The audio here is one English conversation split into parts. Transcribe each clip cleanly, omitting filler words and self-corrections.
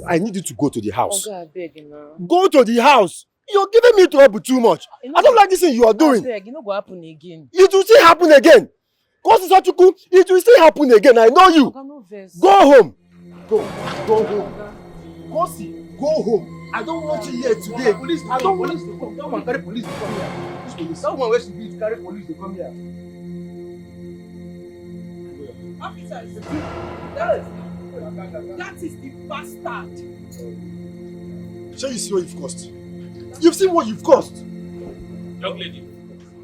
I need you to go to the house. I beg now. Go to the house. You're giving me trouble too much. I don't like this thing you are doing. I beg, it no go happen again. It will still happen again. It will still happen again. I know you. Go home. Go home. Go home. I don't want you here today. Police to come. Don't carry police to come here. Someone where she be to carry police to come here. Officers, that is the bastard. Shall you see what you've cost? You've seen what you've cost. Young lady,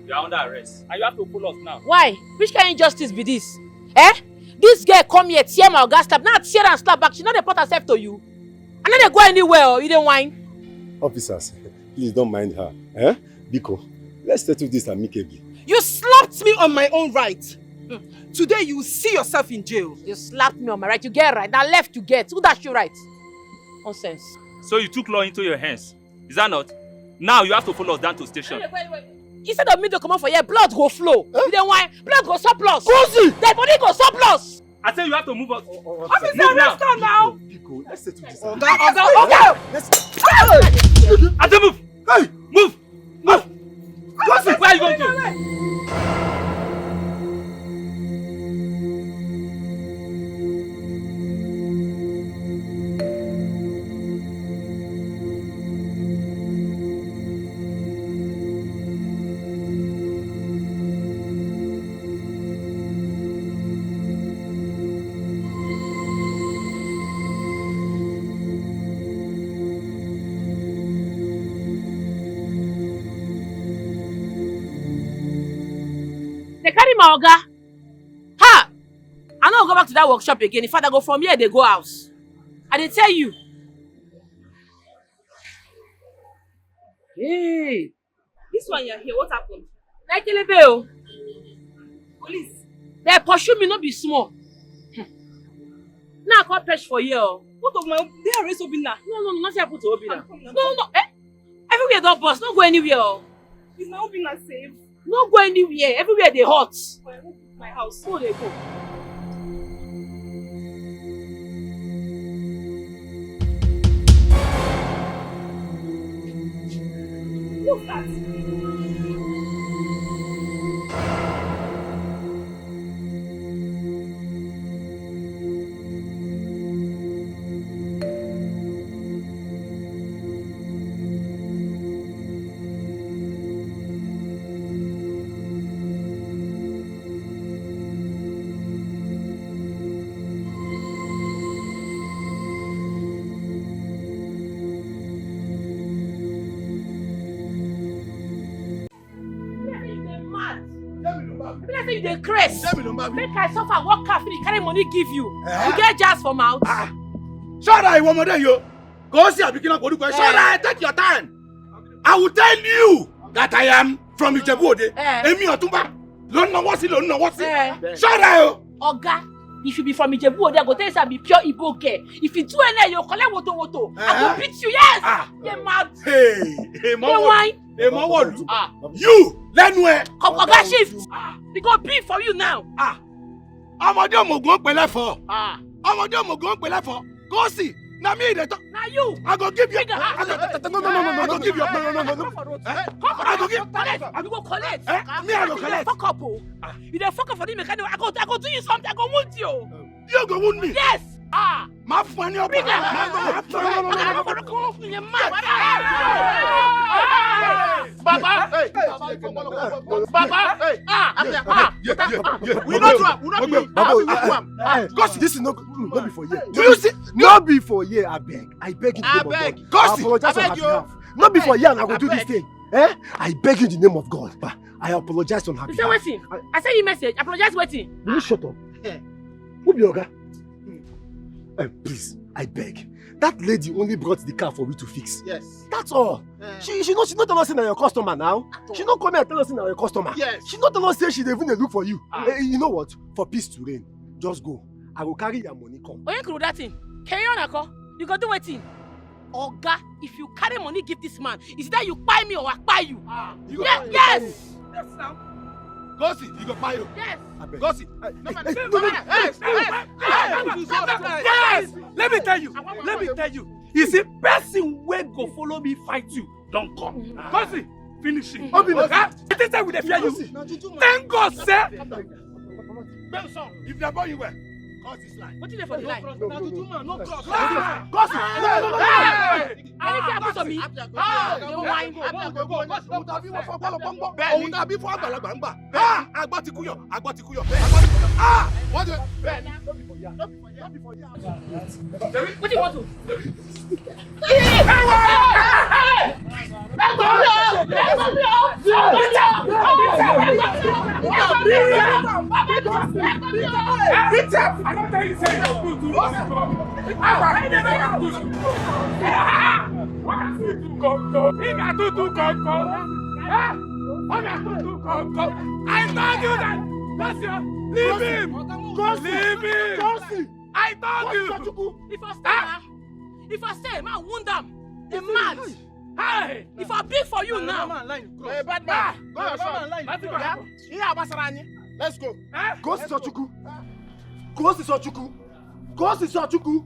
you are under arrest. And you have to pull us now. Why? Which kind of injustice be this? Eh? This girl come here, tear my gas slap. Now tear and slap back. She not report herself to you. And then they go anywhere. You didn't whine. Officers, please don't mind her. Eh? Biko, let's settle this amicably. You slapped me on my own right. Today you will see yourself in jail. You slapped me on my right. You get right. Now left you get. Who dash you right? Nonsense. So you took law into your hands. Is that not? Now you have to follow us down to station. Wait. Instead of me to come out for here, blood go flow. You then why? Blood go surplus. Cozy! Dead body go surplus. I say you have to move us. Officer, let's go now. Biko, let's settle this. Okay. I say move. Hey! Move. Cozy! Where are you going to? They carry my oga. Ha! I don't go back to that workshop again. If I go from here, they go house. I didn't tell you. Hey! This one you're here, what happened? Like Elebeo. Police. They pursue me, not be small. Now I can't press for you. What of my... They arrest Obina. No, nothing happened to Obina. No. Eh? Everywhere don't bust. Don't go anywhere. Is my Obina safe? No go anywhere. Everywhere they hot. My house. Who they go? What's that? Say you dey craze. Make I suffer, work hard, finish, carry money give you. You get jazz for mouth. Shut up, one more day, yo. Go see a beginner. Shut up, take your time. I will tell you that I am from Ijebu-Ode. Emi Otumba. Don't know what's it. Shut up. Oga, if you be from Ijebu-Ode, I go tell you I be pure Igbo girl. If you do any, you collect woto. I go beat you, yes. You mad. Hey, wine. Hey, you, Lenwe. Oga shift. We go beat for you now. Ọmọdé omogun pẹ̀lẹ́ fọ. Ọmọdé omogun pẹ̀lẹ́ fọ. Go see. Na me dey talk. Na you. I go give you. No. I go give you. No. I go give. You go collect. Me I go collect. Fuck up. You dey fuck up for the mechanic. I go do you something. I go wound you. You go wound me. Yes. Ma fún ẹ ní ọ̀pá. Baba. We not do. Gosh, this is not be for you. Do you see? Not be for you, I beg you in the name of God. I apologize on her behalf. Not be for you and I will do this thing. I beg you in the name of God. I apologize on her behalf. You say waiting. I send you message. Apologize waiting. Will you shut up? Who be Oga? Please, I beg. That lady only brought the car for you to fix. Yes. That's all. She not tell us that you're a customer now. She not come here and tell us that you're a customer. Yes. She not tell us say she even look for you. You know what? For peace to reign, just go. I will carry your money come. Oh, you could do that thing. Carry on, Ako. You go do waiting. Oga, if you carry money, give this man. Is that you buy me or I buy you? You yes. Yes, now. Go see, you go buy you. Yes. Go see. Yes! Let me tell you. You see, person wey go follow me fight you, don't come. Go see, finish it. It is time we dey fear you. Thank God, sir. Benson, if they boy you well, cross this line. What is it for the line? No cross. Go see. Anything happen to me? Don't whine. Òun tàbí fún àgbàlagbà. Àgbà ti kúyọ̀. What do you? What do you want to? I told you that. Leave him. Leave him. I told you. If I stay, man, wound them. They're mad. Hey, if I big for you now. Hey, bad man. Go your shop. Let's go. Go see Sochukwu.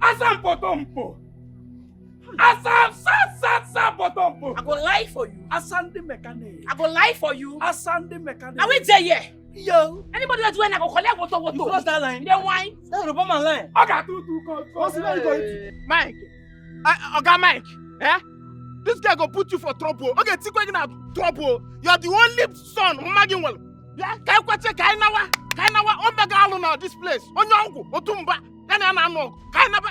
Asam Potompo. Asam Potompo. I go lie for you. Asam the mechanic. I go lie for you. Asam the mechanic. Now we there, yeah. Yo. Anybody that's when I go collect water. You cross that line. Then wine. That's the Roman line. Okay, Mike. Oga Mike. Eh? This guy go put you for trouble. Okay, think we're gonna trouble. You are the only son. Maginwell. Yeah, Kainawa, Omega Aluna, this place. Onyangu, Otumba, Nanano, Kainaba.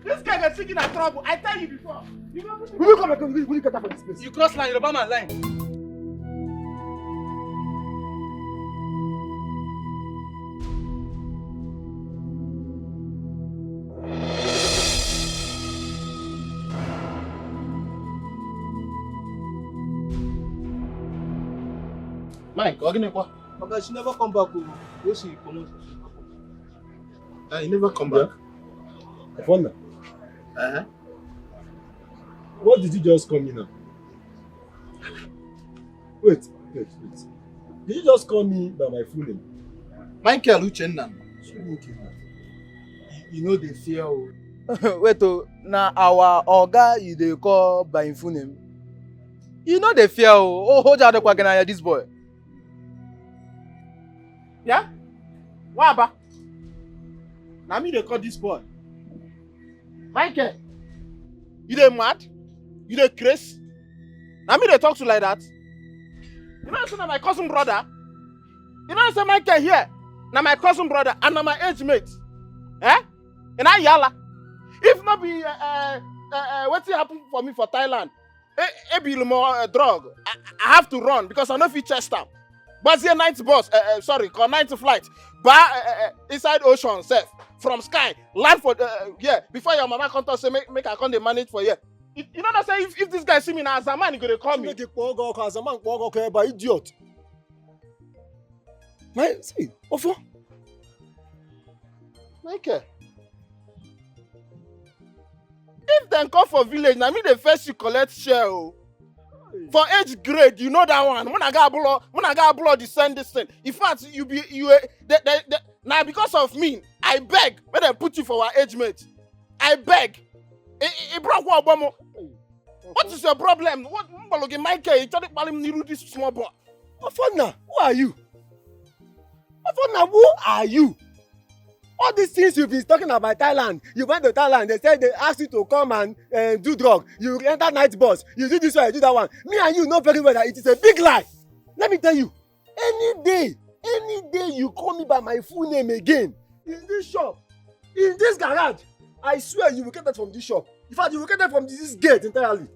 This guy is thinking of trouble. I tell you before. Will you come back? Will you get out from this place? You cross line, Roman line. Mike, Oginekwa. Okay, she never come back. Where she come? You never come back. I wonder. What did you just call me now? Wait. Did you just call me by my full name? Michael Uchenna. You know the fear. Wait, now our Oga you dey call by him full name. You know the fear. Oh, hold out the quagana this boy. Yeah? What about? Now me they call this boy. Michael, you dey mad? You dey crazy? Now me they talk to like that? You know say na my cousin brother? You know say Michael here? Na my cousin brother and na my age mate. Eh? And I yalla. If not be what's happen for me for Thailand? A be more drug. I have to run because I know if you chest up. But here night bus, night flight. But inside ocean, safe from sky, land for before your mama come to say make I come dey manage for here. You know what I say? If this guy see me now as a man, he gonna call me. Make a pogo as a man pogo by idiot. My see, Ofo. Michael. If them come for village, now me the first you collect share. For age grade, you know that one. When I got blood, you send this thing. In fact, now because of me, I beg when they put you for our age mate. I beg. What is your problem? What Michael? You trying to call him this small boy? Ofona, who are you? Ofona, who are you? All these things you've been talking about Thailand, you went to Thailand, they said they asked you to come and do drug. You enter night bus, you do this one, you do that one. Me and you know very well that it is a big lie. Let me tell you, any day you call me by my full name again, in this shop, in this garage, I swear you will get that from this shop. In fact, you will get that from this gate entirely.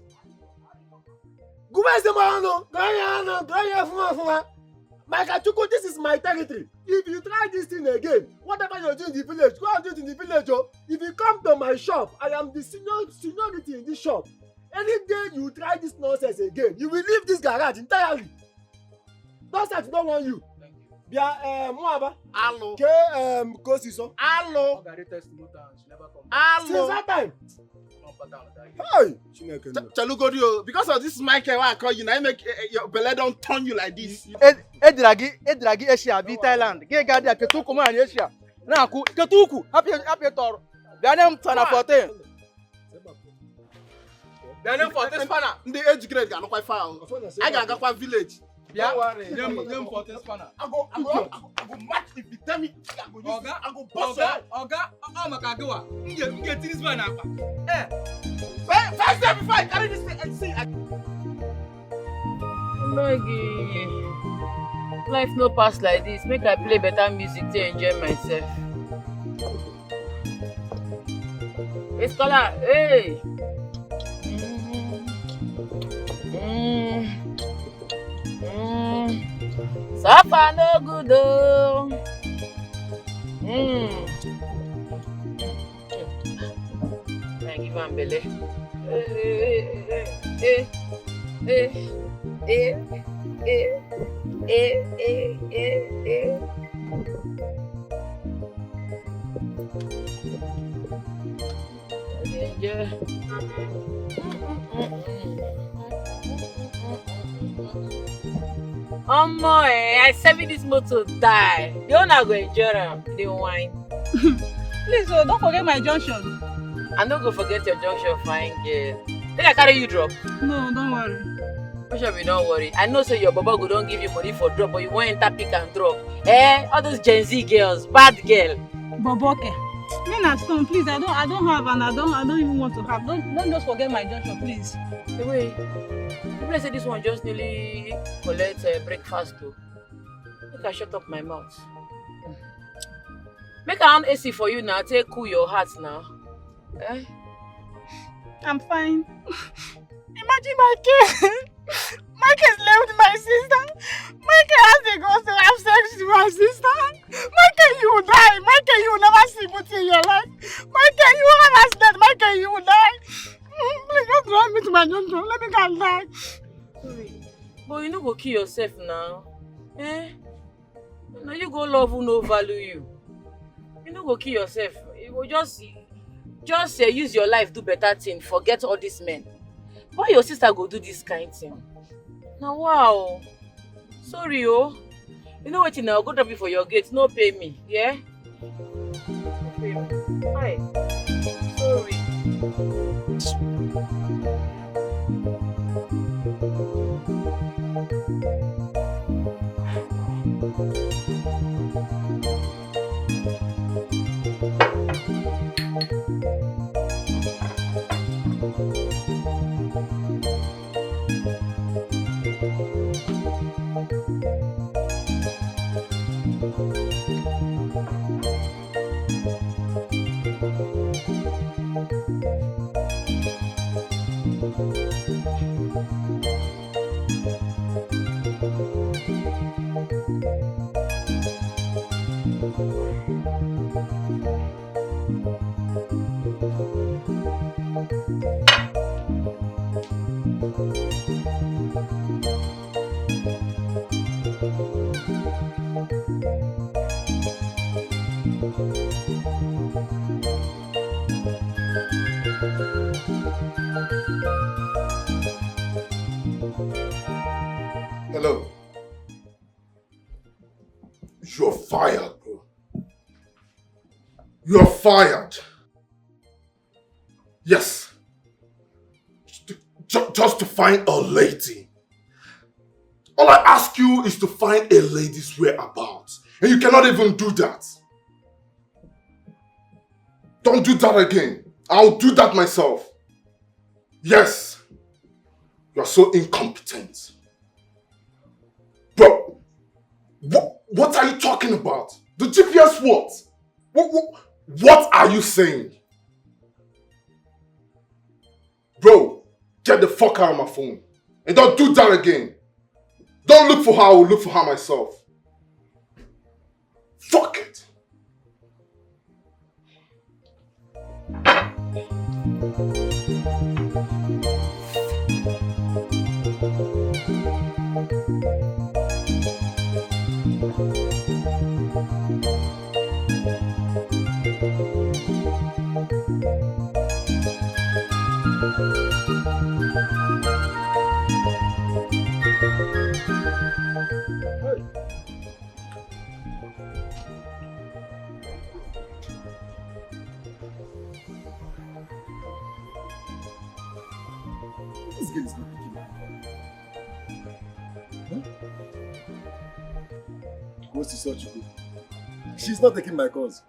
Mike, this is my territory. If you try this thing again, whatever you're doing in the village, go and do it in the village. Oh. If you come to my shop, I am the seniority in this shop. Any day you try this nonsense again, you will leave this garage entirely. That's that don't want you. Bia Mwaba. Allo. Ke Kosi so. Allo. Since Allo. that time. Hey, Chineke no. Chalugodio, because of this Michael why I call you, now I make your belly don't turn you like this. Edragi Asia be Thailand. Ge gadi ketuku man Asia. Na ku ketuku. Happy tor. Bianem tana 14. Bianem 14 spanner. The age grade ga no quite far. I ga kwa village. Bia. Dem 14 spanner. I go match if you tell me I go boss her. Oga, maka gewa. Nge tinis man akwa. First time before I carry this thing and see. Maggie, life no pass like this. Make I play better music to enjoy myself. Hey, scholar, hey. Suffer no good though. I give am belle. I serving this motor die. The owner go enjoy am. The wine. Please, don't forget my junction. I no go forget your junction, fine girl. Did I carry you drop? No, don't worry. Bishop, don't worry. I know say your baba go don't give you money for drop, but you want enter pick and drop. All those Gen Z girls, bad girl. Boboke. Me na stone, please. I don't have and I don't even want to have. Don't just forget my junction, please. Hey, wait. People say this one just nearly collect breakfast too. Make I shut up my mouth. Make I on AC for you now. Take cool your heart now. I'm fine. Imagine my kid. My kid left my sister. My kid has to go to have sex with my sister. My kid, you will die. My kid, you will never see beauty in your life. My kid, you will have accident. My kid, you will die. Please don't drive me to my junction. Let me go and die. Sorry. But you no go kill yourself now. Now you go love who no value you. You no go kill yourself. You go just use your life, do better thing, forget all these men. Why your sister go do this kind thing? Now wow. Sorry oh. You know what now? Go drop it for your gate. No pay me. Yeah? No pay me. Hi. Sorry. Hello. You're fired, bro. You're fired. Yes. Just to find a lady. All I ask you is to find a lady's whereabouts. And you cannot even do that. Don't do that again. I'll do that myself. Yes. You're so incompetent. Bro, what are you talking about? The GPS what? What are you saying? Bro, get the fuck out of my phone. And don't do that again. Don't look for her, I will look for her myself. Fuck it. This girl is not picking my call. Go see such good. She's not taking my calls.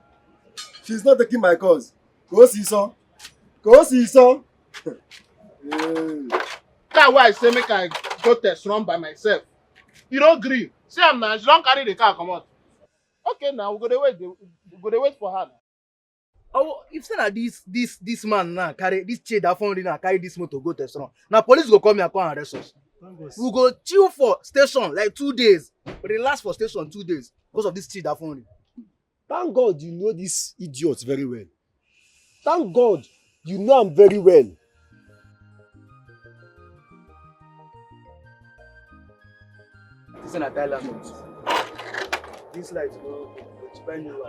She's not taking my calls. Go see son. Go see son. That's why I say make I go test run by myself. You don't agree. See am now, she don't carry the car come out. Okay, now we go dey wait for her. Oh, if say na this man now carry this chick that phone now carry this motor go test run. Now police go come here and come and arrest us. We go chill for station like 2 days. But they last for station 2 days because of this chick that phone. Thank God you know this idiot very well. Thank God you know him very well. This is an Thailand. This light go expand you.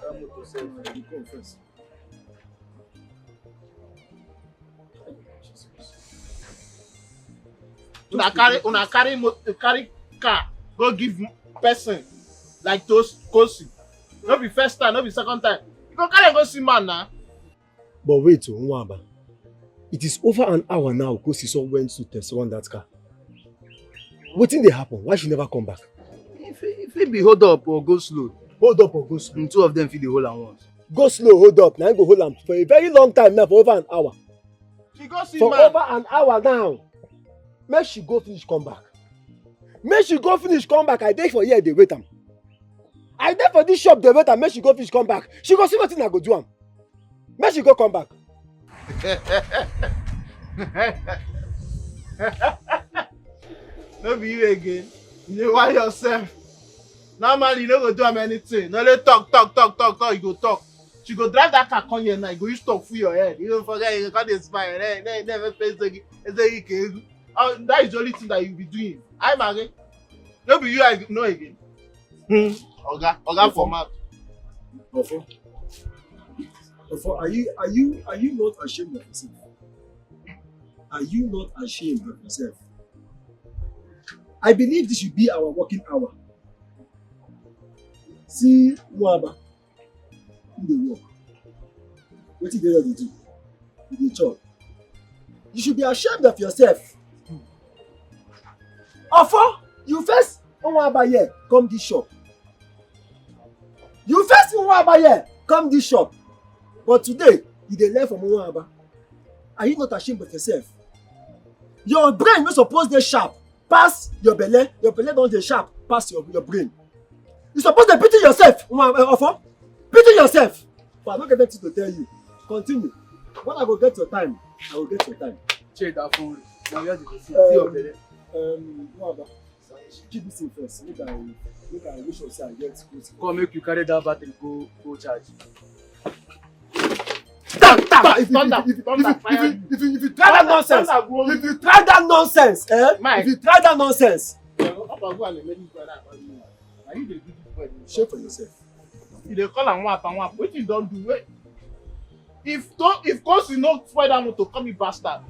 That motor safe. You come first. Una carry car go give person like those Kosi. No be first time, no be second time. You go carry go see man now. But wait, Nwaba. It is over an hour now because Siso went to test run that car. Wetin dey happen? Why she never come back? If it be hold up or go slow. Hold up or go slow? Two of them fit dey hold am once. Go slow, hold up. Now I go hold am for a very long time now, for over an hour. She go see for man. Over an hour now. Make she go finish come back. Make she go finish come back. I dey for here dey wait am. I dey for this shop dey wait am. Make she go finish come back. She go see wetin I go do am. Make she go come back. No be you again. You dey why yourself. Normally you no go do am anything. No let talk, you go talk. She go drive that car come here now. You go use talk full your head. You don't forget you go dey smile. Never face the that is the only thing that you be doing. I'm again. No be you I know again. Oga for mouth. Ofo, are you not ashamed of yourself? Are you not ashamed of yourself? I believe this should be our working hour. See Nwaba, who dey work. Wetin dey there dey do? You dey chop. You should be ashamed of yourself. Ofo, you first Nwaba here, come this shop. You first Nwaba here, come this shop. But today, you dey learn from Nwaba. Are you not ashamed of yourself? Your brain no suppose dey sharp pass your belle. Your belle don dey sharp pass your brain. You suppose dey pity yourself, Ofo. Pity yourself. But I no get anything to tell you. Continue. When I go get your time, I will get your time. Check that phone. Now you have to see your belle. Nwaba, keep this thing first. Make I make sure say I get close. Come make you carry that battery go charge. If you try that nonsense, if you try that nonsense, if you try that nonsense, shame for yourself. You dey call am wap. Wetin you don do? Wait. If Kosi no spoil that motor, call me bastard.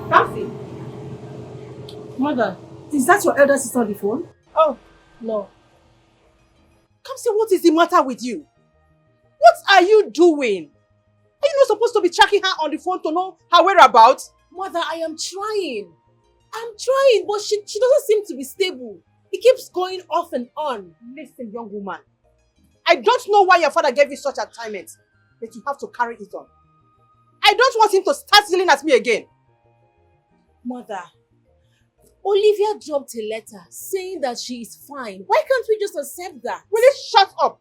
Rafi! Mother, is that your elder sister on the phone? Oh, no. Kamsi, what is the matter with you? What are you doing? Are you not supposed to be tracking her on the phone to know her whereabouts? Mother, I am trying. I'm trying, but she doesn't seem to be stable. It keeps going off and on. Listen, young woman. I don't know why your father gave you such assignment, but you have to carry it on. I don't want him to start yelling at me again. Mother, Olivia dropped a letter saying that she is fine. Why can't we just accept that? Will you shut up?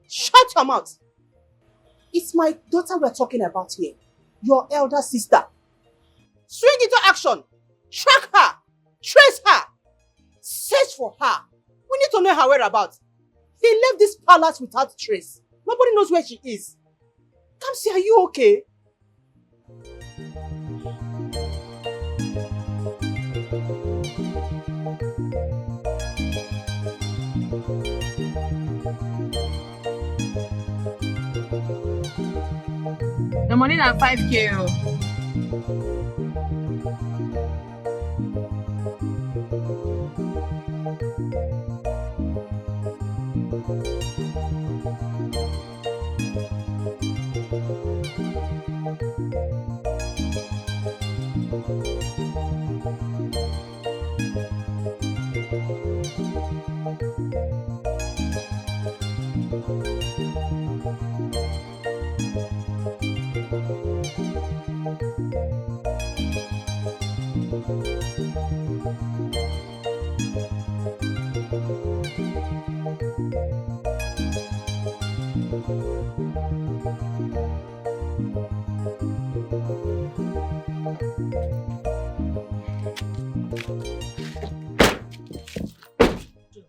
Shut your mouth. It's my daughter we're talking about here. Your elder sister. Swing into action. Track her. Trace her. Search for her. We need to don't know her whereabouts. They left this palace without trace. Nobody knows where she is. Kamsi, are you okay? The money na 5K.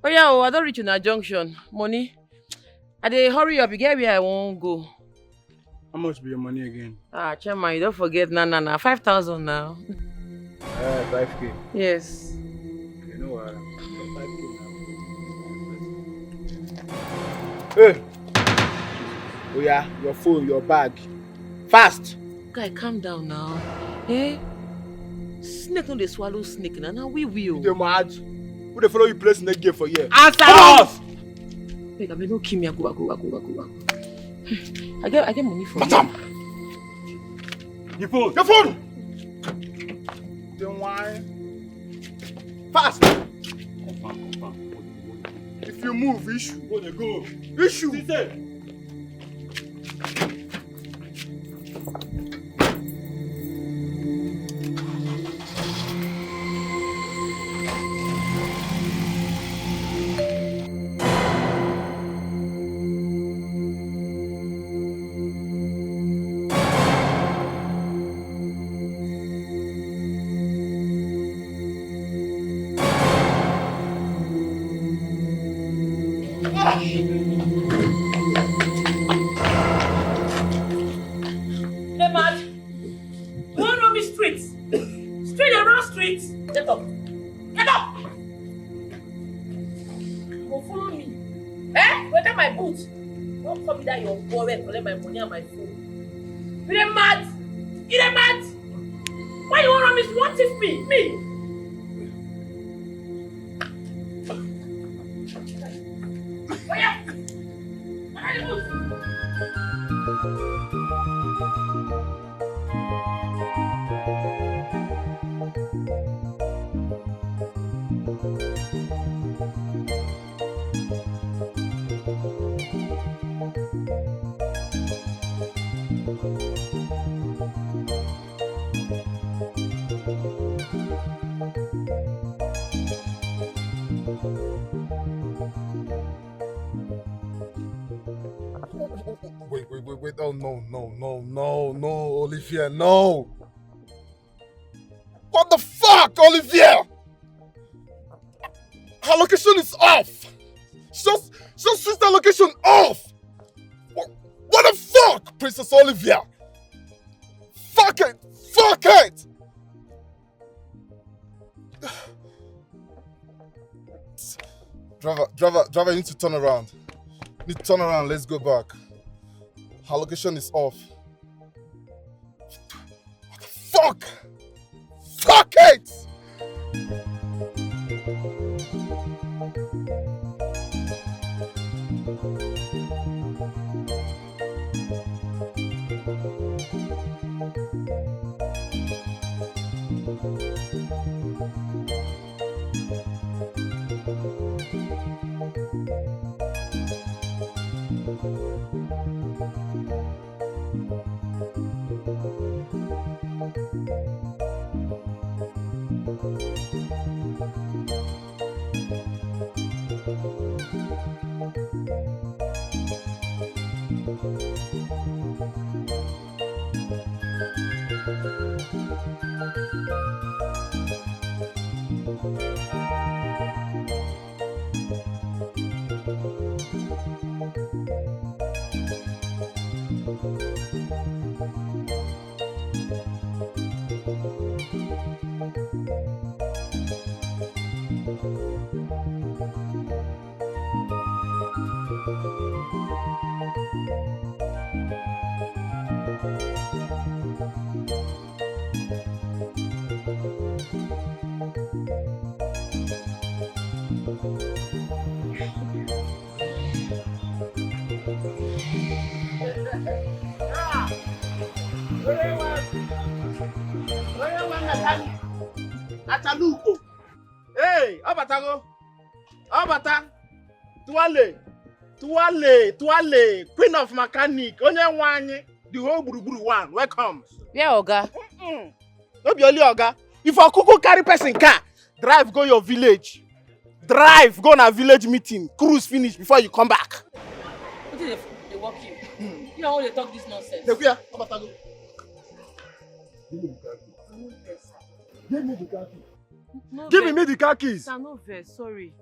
Oh yeah, I don't reach in a junction. Money. I dey hurry up, you get where I won't go. How much be your money again? Ah, Chairman, you don't forget, nah. 5,000 now. 5K. Yes. You know what? 5K now. Hey! Oh yeah, your phone, your bag. Fast! Guy, calm down now. Eh? Snake no dey swallow snake now we will. You mad? Who dey follow you place in the game for here? Answer us! Wait, I mean, no kill me. Go. I get money for Madam! Your phone! Your phone! Then why? Fast! Confirm. If you move, issue. Go. Issue! Collect my money and my phone. You dey mad? Why you want to miss? What if me? Oh yeah. Wait. Oh, no, Olivia, no. What the fuck, Olivia? Her location is off. Just switch the location off. What the fuck, Princess Olivia? Fuck it. Driver, you need to turn around. Let's go back. Her location is off. What the fuck? Fuck it! Ataluko. Hey, Abatago. Abata. Tuale. Queen of mechanic. Onye wanye. The whole Buruburu one. Welcome. Yeah, Oga. No be only Oga. If a cuckoo carry person car, drive go your village. Drive go na village meeting. Cruise finish before you come back. What did they walk you? You know how they talk this nonsense. Nekuya, Abatago. Give me the car keys. No Give vex. me the car keys. Sir, no vex, sorry.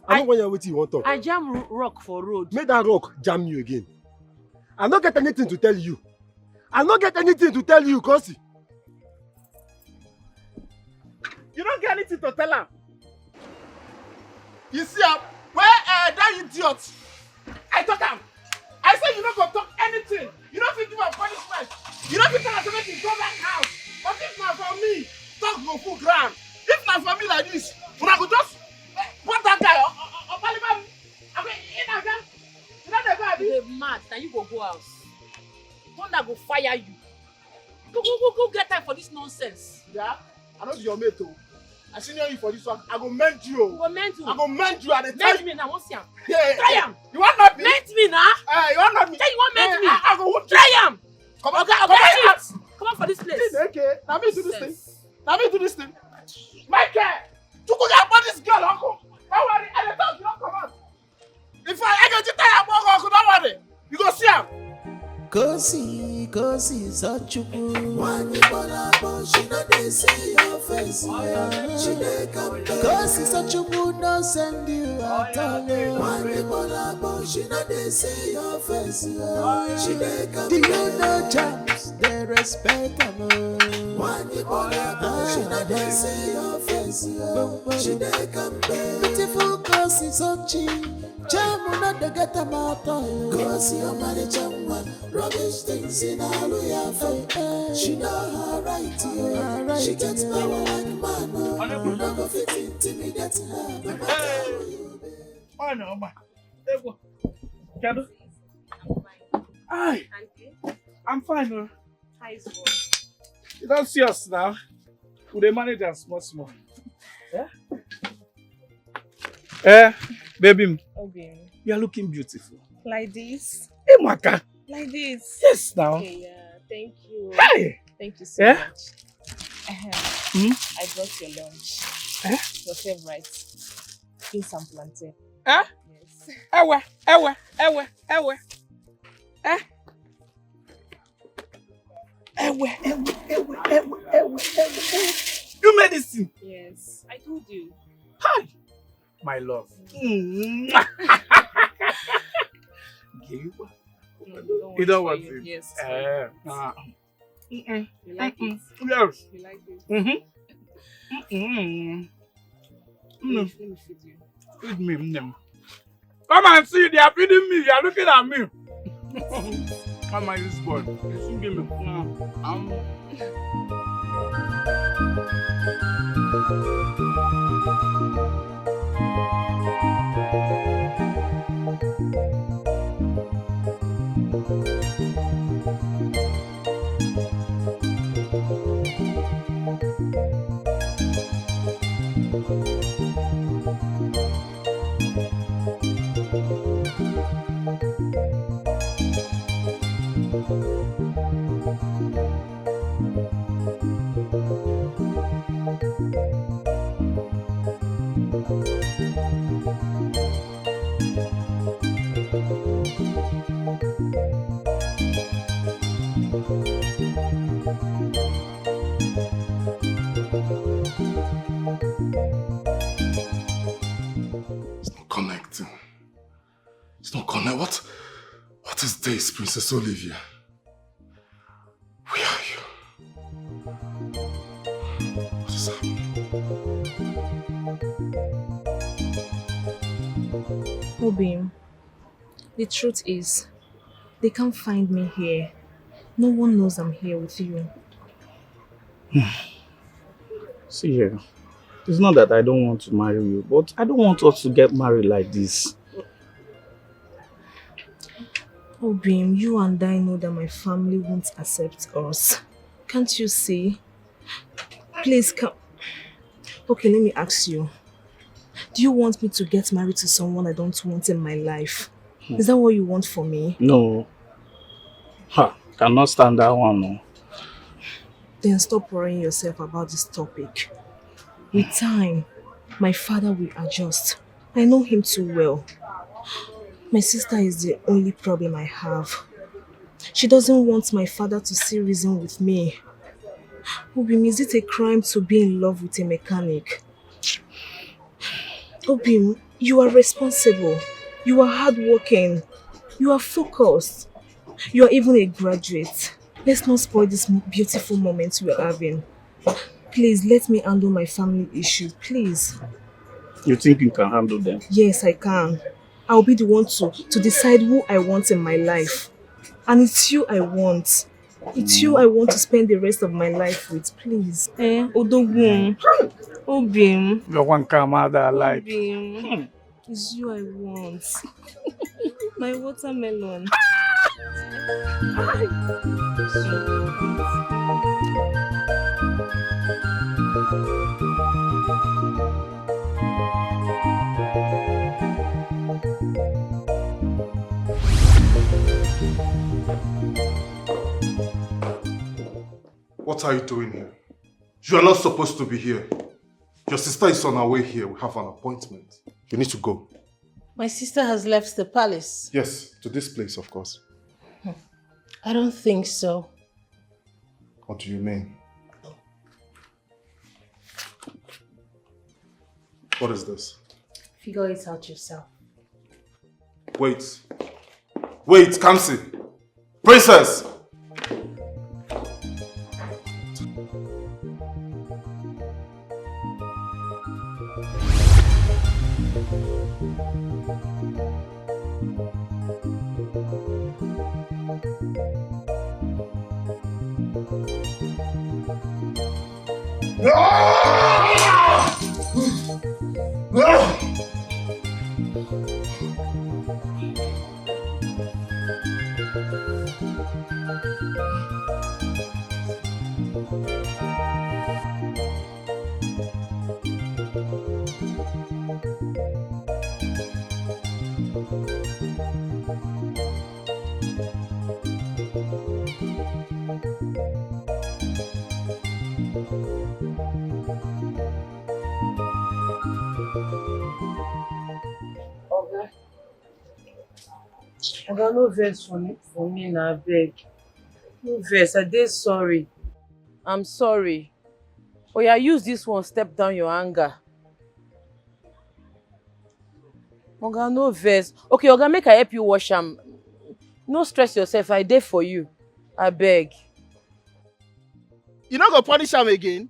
I know when you're waiting, you want to talk. I jam rock for road. Make that rock jam you again. I don't get anything to tell you. I don't get anything to tell you, Kosi. You don't get anything to tell her. You see, where that idiot? I talk him. I say you don't go talk anything. You don't think give a punishment. You don't think tell her to make him go back house. But if not for me, talk go full ground. If not for me like this, when I go just put that guy or Parliament. I mean, in again. You know the guy. You're mad. Now you go house. Thunder go fire you. Go get time for this nonsense. Yeah, I know your mate too. I senior you for this one. I go mend you. You go mend you. I go mend you at the time. Mend me now. What's him? Yeah. Try him. You want not me? Mend me now. You want not me? Say you want mend me. I go whoop you. Try him. Come on, Okay, shit. Come on for this place. Okay, now me do this thing. Now me do this thing. Michael, you go get about this girl, uncle. Don't worry, I don't talk, you don't come out. If I get you tired, uncle, don't worry. You go see him. Kosi, such a good one. You but she not they see your face. She they come. Kosi, such a good no send you at all. One you but she not they see your face. She they come. Do you know jams? They respect them. One you but she not they see your face. She they come. Beautiful Kosi, so cheap. Jamu not the get a motor. Kosi, your money jamma. Rubbish things in all we have. She know her right here. She gets power like man. You not go fit intimidate her. No matter who you be. Oh no, man. There you go. Kado. Hi. I'm fine. Hi, You don't see us now. We dey manage us small. Yeah? Baby. Okay. You are looking beautiful. Like this? Hey, Maka. Like this? Yes, now. Okay, yeah. Thank you. Hi. Thank you so much. I brought your lunch. Your favorite. Beans and plantain. Yes. Ewe. You made this thing. Yes, I told you. Hi. My love. You don't want it? Yes. You like it? Yes. You like it? No. Let me feed you. Feed me. Come and see, they are feeding me. You are looking at me. Come on, this boy. You should give me. It's not connecting. What is this, Princess Olivia? Where are you? What is happening? Obim, the truth is, they can't find me here. No one knows I'm here with you. See here, it's not that I don't want to marry you, but I don't want us to get married like this. Obim, you and I know that my family won't accept us. Can't you see? Please come. Okay, let me ask you. Do you want me to get married to someone I don't want in my life? Is that what you want for me? No. Cannot stand that one, no. Then stop worrying yourself about this topic. With time, my father will adjust. I know him too well. My sister is the only problem I have. She doesn't want my father to see reason with me. Obim, is it a crime to be in love with a mechanic? Obim, you are responsible. You are hardworking. You are focused. You are even a graduate. Let's not spoil this beautiful moment we are having. Please, let me handle my family issues, please. You think you can handle them? Yes, I can. I'll be the one to decide who I want in my life. And it's you I want. It's you I want to spend the rest of my life with, please. Odogun. Obim. The one camera that I like. Obim. It's you I want. My watermelon. What are you doing here? You are not supposed to be here. Your sister is on her way here. We have an appointment. You need to go. My sister has left the palace. Yes, to this place, of course. I don't think so. What do you mean? What is this? Figure it out yourself. Wait. Wait, Kamsi. Princess! Oga, no vex for me na abeg. No vex, I dey sorry. I'm sorry. Oya, use this one step down your anger. Oga, no vex. Okay, Oga, make I help you wash am. No stress yourself, I dey for you. Abeg. You not go punish am again?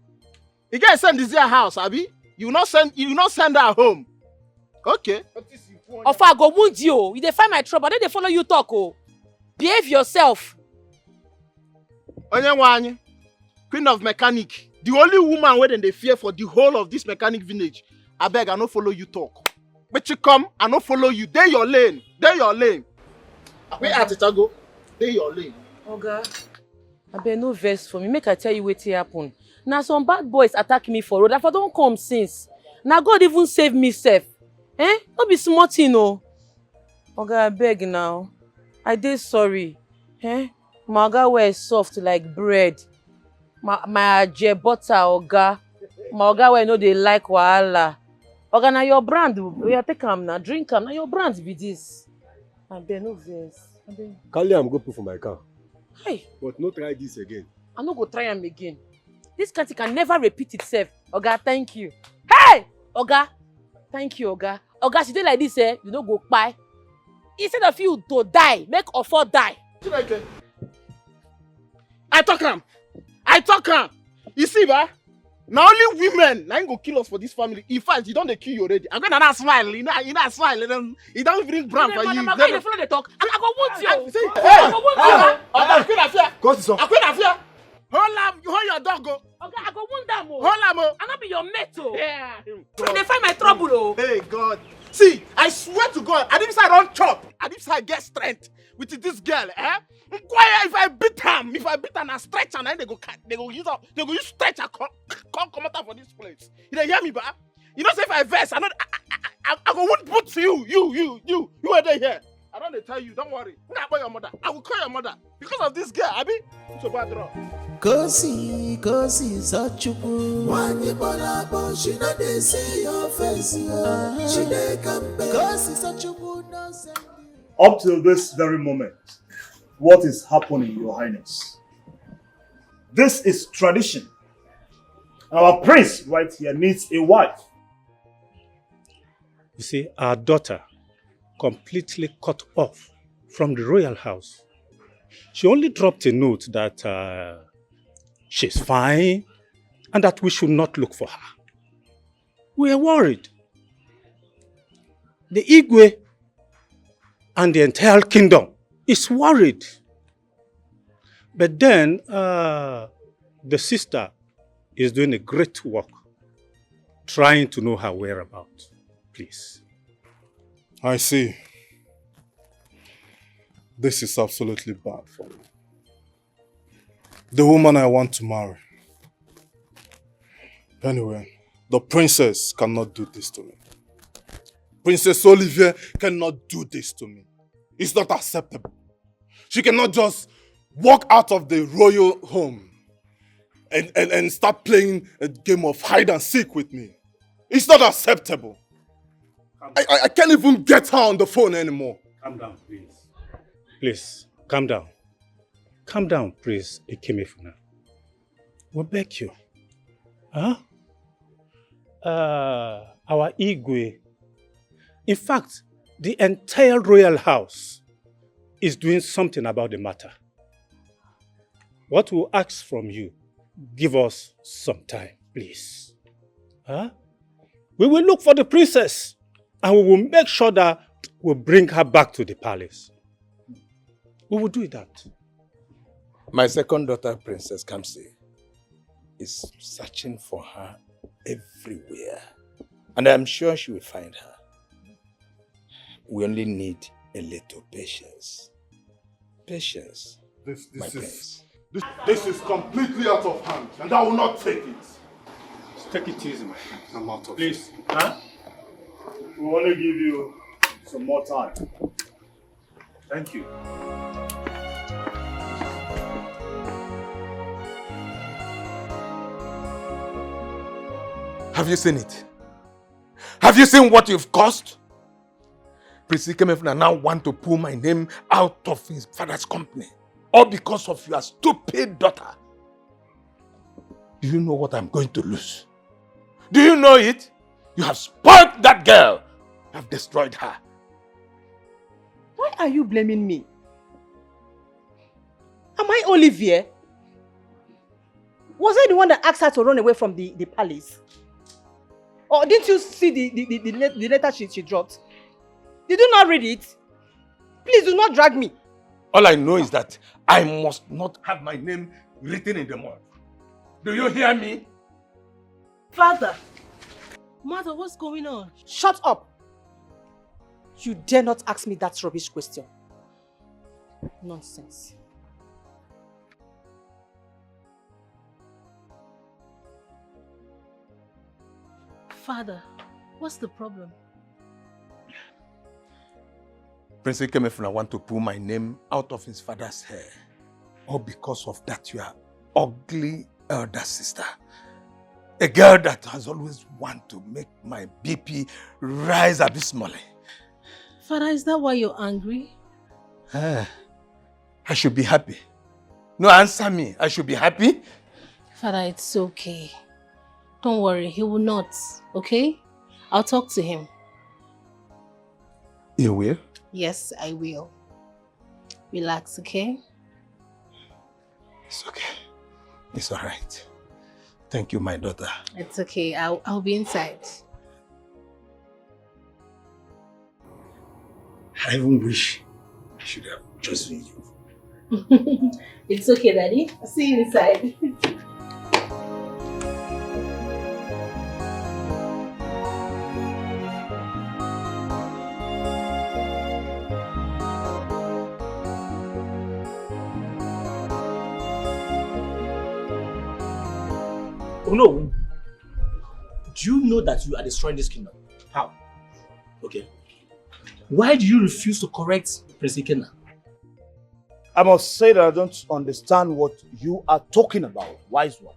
You get send this your house, abi? You not send her home. Okay. Ofa, I go wound you. You dey find my trouble. I dey follow you talk, oh. Behave yourself. Onyenwanyi, queen of mechanic. The only woman where they fear for the whole of this mechanic village. I beg, I no follow you talk. But you come, I no follow you. Dey your lane. Dey your lane. Where at it go? Dey your lane. Oga, abeg no vex for me. Make I tell you wetin happen. Na some bad boys attack me for road. I don come since. Na God even save me sef. No be small thing, oh. Oga, abeg now. I dey sorry. My oga wear soft like bread. My aje butter, oga. My oga wear no dey like wahala. Oga, na your brand. Oya, take am na, drink am. Na your brand be this. Abeg no vex. Abeg. Carry am go put for my car. Hey. But no try this again. I no go try am again. This kind thing can never repeat itself. Oga, thank you. Hey! Oga, thank you, Oga. Oga, she dey like this, you no go kpai. Instead of you to die, make Ofo die. I talk am. You see, ba? Now only women na go kill us for this family. In fact, you don't dey kill you already. I'm gonna not smile. You know smile. You don't bring brand for you. Madam, you follow the talk. I go wound you. I go wound you. Queen Afia. Hold your dog, go. Okay, I go wound them, oh. Hold am, oh. I not be your mate, oh. Yeah. They find my trouble, oh. Hey, God. See, I swear to God, I didn't say I don't chop. I didn't say I get strength. with this girl, eh? Inquire if I beat him and stretch and then they go use stretch and come out for this place. You don't hear me, ba? You know, say if I verse, I go won't put you are there here. I don't tell you, don't worry. I'm not your mother. I will call your mother because of this girl. Abi, it's a bad draw. Kosi Sachuku. One Yibolabo, she not they see your face. She they come back. Kosi Sachuku no send you. Up till this very moment, what is happening, Your Highness? This is tradition. Our prince right here needs a wife. You see, our daughter completely cut off from the royal house. She only dropped a note that she's fine and that we should not look for her. We are worried. The Igwe and the entire kingdom is worried. But then the sister is doing a great work trying to know her whereabouts. Please. I see. This is absolutely bad for me. The woman I want to marry. Anyway, the princess cannot do this to me. Princess Olivier cannot do this to me. It's not acceptable. She cannot just walk out of the royal home and start playing a game of hide and seek with me. It's not acceptable. I can't even get her on the phone anymore. Calm down, please. Please, calm down. Calm down, please, Ikemefuna. We beg you. Huh? Our Igwe. In fact, the entire royal house is doing something about the matter. What we'll ask from you, give us some time, please. Huh? We will look for the princess and we will make sure that we'll bring her back to the palace. We will do that. My second daughter, Princess Kamsi, is searching for her everywhere. And I'm sure she will find her. We only need a little patience. Patience, my prince. This is completely out of hand, and I will not take it. Take it easy, my friend. I'm out of Please. it. Huh? We want to give you some more time. Thank you. Have you seen it? Have you seen what you've caused? Prince Ikemefuna now want to pull my name out of his father's company. All because of your stupid daughter. Do you know what I'm going to lose? Do you know it? You have spoiled that girl. You have destroyed her. Why are you blaming me? Am I Olivier? Was I the one that asked her to run away from the palace? Or didn't you see the letter she dropped? Did you not read it? Please do not drag me. All I know is that I must not have my name written in the mud. Do you hear me? Father. Mother, what's going on? Shut up. You dare not ask me that rubbish question. Nonsense. Father, what's the problem? Prince Ikemefuna want to pull my name out of his father's hair. All because of that your ugly elder sister. A girl that has always wanted to make my BP rise abysmally. Father, is that why you're angry? I should be happy. No, answer me. I should be happy. Father, it's okay. Don't worry, he will not, okay? I'll talk to him. You will? Yes, I will. Relax, okay? It's okay. It's all right. Thank you, my daughter. It's okay. I'll be inside. I even wish I should have chosen you. It's okay, Daddy. I'll see you inside. Oh no. Do you know that you are destroying this kingdom? How? Okay. Why do you refuse to correct Prince Ikenna? I must say that I don't understand what you are talking about, wise one.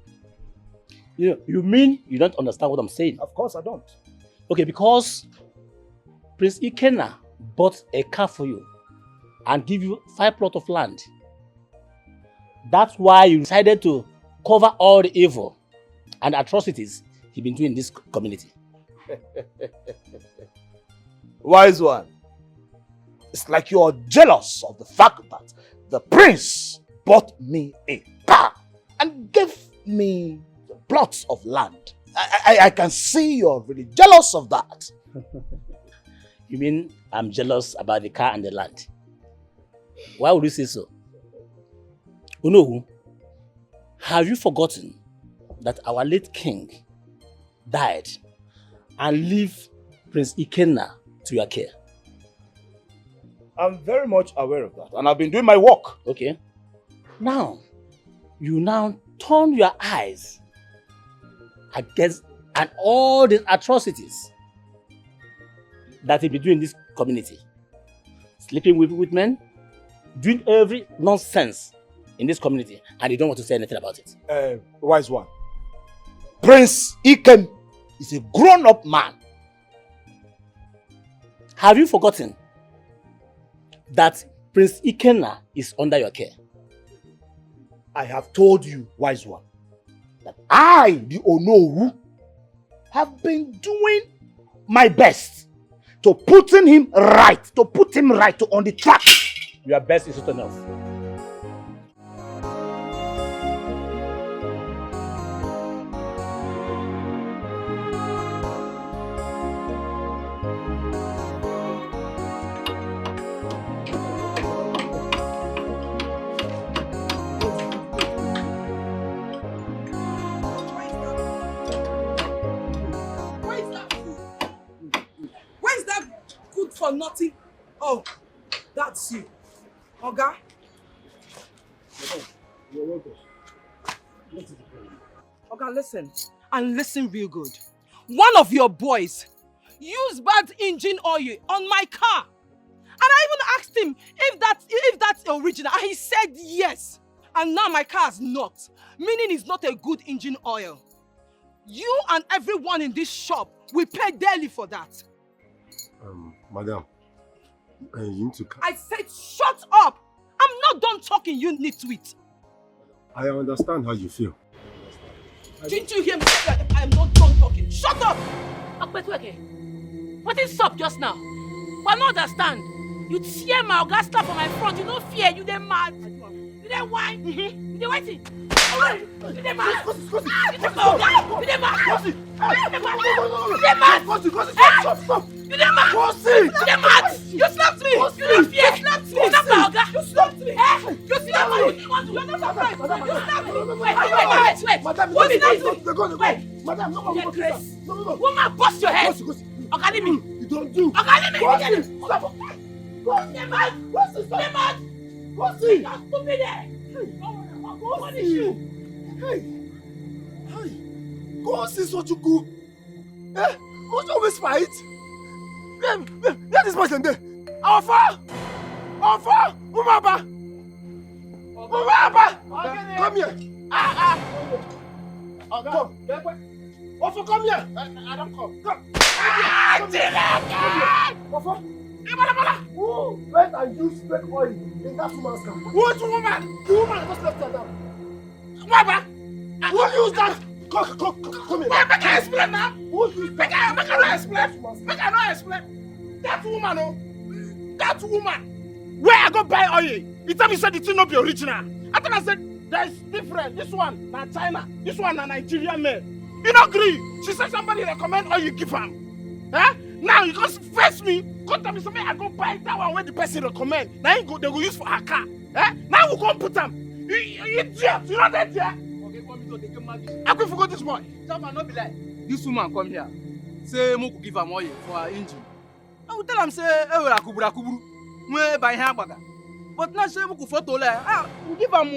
You mean you don't understand what I'm saying? Of course I don't. Okay, because Prince Ikenna bought a car for you and give you 5 plots of land. That's why you decided to cover all the evil and atrocities he's been doing in this community. Wise one, it's like you're jealous of the fact that the prince bought me a car and gave me the plots of land. I can see you're really jealous of that. You mean I'm jealous about the car and the land? Why would you say so? Unohu, have you forgotten that our late king died and leave Prince Ikenna to your care? I'm very much aware of that, and I've been doing my work. Okay. Now, you turn your eyes against and all the atrocities that he be doing in this community. Sleeping with men, doing every nonsense in this community, and you don't want to say anything about it. Wise one, Prince Iken is a grown-up man. Have you forgotten that Prince Ikenna is under your care? I have told you, wise one, that I, the Onowu, have been doing my best to put him right, on the track. Your best is not enough. For nothing. Oh, that's you. Oga. Oga, listen. And listen real good. One of your boys used bad engine oil on my car. And I even asked him if that's original. And he said yes. And now my car is not. Meaning it's not a good engine oil. You and everyone in this shop will pay dearly for that. Madam, you need to... I said shut up! I'm not done talking, you nitwit. I understand how you feel. Didn't you hear me say that I am not done talking? Shut up! What is up just now? But I don't understand. You tear my Oga slap on my front, you don't fear, you then mad. You then whine. You then waiting. You then mad. You then mad. You then mad. You then mad. Stop. You didn't mad! You didn't mad! You slapped me! You didn't fear! You slapped me! You slapped my Oga! You slapped me! You slapped me! You're not surprised! You slapped me! Wait! What did I do? Wait! Madam, no! Woman, bust your head! Oga, leave me! You don't do! Oga, leave me! Get him! Stop! Stay mad! Stay mad! Stop me there! What is you? Hey! Go see Sochuku! Eh? What's always fight? Where this person there? Alpha! Umaba! Come here! Come! Alpha, come here! I don't come. Come! Where are you spent oil in that woman's car? What woman? The woman just left her down. Baba! Who used that? Come here. Make I explain now. Make I explain. That woman, where I go buy oil, he tell me said the thing not be original. I thought I said there's different. This one na China, this one na Nigerian man. You don't agree. She said somebody recommend oil you give him. Eh? Now you just face me. Go tell me something. I go buy that one where the person recommend. Now they go use for her car. Eh? Now we go put them. You idiot. You know that yeah? I could forget this boy. Not be like this woman come here. Say Moku give her oil for her engine. I will tell him say kuburu. We buy her baga. But now say Moku photo we give him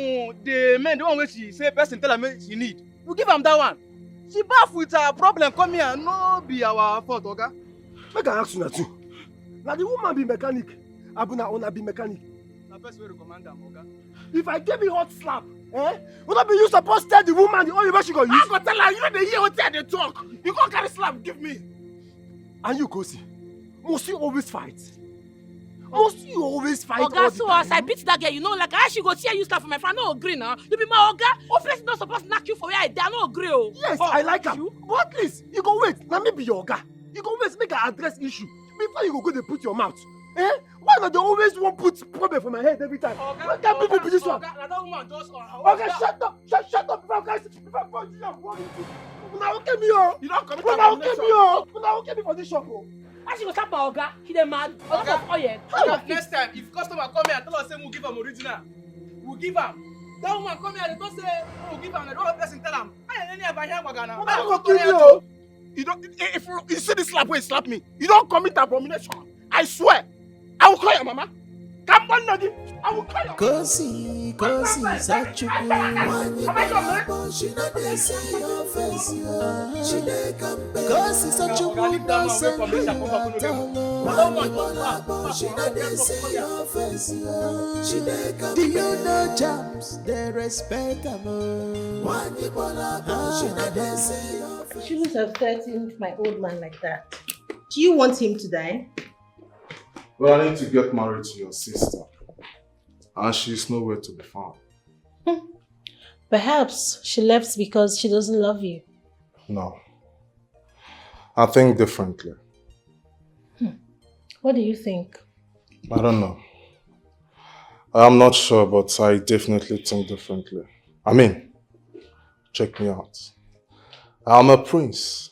the man the one where she say person tell her she need. We give him that one. She baff with her problem come here, no be our fault, Oga. Make I ask you now too. Now the woman be mechanic, Abuna ona be mechanic. Na person wey recommend am, Oga. If I give you hot slap, would that be you supposed to tell the woman the only way she go use? I go tell her, you know the hear what they talk. You go carry slap, give me. And you, Kosi, must you always fight? Must you always fight? Oga, so as I beat that girl, you know, like I she go tear you stuff for my friend. I no agree now. You be my Oga. Office not supposed to knock you for where I did. I no agree. Oh. Yes, I like him. But at least you go wait. Now me be your Oga. You go always make an address issue before you go to put your mouth. Why not they always want put problem for my head every time? Why can't people be this one? Oga, that woman just Okay, shut up! Shut up! Before I punch you up, now okay me oh. You don't come Now okay me oh. Now okay me for this shop oh. As you go tap my Oga, he dey mad. Oga of oil. Oga, next time if customer come here tell us say we'll give am original, we'll give am. That woman come here, they don't say we'll give am. They don't person tell am. I ain't any about here bagana. I go kill you oh. You don't. If you see this slap, where you slap me, you don't commit abomination. I swear. I will call your mama. Come on, Nadi. I will call your mama. Kosi, Sachuku. She not dey see your face. She dey come back. Kosi, Sachuku, don't send me she not dey see your face. She dey come back. Do you know jams? They respect them. She not dey see your face. You shouldn't have threatened my old man like that. Do you want him to die? Well, I need to get married to your sister. And she's nowhere to be found. Perhaps she left because she doesn't love you. No. I think differently. What do you think? I don't know. I'm not sure, but I definitely think differently. I mean, check me out. I'm a prince,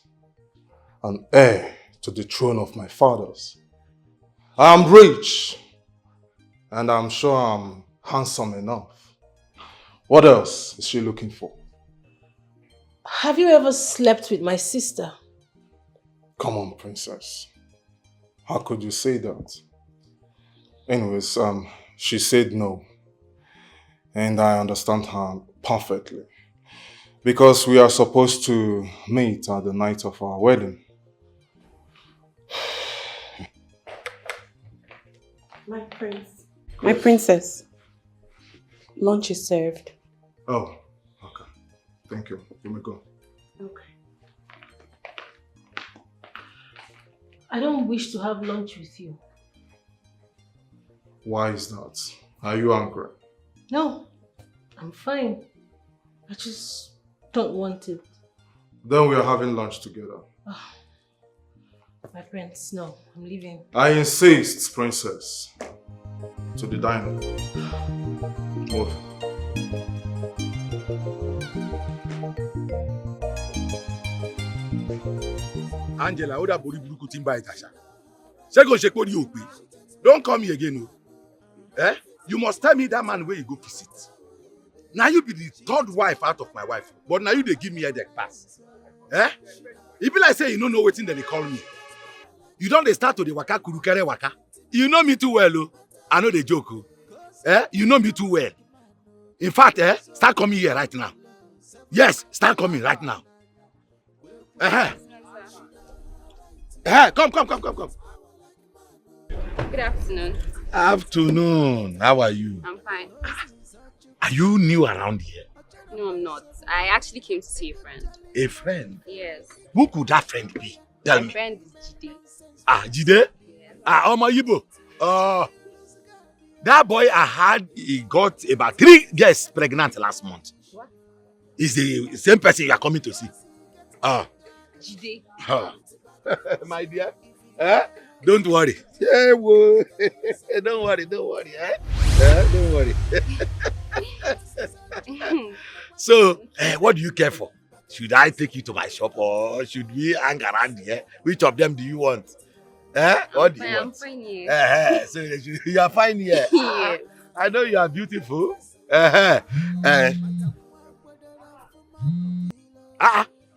an heir to the throne of my fathers. I'm rich, and I'm sure I'm handsome enough. What else is she looking for? Have you ever slept with my sister? Come on, princess. How could you say that? Anyways, she said no. And I understand her perfectly. Because we are supposed to meet at the night of our wedding. My prince. My princess. Lunch is served. Oh, okay. Thank you. You may go. Okay. I don't wish to have lunch with you. Why is that? Are you hungry? No, I'm fine. I just don't want it. Then we are having lunch together. Oh, my prince, no, I'm leaving. I insist, princess. To the diner. Move. Angela, oda bori buruku timba itasha. Sego shekori ope. Don't call me again, oh. You must tell me that man where you go visit. Now you be the third wife out of my wife, but now you they give me a deck pass. It be like say you don't know what thing that they call me. You don't start to the waka kurukere waka. You know me too well, oh. I know the joke, oh. You know me too well. In fact, start coming here right now. Yes, start coming right now. Come. Good afternoon. Afternoon. How are you? I'm fine. Are you new around here? No, I'm not. I actually came to see a friend. A friend? Yes. Who could that friend be? Tell me. My friend is Jide. Jide? Yes. Omo Yibo. That boy I had, he got about 3 girls pregnant last month. What? It's the same person you are coming to see. Jide. My dear. Don't worry. Yeah, whoa. Don't worry. Don't worry. So, what do you care for? Should I take you to my shop or should we hang around here? Which of them do you want? What do you want? I'm fine here. So you are fine here. Yes. I know you are beautiful.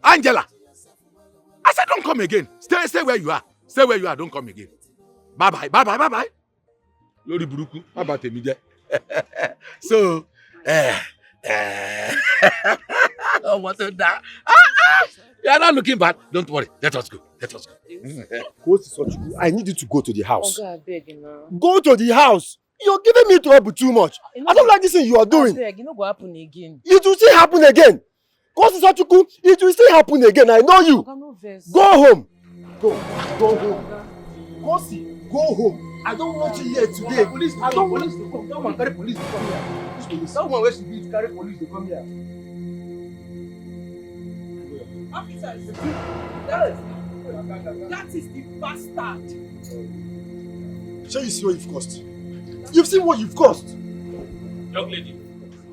Angela. I said don't come again. Stay where you are. Stay where you are. Don't come again. Bye bye. Lori buruku. Bye. So, Oh, what is that? You are not looking bad. Don't worry. Let us go. Let us go. I need you to go to the house. Oga, abeg now. Go to the house. You're giving me trouble too much. I don't like this thing you are doing. Abeg, no go happen again. It will still happen again. It will still happen again. I know you. Oga, no vex. Go home. Go home. Kosi, go home. I don't want you here today. Police, I don't want police to come. That one carry police to come here. Someone where she be to carry police to come here. Officers, that is the bastard. Shall you see what you've cost? You've seen what you've cost. Young lady,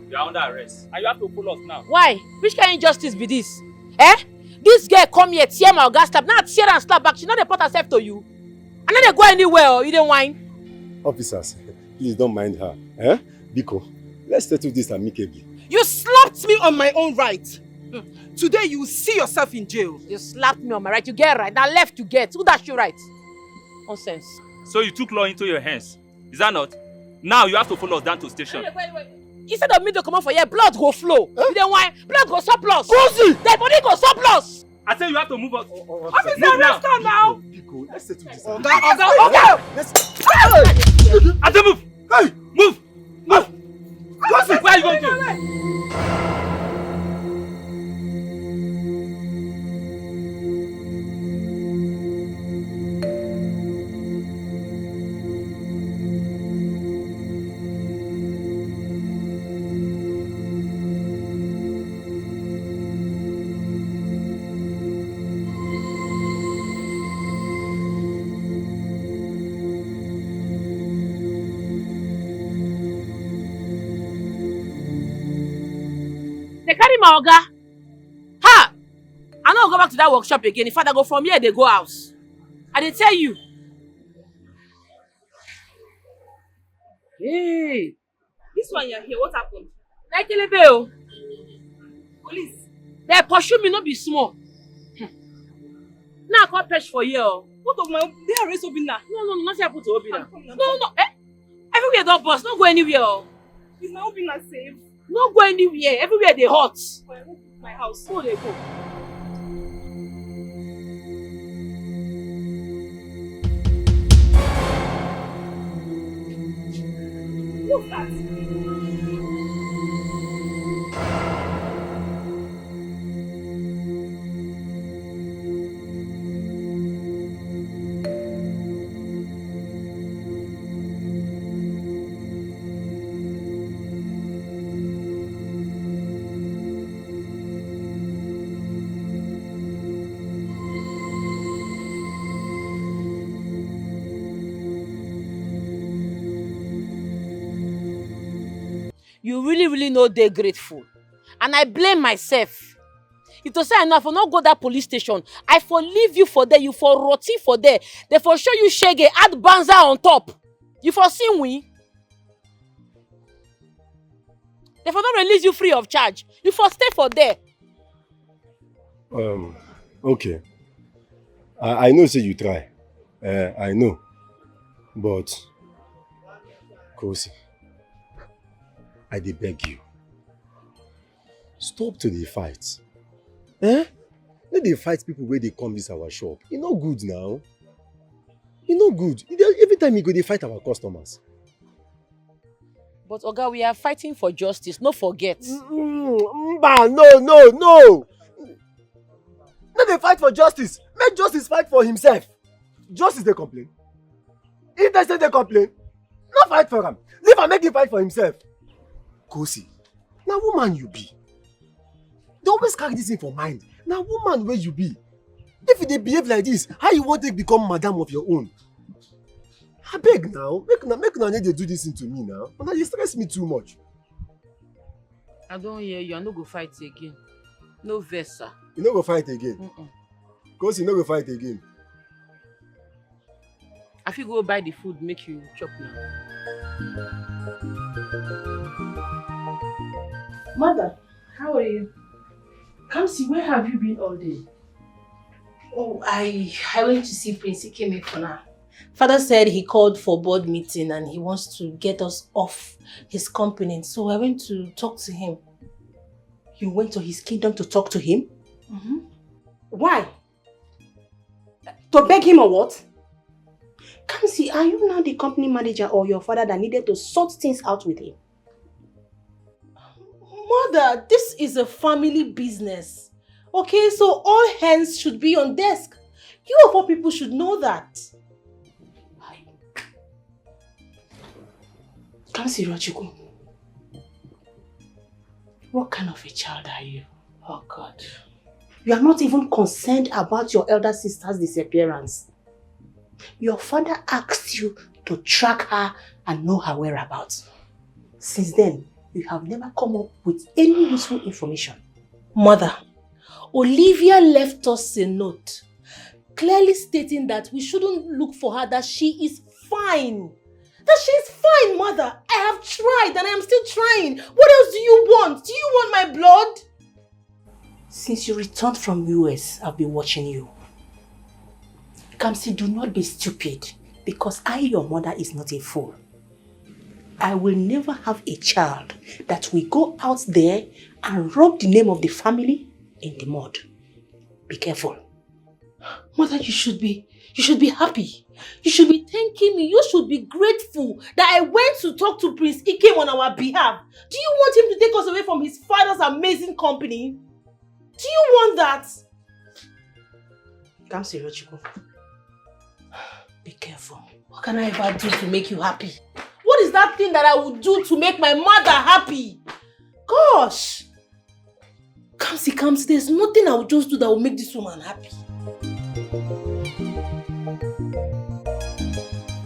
you are under arrest. And you have to follow us now. Why? Which kind of injustice be this? Eh? This girl come here, tear my Oga slap. Now tear and slap back. She not report herself to you. And then they go anywhere or you didn't whine. Officers, please don't mind her. Eh? Biko, let's settle this amicably. You slapped me on my own right. Today you will see yourself in jail. You slapped me on my right. You get right. Now left you get. Who dash you right? Nonsense. So you took law into your hands. Is that not? Now you have to follow us down to station. Wait. Instead of me to come out for here, blood go flow. You then why? Blood go surplus. Kosi! Dead body go surplus. I say you have to move us. Officer, arrest her now. Biko, let's settle this. Oga. I say move. Hey! Move. Kosi! Where are you going to? They carry my Oga. Ha! I no go back to that workshop again. If I go from here, they go house. I dey tell you. Hey! This one you're here, what happened? Like Elebe. Police. They pursue me, not be small. Now I can't purge for you. What of my... They arrest Obina. No, nothing happened to Obina. No. Eh? Everywhere don't bust. Not go anywhere. Is my Obina safe? Not go anywhere. Everywhere they hot. My house. Who they go? What's that? You really know they're grateful. And I blame myself. If to say enough, for not go that police station, I for leave you for there, you for rotty for there. They for show you shege, add banza on top. You for see we. They for not release you free of charge. You for stay for there. Okay. I know say you try. I know. But Kosi, I dey beg you. Stop to the fight. Let dey fight people where they come this our shop. E no good now. E no good. Every time you go, they fight our customers. But Oga, we are fighting for justice. No forget. No. Let them fight for justice. Make justice fight for himself. Justice they complain. If they say they complain, no fight for him. Leave and make him fight for himself. Kosi, now woman you be. They always carry this thing for mind. Now woman where you be. If they behave like this, how you want to become madam of your own? I beg now. Make una need to do this thing to me now. Now you stress me too much. I don't hear you. I no go fight again. No vex, sir. You no go fight again. Kosi, you no go fight again. I fit go buy the food, make you chop now. Mother, how are you? Kamsi, where have you been all day? Oh, I went to see Prince. He came here for now. Father said he called for board meeting and he wants to get us off his company. So I went to talk to him. You went to his kingdom to talk to him? Mm-hmm. Why? To beg him or what? Kamsi, are you now the company manager or your father that needed to sort things out with him? Mother, this is a family business. Okay, so all hands should be on desk. You of all people should know that. Kamsi Rochukwu, what kind of a child are you? Oh God. You are not even concerned about your elder sister's disappearance. Your father asked you to track her and know her whereabouts. Since then, you have never come up with any useful information. Mother, Olivia left us a note clearly stating that we shouldn't look for her, that she is fine. That she is fine, Mother. I have tried and I am still trying. What else do you want? Do you want my blood? Since you returned from US, I've been watching you. Kamsi, do not be stupid, because I, your mother, is not a fool. I will never have a child that will go out there and rub the name of the family in the mud. Be careful. Mother, you should be happy. You should be thanking me. You should be grateful that I went to talk to Prince Ikem on our behalf. Do you want him to take us away from his father's amazing company? Do you want that? Kamsi Rochukwu, be careful. What can I ever do to make you happy? What is that thing that I would do to make my mother happy? Gosh! Kamsi, there's nothing I would just do that will make this woman happy.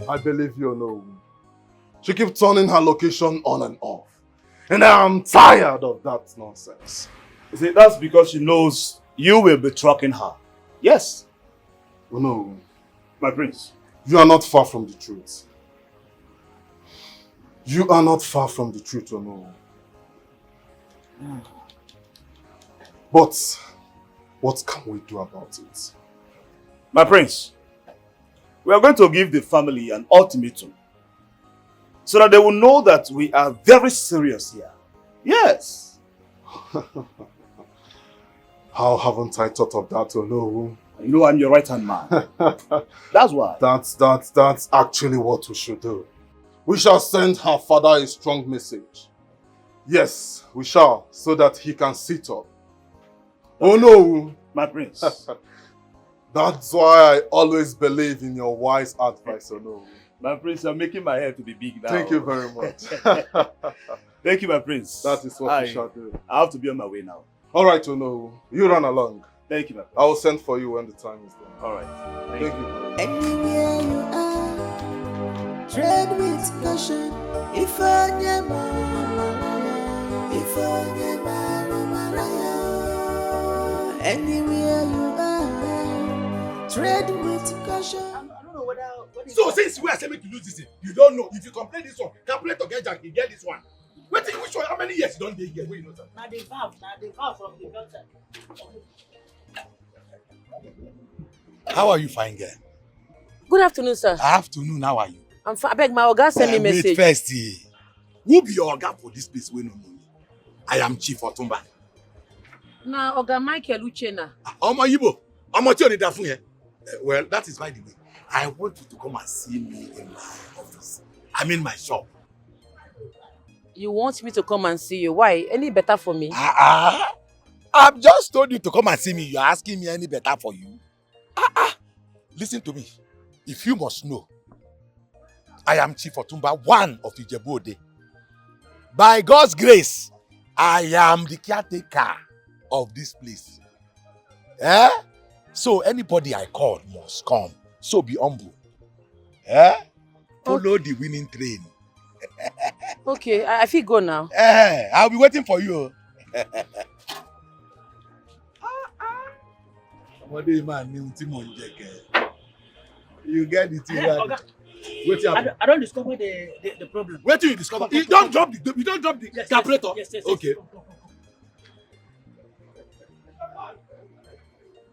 I believe you, no. She keeps turning her location on and off. And I'm tired of that nonsense. You see, that's because she knows you will be tracking her. Yes. Oh, no. My prince. You are not far from the truth. You are not far from the truth, oh no. But what can we do about it? My prince, we are going to give the family an ultimatum so that they will know that we are very serious here. Yes. How haven't I thought of that, oh no? You know I'm your right-hand man. That's why. That's actually what we should do. We shall send her father a strong message. Yes, we shall, so that he can sit up. Oh no! My prince. That's why I always believe in your wise advice, oh no. My prince, you're making my head to be big now. Thank you very much. Thank you, my prince. That is what we shall do. I have to be on my way now. Alright, oh no. You run along. Thank you, my prince. I will send for you when the time is done. Alright. Thank you. Anywhere you are, tread with caution. If I anywhere you are, tread with caution. I don't know whether. So since we are saying to lose this thing, you don't know. If you complain this one, calculate to get Jack, you get this one. Wait till which one? How many years you don't dey here? Wait, you know that. Now the valve from the doctor. How are you, fine girl? Good afternoon, sir. Afternoon, how are you? I'm fine. I beg my oga send me message. Wait first. Who be your oga for this place? We no know. I am Chief Otumba. Na oga Michael Uchena. Omo Yibo. Omo tí o ní dá fún yẹn. Well, that is by the way. I want you to come and see me in my office. I'm in my shop. You want me to come and see you? Why? Any better for me? I've just told you to come and see me. You're asking me any better for you? Listen to me. If you must know, I am Chief Otumba, one of the Ijebu-Ode. By God's grace, I am the caretaker of this place. Eh? So anybody I call must come. So be humble. Eh? Follow the winning train. Okay, I feel go now. I'll be waiting for you. You get the thing right. I don't discover the problem. Wait till you discover. You don't drop the calculator. Yes. Okay.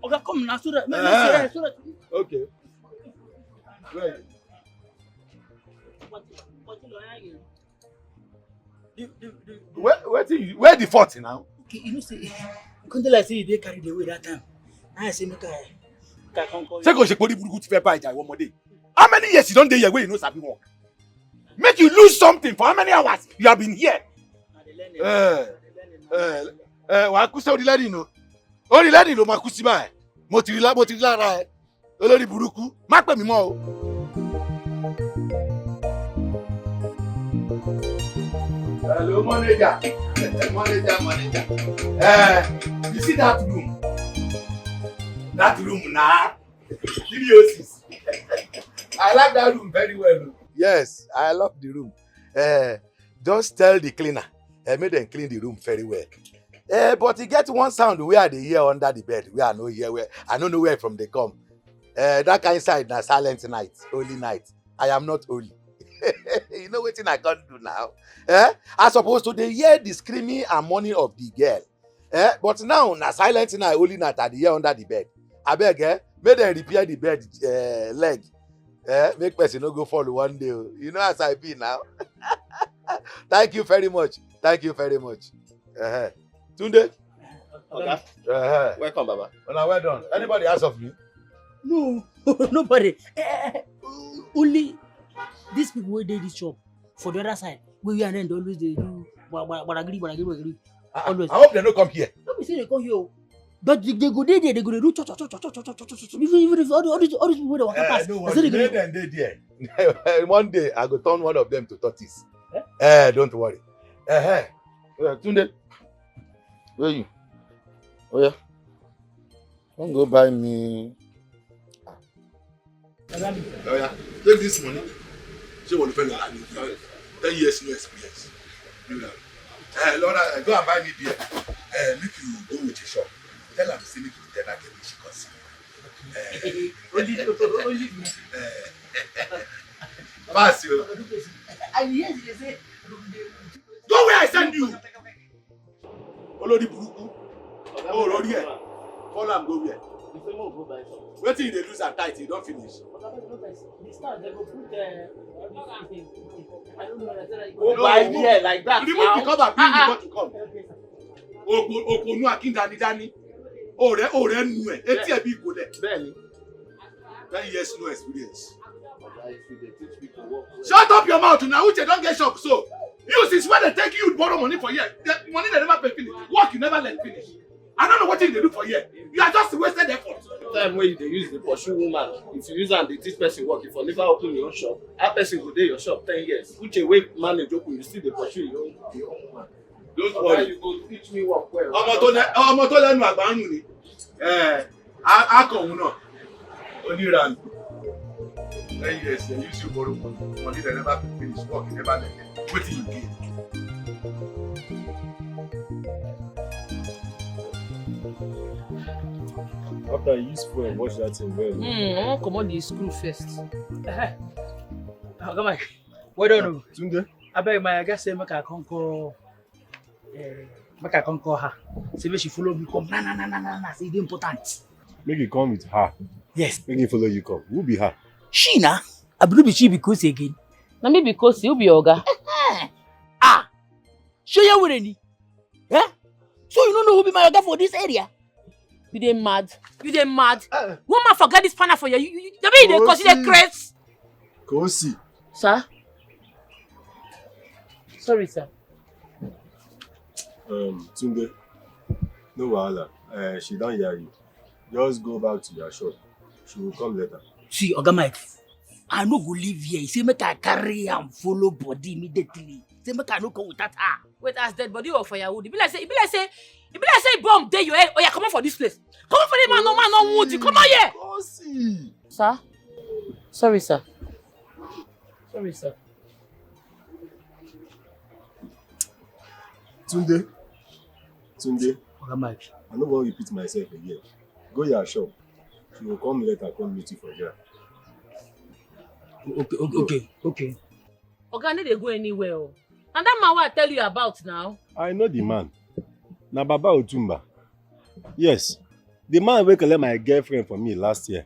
Okay, come now, so that. Okay. Right. Where the 40 now? You know, say, couldn't like say they carried away that time. I say, make I come call you. Say go shekpori buruku ti fe buy jai one more day. How many years you don't dey here where you know sabi work? Make you lose something for how many hours you have been here? Wa ku se ori learning no. Ori learning lo ma ku si ba. Mo ti ri lára ẹ. Olórí burúkú. Má pè mí mọ́ o. Hello, manager. Manager. You see that room? That room now. 306. I like that room very well. Yes, I love the room. Just tell the cleaner. Make them clean the room very well. But you get one sound where they hear under the bed. Where I know here where I don't know where from they come. That kind of side na silent night, holy night. I am not holy. You know what thing I can't do now? I supposed to they hear the screaming and mourning of the girl. But now na silent night, holy night at the hear under the bed. I beg, make them repair the bed leg. Make person no go fall one day. You know as I be now. Thank you very much. Tunde. Okay. Welcome, Baba. Well done. Anybody ask of me? No, nobody. Only these people who did this shop for the other side. We and then always they do. But agree. Always. I hope they don't come here. Let me say they come here. But they go there. They go do cho. Even if all these people they walk past. No worry. They there. One day I go turn one of them to tortoise. Don't worry. Tunde. Where you? Oh yeah. Don't go buy me. Oh yeah. Take this money. Say what you pay 10 years no experience. Lord, go and buy me beer. Make you go with your shop. Tell them to see me to the tenant and she can see. Only me. Pass you. And yes, they say. Go where I send you. Olórí burúkú. Oh, Lord, yeah. Follow am go where? Wait till they lose and tight, you don't finish. Go buy beer like that. You need to come and bring the bottle come. Okonu akindani. Ore nu e. Eti e bi go there. Bẹ́ẹ̀ni. 10 years no experience. Shut up your mouth now. Uche don't get shop so. You since when they take you borrow money for here. The money they never pay finish. Work you never let finish. I don't know what thing they do for here. You are just wasted effort. Time when they use the pursue woman, if you use and they teach person work, if you never open your own shop, that person go there your shop 10 years. Uche wey manage open, you still dey pursue your own woman. Don't worry. You go teach me work well. Ọmọ tó lẹ́nu àgbà nù ni. Akọ̀hún náà. Oníranù. 10 years they use you borrow money they never finish work you never let them. Wetin you gain? After I use fuel and wash that thing well. I wan comot the screw first. Come on. Well done. Tunde. Abeg my guy say make I come call her. Say make she follow me come. Nah. Say it important. Make you come with her. Yes. Make him follow you come. Who be her? She na. I believe she because again. Na me because you be oga. Show you where any. So you don't know who be my oga for this area? You dey mad. Woman forget this panel for you. You dey consider craze. Go see. Sir? Sorry, sir. Tunde. No wahala. She don't hear you. Just go back to your shop. She will come later. See, Oga Mike, I no go live here. He say make I carry and follow body immediately. Say make I no go with that her. Wait, as dead body or firewood? It be like say bomb dey your head. Oh yeah, come on for this place. Come on for the man, no wood. Come on here. Go see. Sir? Sorry, sir. Tunde. Oga Mike. I no wan repeat myself again. Go your shop. She will come later, come meet you for here. Okay. Oga, no dey go anywhere. And that man what I tell you about now? I know the man. Na Baba Otumba. Yes. The man wey collect my girlfriend for me last year.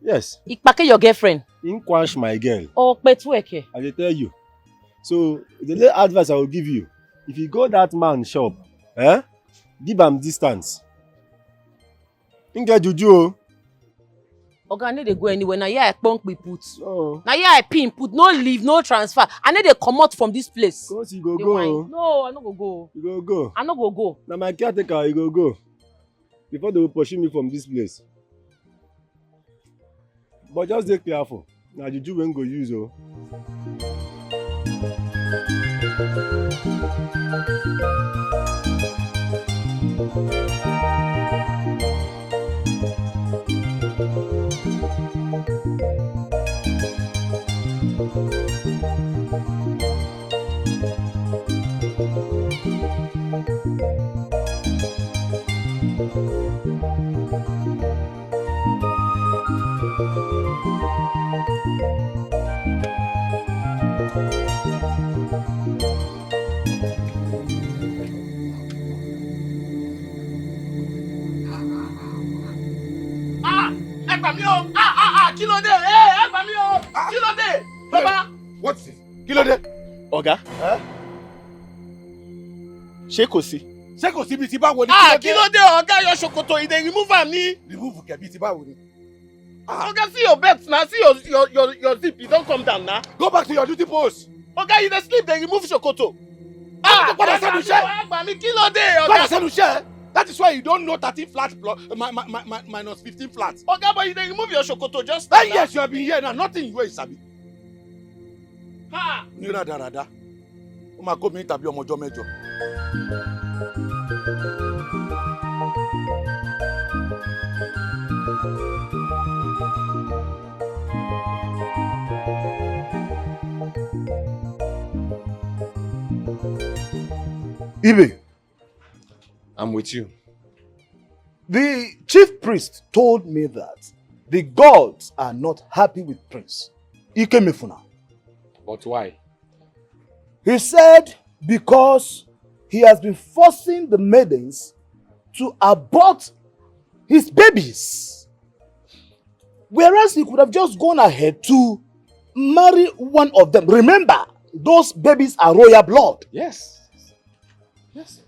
Yes. He pack your girlfriend? He quench my girl. Oh, Petweke. I dey tell you. So, the little advice I will give you. If you go that man's shop, Give am distance. Him get juju o. Oga, I no dey go anywhere. Na here I punk we put. Na here I pin put. No leave, no transfer. I no dey comot from this place. Cause you go go. No, I no go go. You go go. I no go go. Na my caretaker, you go go. Before they will pursue me from this place. But just dey careful. Na juju wey go use o. Kí ló dé? Ẹ gbà mí o! Kí ló dé? Baba! What's it? Kí ló dé? Ọ̀gá. Ṣé kò sí? Ṣé kò sí bí ti báwo ni? Kí ló dé? Ọ̀gá yọ ṣòkòtò ìdè remove am ni. Remove kẹ̀ bí ti báwo ni? Ọ̀gá, see your belt na, see your zip, e don come down na. Go back to your duty post. Ọ̀gá, you dey sleep, dey remove ṣòkòtò. Padà sẹ́nu iṣẹ́. Ẹ gbà mí, kí ló dé? Padà sẹ́nu iṣẹ́. That is why you don't know 13 flats plus minus 15 flats. Oga, but you dey remove your ṣòkòtò just now. 10 years you have been here now, nothing wey you sabi. Ní rádaràda, ó máa kó mi tàbí ọmọ ọjọ́ mẹ́jọ. Ibe, I'm with you. The chief priest told me that the gods are not happy with Prince Ikemefuna. But why? He said because he has been forcing the maidens to abort his babies. Whereas he could have just gone ahead to marry one of them. Remember, those babies are royal blood. Yes. Yes.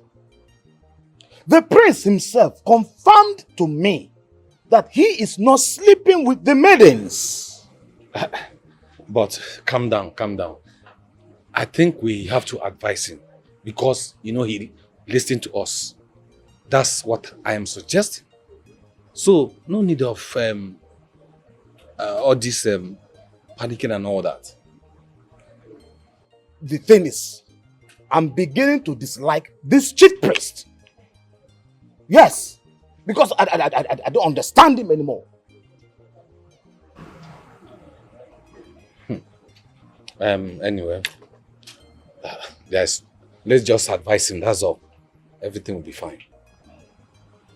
The prince himself confirmed to me that he is not sleeping with the maidens. But calm down, calm down. I think we have to advise him because, you know, he listened to us. That's what I am suggesting. So, no need of all this panicking and all that. The thing is, I'm beginning to dislike this chief priest. Yes, because I don't understand him anymore. Anyway, let's just advise him, that's all. Everything will be fine.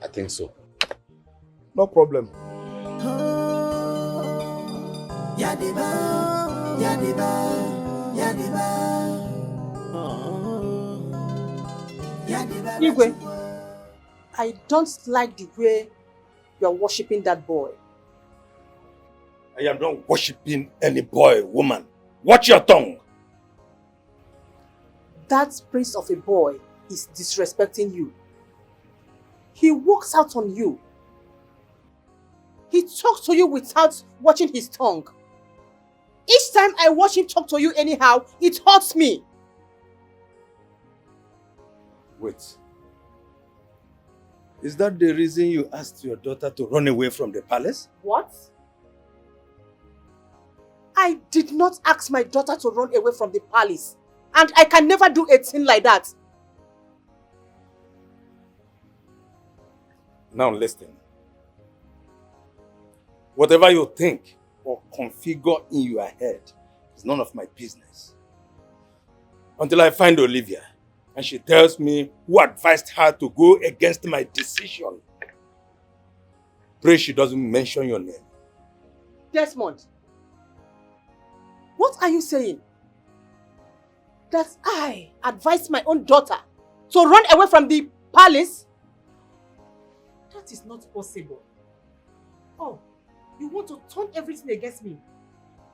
I think so. No problem. Yadiba, Yadiba, Yadiba. Igwe, I don't like the way you're worshipping that boy. I am not worshipping any boy, woman. Watch your tongue. That prince of a boy is disrespecting you. He walks out on you. He talks to you without watching his tongue. Each time I watch him talk to you anyhow, it hurts me. Wait. Is that the reason you asked your daughter to run away from the palace? What? I did not ask my daughter to run away from the palace. And I can never do a thing like that. Now listen. Whatever you think or configure in your head is none of my business. Until I find Olivia and she tells me who advised her to go against my decision. Pray she doesn't mention your name. Desmond, what are you saying? That I advised my own daughter to run away from the palace? That is not possible. Oh, you want to turn everything against me?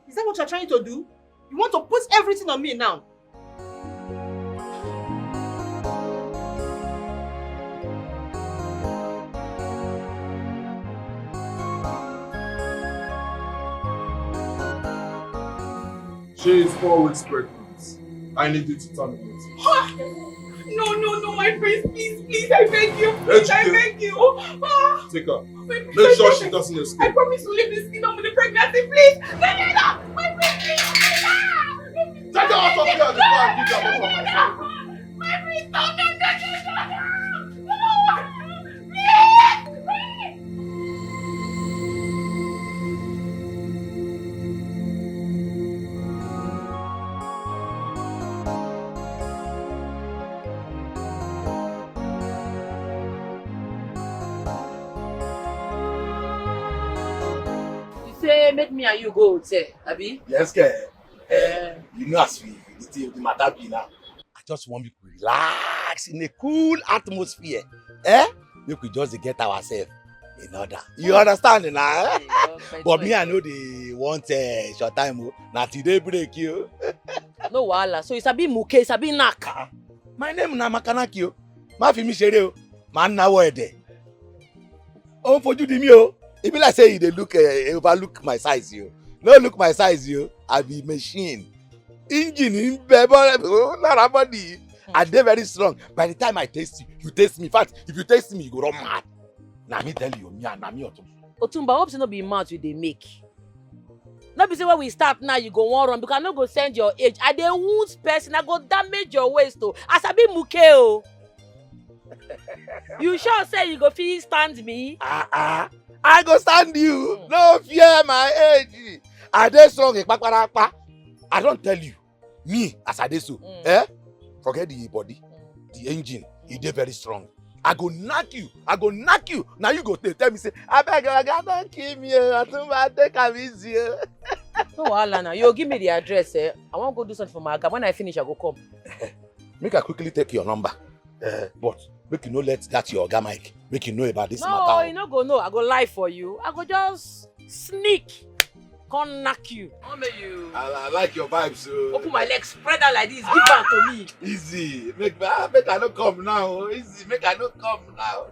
Is that what you're trying to do? You want to put everything on me now? She is 4 weeks pregnant. I need you to terminate. No, my prince, please, I beg you. Please, I beg you. Take her. Make sure she doesn't escape. I promise to leave this kingdom with the pregnancy, please. No, my prince, please. Take her out of here before I give her both of my son. My prince, no. Say make me and you go hotel, Abi? Yes, girl. You know as the matter be now. I just want me to relax in a cool atmosphere. Make we just get ourselves in order. You understand now? But me, I know they want short time. Now today break you. No wahala. So it's a bit muke, it's a bit knack. My name na Makanaki. Ma fi mi sere o. Man na wo ede. O fojú di mi o. E be like say you dey look overlook my size yo. No look my size yo. I be machine. Engine in Lara body. I dey very strong. By the time I taste you, you taste me. In fact, if you taste me, you go run mad. Na me tell you, me Otumba. Otumba, hope say no be mouth you dey make. No be say when we start now, you go wan run because I no go send your age. I dey wound person, I go damage your waist o. As I be muke o. You sure say you go fit stand me? I go stand you. No fear my age. I dey strong. I don't tell you. Me, as I dey so. Forget the body. The engine, e dey very strong. I go knock you. Now you go tell me say, I beg you, don't kill me. I take am easy. No wahala now. You give me the address. I wan go do something for my guy. When I finish, I go come. Make I quickly take your number. But make you no let that your oga Mike make you know about this matter. No, you no go know. I go lie for you. I go just sneak. Come knock you. I like your vibes. So. Open my legs, spread out like this. Give back to me. Easy. Make I no come now. Easy. Make I no come now.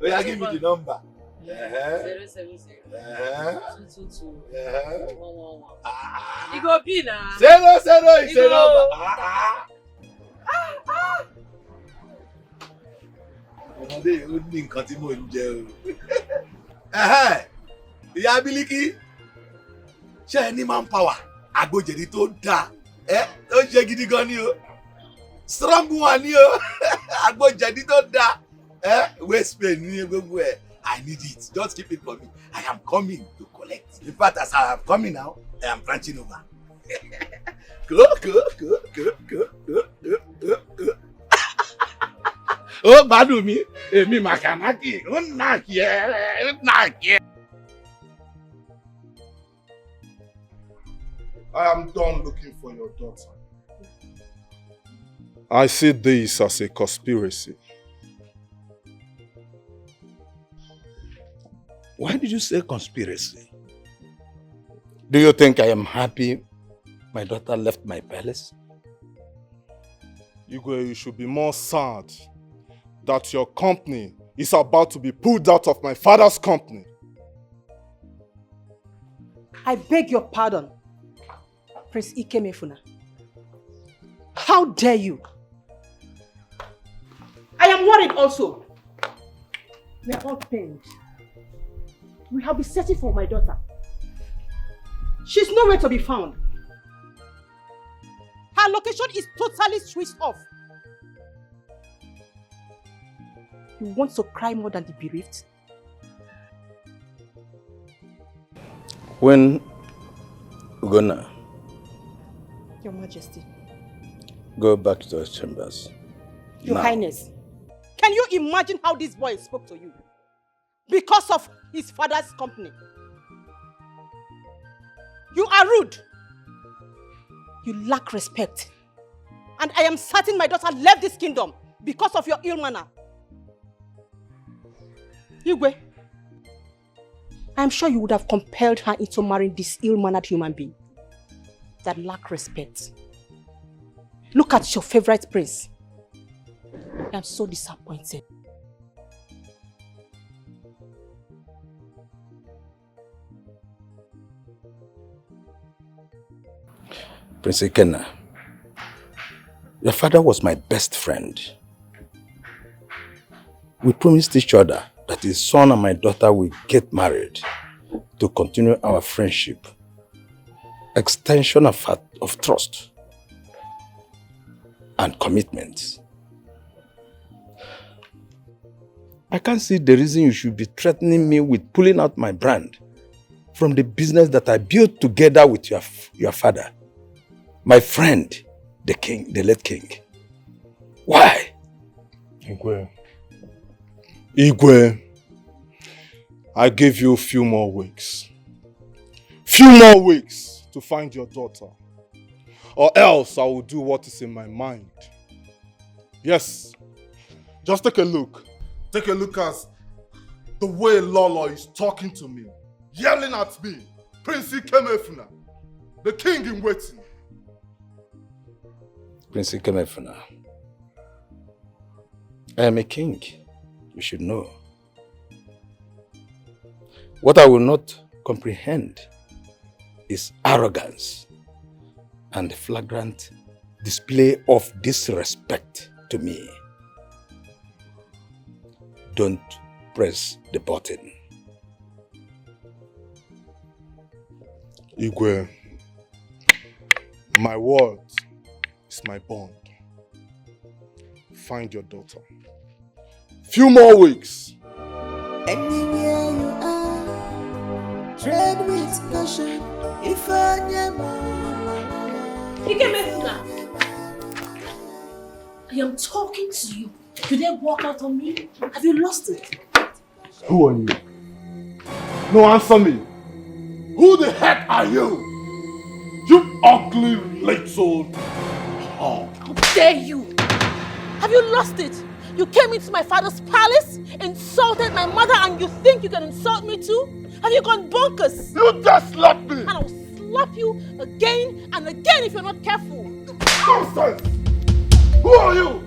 Oya, give me the number. 070 222 111. You go be now. 00 is a number. Ọmọdé yìí ó ní nǹkan tí mò ń jẹ o. Ìyá Bílíkì, ṣé ẹ ní manpower? Agbójèdí tó dáa. Ó ṣe gidi gan ni o. Strong one ni o. Agbójèdí tó dáa. Waist pain ní gbogbo ẹ̀. I need it. Just keep it for me. I am coming to collect. In fact, as I am coming now, I am branching over. Go. Oh, gbádùn mi. Èmi Makanaki. Ó knock ẹ. I am done looking for your daughter. I see this as a conspiracy. Why did you say conspiracy? Do you think I am happy my daughter left my palace? Igwe, you should be more sad that your company is about to be pulled out of my father's company. I beg your pardon, Prince Ikemefuna. How dare you? I am worried also. We are all pained. We have been searching for my daughter. She's nowhere to be found. Her location is totally switched off. You want to cry more than the bereaved? When Ugonna, Your Majesty. go back to those chambers. Your now. Highness. Can you imagine how this boy spoke to you? Because of his father's company. You are rude. You lack respect. And I am certain my daughter left this kingdom because of your ill manner. Igwe, I am sure you would have compelled her into marrying this ill-mannered human being that lack respect. Look at your favorite prince. I am so disappointed. Prince Ikenna, your father was my best friend. We promised each other that his son and my daughter will get married to continue our friendship. Extension of trust and commitment. I can't see the reason you should be threatening me with pulling out my brand from the business that I built together with your father. My friend, the king, the late king. Why? Igwe, I give you a few more weeks. Few more weeks to find your daughter. Or else I will do what is in my mind. Yes. Just take a look. Take a look at the way Lolo is talking to me. Yelling at me. Prince Ikemefuna. The king in waiting. Prince Ikemefuna, I am a king. You should know. What I will not comprehend is arrogance and flagrant display of disrespect to me. Don't press the button. Igwe, my word is my bond. Find your daughter. Few more weeks. Anywhere you are, tread with caution. If I am talking to you. You dare walk out on me? Have you lost it? Who are you? No, answer me. Who the heck are you? You ugly little hog. How dare you? Have you lost it? You came into my father's palace, insulted my mother, and you think you can insult me too? Have you gone bonkers? You just slapped me! And I'll slap you again and again if you're not careful. Nonsense! Who are you?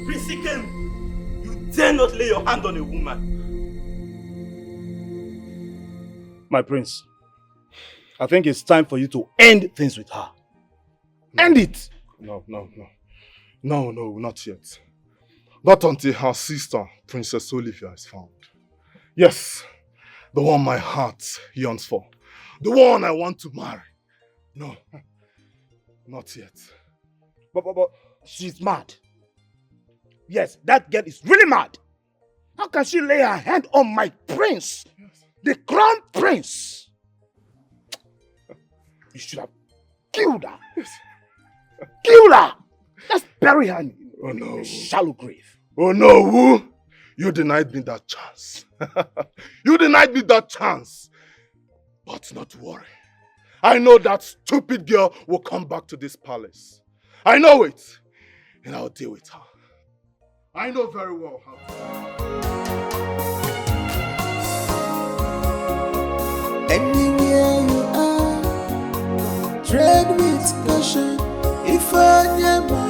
Prince Ikem, you dare not lay your hand on a woman. My prince, I think it's time for you to end things with her. End it! No, not yet. Not until her sister, Princess Olivia, is found. Yes, the one my heart yearns for. The one I want to marry. No, not yet. But she's mad. Yes, that girl is really mad. How can she lay her hand on my prince? The crown prince? You should have killed her. Kill her! Let's bury her in a shallow grave. Oh no, Wu! You denied me that chance. You denied me that chance. But not to worry. I know that stupid girl will come back to this palace. I know it. And I'll deal with her. I know very well how to. Anywhere you are, tread with caution. If I never,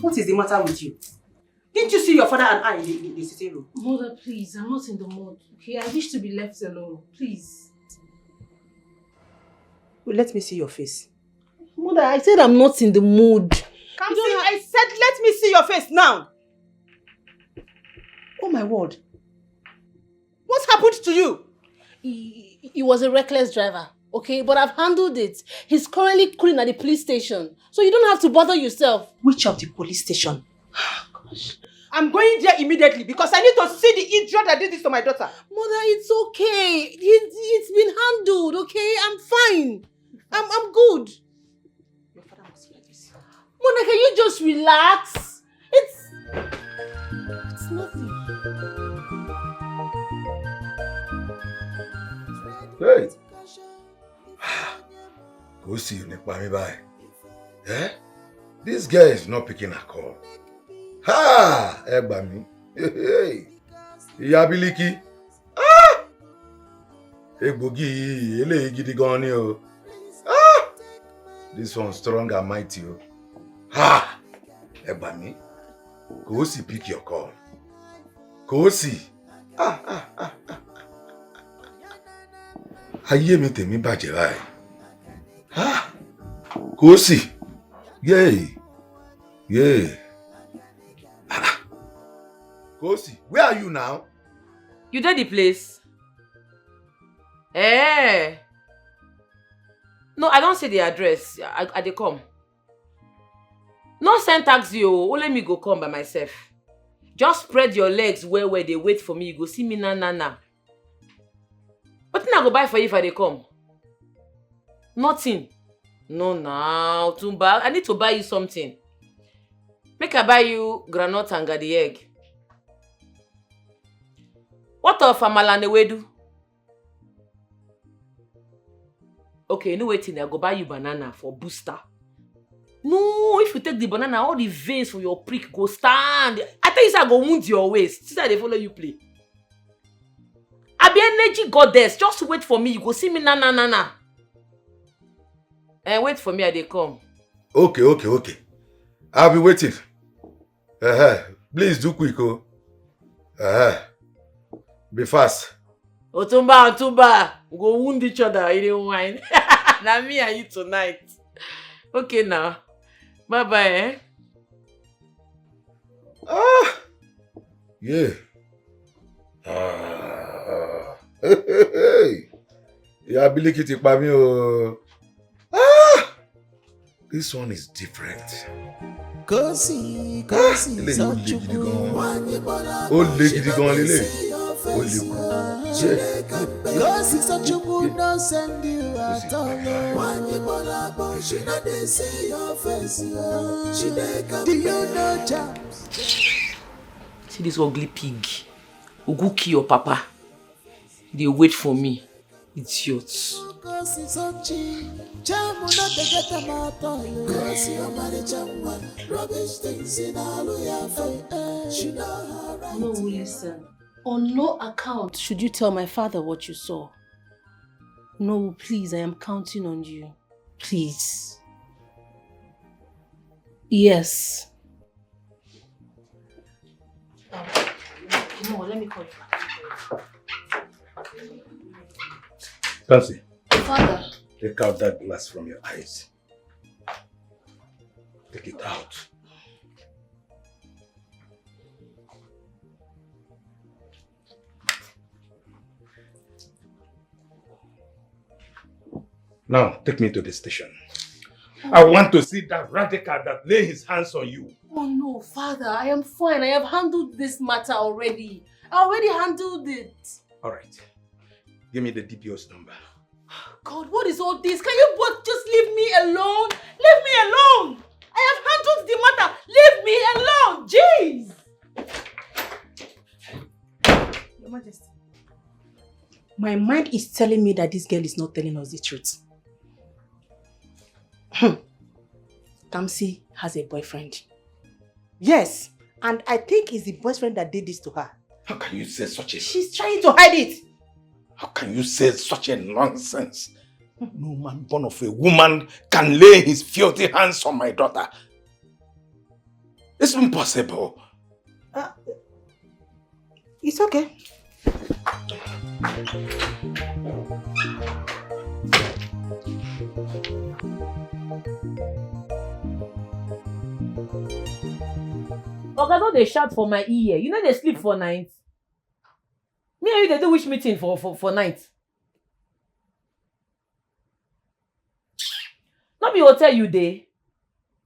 What is the matter with you? Didn't you see your father and I in the sitting room? Mother, please, I'm not in the mood. Okay, I wish to be left alone. Please. Well, let me see your face. Mother, I said I'm not in the mood. Come see, I said let me see your face now. Oh my word. What happened to you? He was a reckless driver, okay? But I've handled it. He's currently cooling at the police station. So you don't have to bother yourself. Which of the police station? Gosh. I'm going there immediately because I need to see the idiot that did this to my daughter. Mother, it's okay. It's been handled, okay? I'm fine. I'm good. Your father must hear this. Mother, can you just relax? It's nothing. Hey. Go see you nípa mi báyìí. Eh? This girl is not picking a call. Ha! Ẹ gbà mí. Hey. Ìyá Bílíkì. Ah! Egbògi eléyìí gidi gan ni o. Ah! This one strong and mighty o. Ha! Ẹ gbà mí. Go see pick your call. Go see. Ayé mi tèmi bàjẹ́ báyìí. Go see. Yay. Go see. Where are you now? You did the place? Eh. No, I don't see the address. I dey come. No send taxi o. Only me go come by myself. Just spread your legs where they wait for me. You go see me na. What thing I go buy for you if I dey come? Nothing. No, now, Tumba. I need to buy you something. Make I buy you groundnut and garden egg. What of amala and ewedu? Okay, no waiting. I go buy you banana for booster. No, if you take the banana, all the veins for your prick go stand. I tell you, say I go wound your waist. See that they follow you play. I be energy goddess. Just wait for me. You go see me na. And wait for me, I dey come. Okay. I'll be waiting. Please do quick, oh. Be fast. Otumba. We go wound each other. You dey whine. Now me and you tonight. Okay now. Bye-bye, eh? Yeah. Hey. Ìyá Bílíkì ti pa mí o. This one is different. Kosi, Sochukwu. Ó le gidi gan lélẹ̀. Ó le kú. Kosi Sochukwu no send you at all. She no dey see your face. She dey come. Do you know James? See this ugly pig. Who go kill your papa? They wait for me. Idiots. Kosi Sochi. Jamu no dey get them at all. Kosi Omari Jamu. Rubbish things in all your face. She know her right. No, listen. On no account should you tell my father what you saw. No, please, I am counting on you. Please. Yes. No, let me call you. Fancy. Father. Take out that glass from your eyes. Take it out. Now, take me to the station. I want to see that radical that lay his hands on you. Oh no, Father, I am fine. I have handled this matter already. I already handled it. All right. Give me the DPO's number. God, what is all this? Can you both just leave me alone? Leave me alone! I have handled the matter. Leave me alone! Jeez! Your Majesty. My mind is telling me that this girl is not telling us the truth. Kamsi has a boyfriend. Yes, and I think it's the boyfriend that did this to her. How can you say such a... She's trying to hide it. How can you say such a nonsense? No man born of a woman can lay his filthy hands on my daughter. It's impossible. It's okay. Oga, don't they shout for my ear? You know they sleep for night. Me and you, they do wish meeting for night. Not be hotel you dey.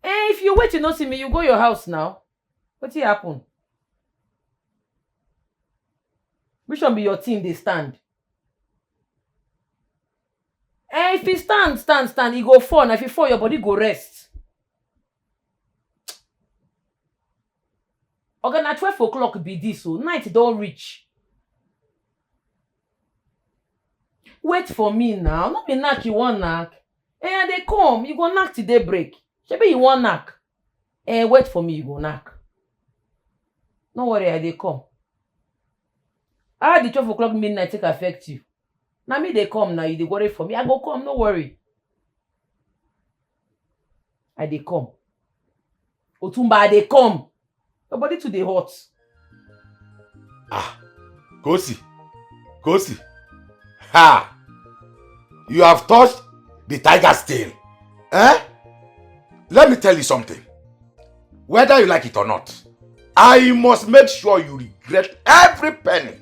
If you wait, you not see me, you go your house now. What will happen? Which one be your team they stand? If he stand, he go fall. And if he fall, your body go rest. Okay, na 12 o'clock be this, so night don't reach. Wait for me now. Not be knack you want knack. They come. You go knack till they break. Shebi you want knack. Wait for me, you go knack. No worry, they come. How the 12 o'clock midnight take affect you? Now me they come now, you they worry for me. I go come, no worry. They come. Otumba, they come. Your body to the hot. Kosi. Ha! You have touched the tiger's tail. Let me tell you something. Whether you like it or not, I must make sure you regret every penny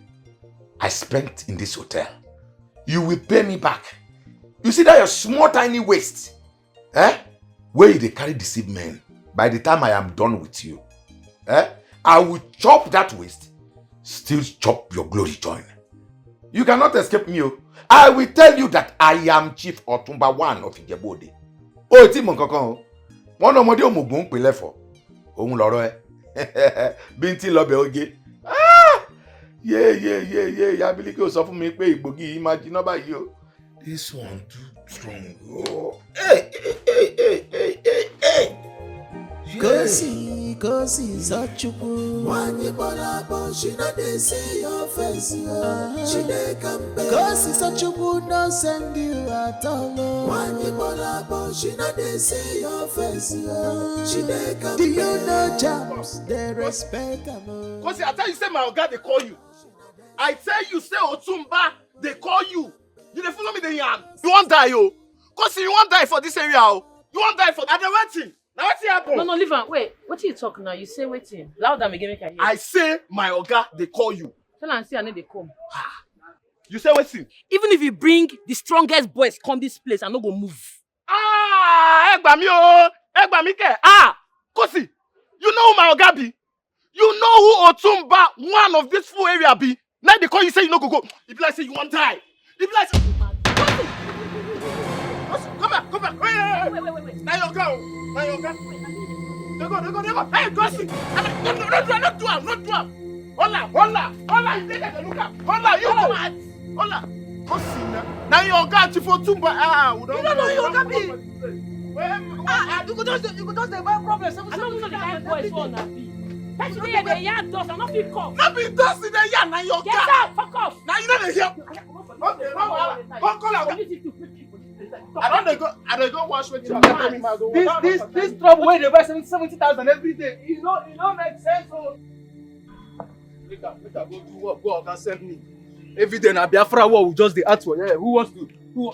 I spent in this hotel. You will pay me back. You see that your small tiny waist, where you they carry deceive men. By the time I am done with you, I will chop that waist, still chop your glory join. You cannot escape me. I will tell you that I am Chief Otumba 1 of Ijebode. Oh, Timon Kokon. One of my dear Mugun Pilefo. Oh, Loro. Binti Lobe Oge. Yeah. I believe you suffer me pay Bogi. Imagine about you. This one too strong. Oh. Hey. Kosi, Zachuku. Wani Bolabo, she not they see your face. She they come back. Kosi, Zachuku, no send you at all. Wani Bolabo, she not they see your face. She they come back. Do you know jams? They respect them. Kosi, I tell you, say my God, they call you. I tell you, say Otumba, they call you. You they follow me the yam. You won't die, yo. Kosi, you won't die for this area, yo. You won't die for. And the waiting. Now what's happening? No, leave her. Wait, what are you talking now? You say waiting. Louder, again, make I hear. I say my Oga, they call you. Tell her and see, I need they come. You say waiting. Even if you bring the strongest boys come this place, I'm not gonna move. Egbami ke. Kosi, you know who my Oga be? You know who Otumba, one of this full area be? Now they call you say you no go. If like say you want die. If like say Come back. Wait. Now you go. They go. Hey, Kosi. Not do am. Hola. You take a look at. Hola, you go. Hola. Kosi now your Oga Chief Otumba. You don't know your Oga be. You could just the problem. I don't know the kind boys for now. That's the way yard does. I'm not fit come. Not be dust in the yard. Now your Oga. Get out. Fuck off. Now you know they hear. Okay, no. Call out. I don't go wash with you. This trouble where they buy 70,000 every day. You know make sense. So make her go do what God can send me. Every day na Biafra war we just the ask for. Yeah, who wants to? Who?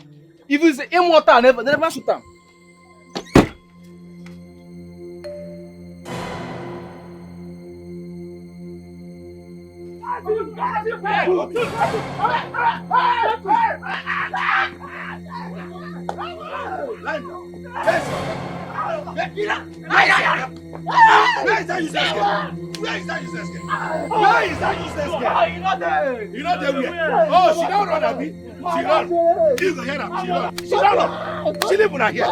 Even say immortal never shoot them. Where is that useless girl? You know where? Oh, she don't run at me. She run. You go hear her. She don't run. She live on here.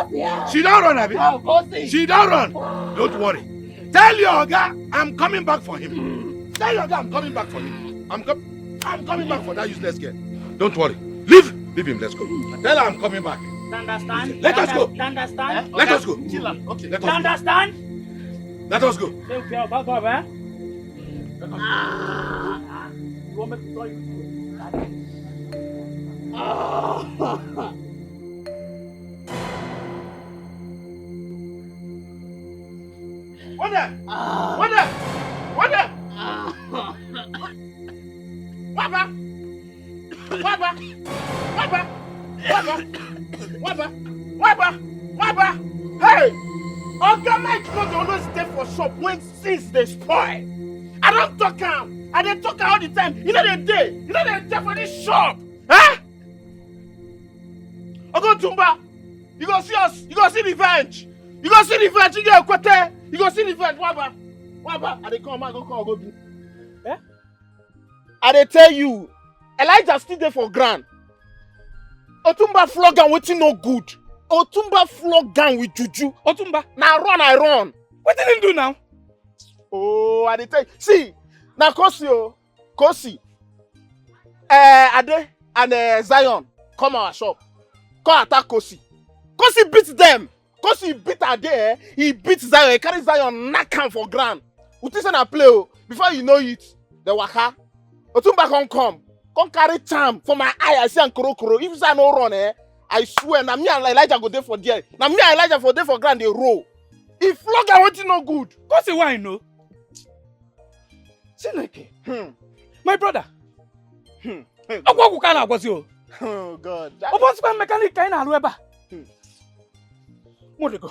She don't run at me. She don't run. Don't worry. Tell your Oga I'm coming back for him. Tell your Oga I'm coming back for him. I'm coming back for that useless girl. Don't worry. Leave him. Let's go. Tell her I'm coming back. Understand? Let us go. Understand? Let us go. Okay. Let us go. Understand? Let us go. Take care. Back up, eh? Let us go. You want me to tell you? What the? Hey! Oga Mike not always there for shop when things they spoil. I don't talk am. I dey talk am all the time. You know they dey for this shop. Oga Tumba, you go see us. You go see revenge. You go see revenge. You go kwete. You go see revenge. Waba. I dey come. I go do. I dey tell you, Elijah still there for ground. Otumba flog am wetin no good. Otumba flog am with juju. Otumba, now I run. What did he do now? Oh, I dey tell you. See, now Kosi. Ade and Zion. come our shop, come attack Kosi. Kosi beat them. Kosi beat her there. He beat Zion. He carry Zion, knock him for ground. Uti say na play o. Before you know it, the waka. Otumba come. Come carry charm for my eye. I see am koro. If I no run, I swear, na me and Elijah go there for there. Na me and Elijah for there for ground, they roll. If flog I want no good. Kosi, why you know? Chineke. My brother. Oh God. Obosi mechanic kain na alu eba. Mo dey go.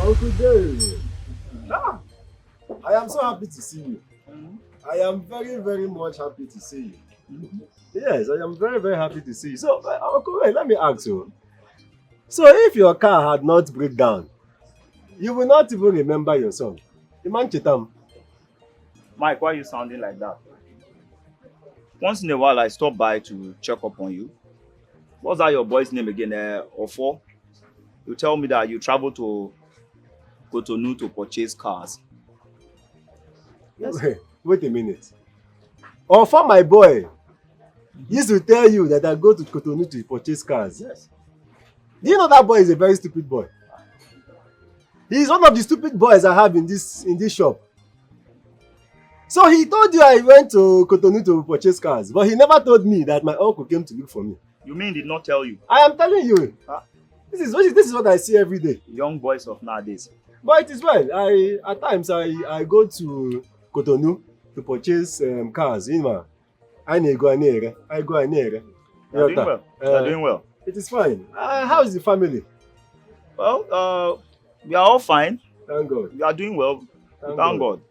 Uncle Dave. I am so happy to see you. I am very, very much happy to see you. Yes, I am very, very happy to see you. So, Uncle, let me ask you. So, if your car had not break down, you will not even remember your son. Iman Chitam. Mike, why are you sounding like that? Once in a while, I stop by to check up on you. What's that your boy's name again? Ofo? You tell me that you travel to Cotonou to purchase cars. Yes. Wait a minute. Ofo, my boy, used to tell you that I go to Cotonou to purchase cars. Yes. Do you know that boy is a very stupid boy? He is one of the stupid boys I have in this shop. So he told you I went to Cotonou to purchase cars, but he never told me that my uncle came to look for me. You mean he did not tell you? I am telling you. This is what I see every day. Young boys of nowadays. But it is well. At times I go to Cotonou to purchase cars. I go anere. You are doing well. You are doing well. It is fine. How is the family? Well, we are all fine. Thank God. You are doing well. Thank God.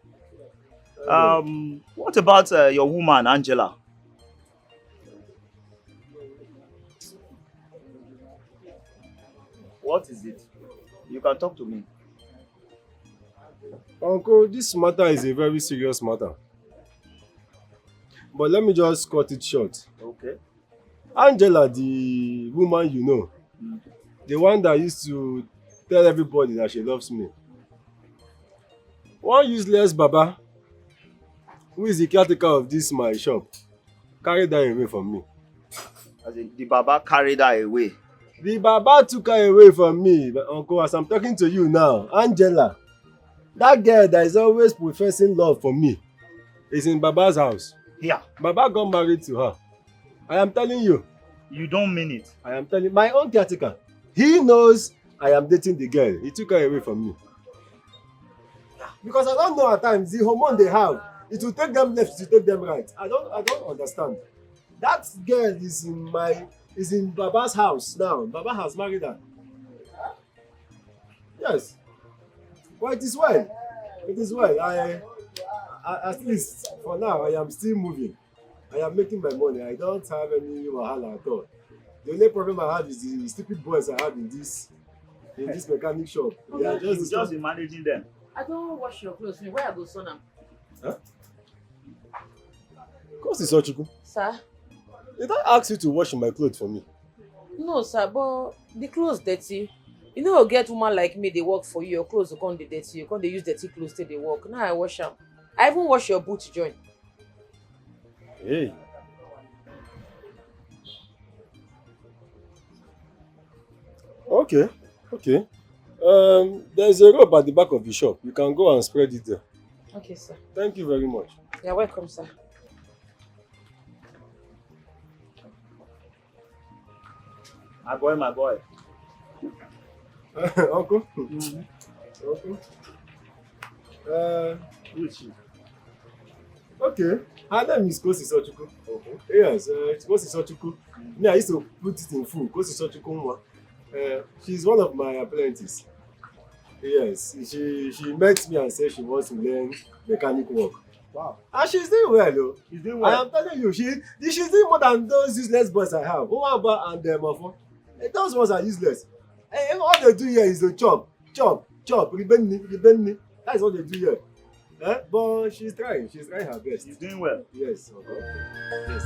What about your woman, Angela? What is it? You can talk to me. Uncle, this matter is a very serious matter. But let me just cut it short. Okay. Angela, the woman you know, the one that used to tell everybody that she loves me. One useless Baba, who is the caretaker of this my shop, carried her away from me. As in, the Baba carried her away? The Baba took her away from me. But Uncle, as I'm talking to you now, Angela, that girl that is always professing love for me, is in Baba's house. Yeah. Baba got married to her. I am telling you. You don't mean it. I am telling you. My own caretaker. He knows I am dating the girl. He took her away from me. Because I don't know at times the hormone they have. It will take them left, it will take them right. I don't understand. That girl is in Baba's house now. Baba has married her. Yes. Well, it is well. It is well. I at least for now, I am still moving. I am making my money. I don't have any wahala at all. The only problem I have is the stupid boys I have in this mechanic shop. They are just be managing them. I don't wash your clothes. Where I go, son? Huh? Kosi Sochukwu. Sir? Did I ask you to wash my clothes for me? No, sir, but the clothes dirty. You know, get woman like me, they work for you. Your clothes will come dirty. You can't use dirty clothes till they work. Now I wash them. I even wash your boots joint. Hey. Okay. There's a rope at the back of the shop. You can go and spread it there. Okay, sir. Thank you very much. You're welcome, sir. My boy. Uncle? Uncle? Which? Okay. Her name is Kosi Sochukwu. Yes, it's Kosi Sochukwu. Me, I used to put it in full. Kosi Sochukwu. She's one of my apprentices. Yes, she met me and said she wants to learn mechanic work. Wow. And she's doing well, though. She's doing well. I am telling you, she's doing more than those useless boys I have. Umaba and Mafo. Those ones are useless. And all they do here is to chop, ribend me. That is what they do here. But she's trying her best. She's doing well. Yes. Yes.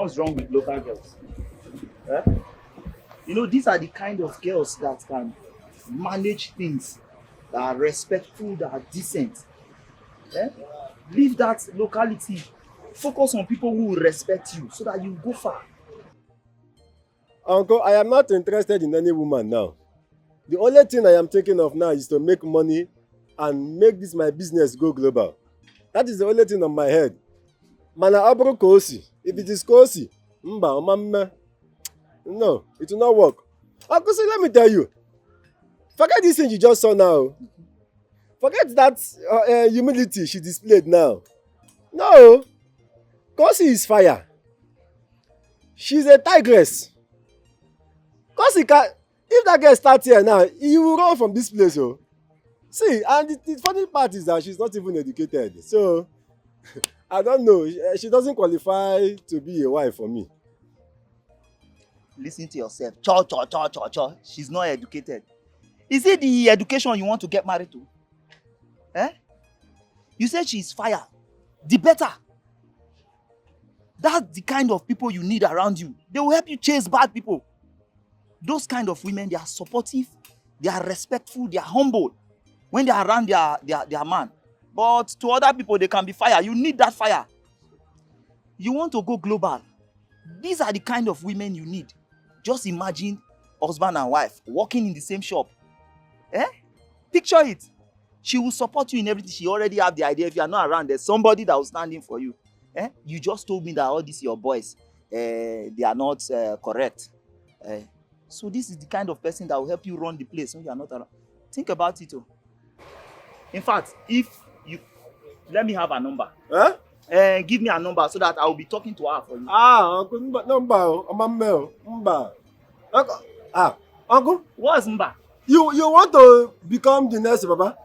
What's wrong with local girls? Eh? You know, these are the kind of girls that can manage things, that are respectful, that are decent. Eh? Leave that locality. Focus on people who will respect you so that you go far. Uncle, I am not interested in any woman now. The only thing I am thinking of now is to make money and make this my business go global. That is the only thing on my head. Mana abro kosi. If it is kosi, no, it will not work. Uncle, so let me tell you. Forget this thing you just saw now. Forget that humility she displayed now. No. Kosi is fire. She's a tigress. Kosi can, if that girl starts here now, he will run from this place. Oh. See, and the funny part is that she's not even educated. So, I don't know. She doesn't qualify to be a wife for me. Listen to yourself. Cho. She's not educated. Is it the education you want to get married to? Eh? You said she's fire. The better. That's the kind of people you need around you. They will help you chase bad people. Those kind of women, they are supportive, they are respectful, they are humble when they are around their man. But to other people, they can be fire. You need that fire. You want to go global. These are the kind of women you need. Just imagine husband and wife working in the same shop. Eh? Picture it. She will support you in everything. She already have the idea. If you are not around, there's somebody that will stand in for you. Eh? You just told me that all these your boys, they are not correct. So this is the kind of person that will help you run the place when you are not around. Think about it. Oh. In fact, if you let me have a number. Huh? Give me a number so that I will be talking to her for you. Uncle, number. Uncle. What's number? You want to become the next Baba?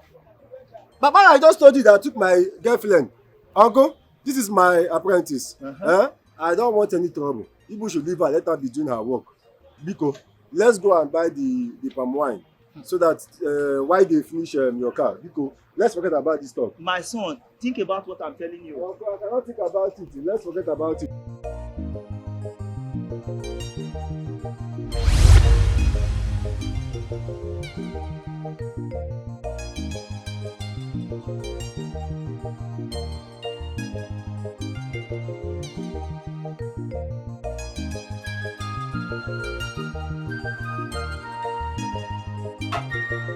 Baba, I just told you that I took my girlfriend. Uncle, this is my apprentice. I don't want any trouble. People should leave her, let her be doing her work. Biko, let's go and buy the palm wine so that while they finish your car. Biko, let's forget about this talk. My son, think about what I'm telling you. Uncle, I cannot think about it. Let's forget about it.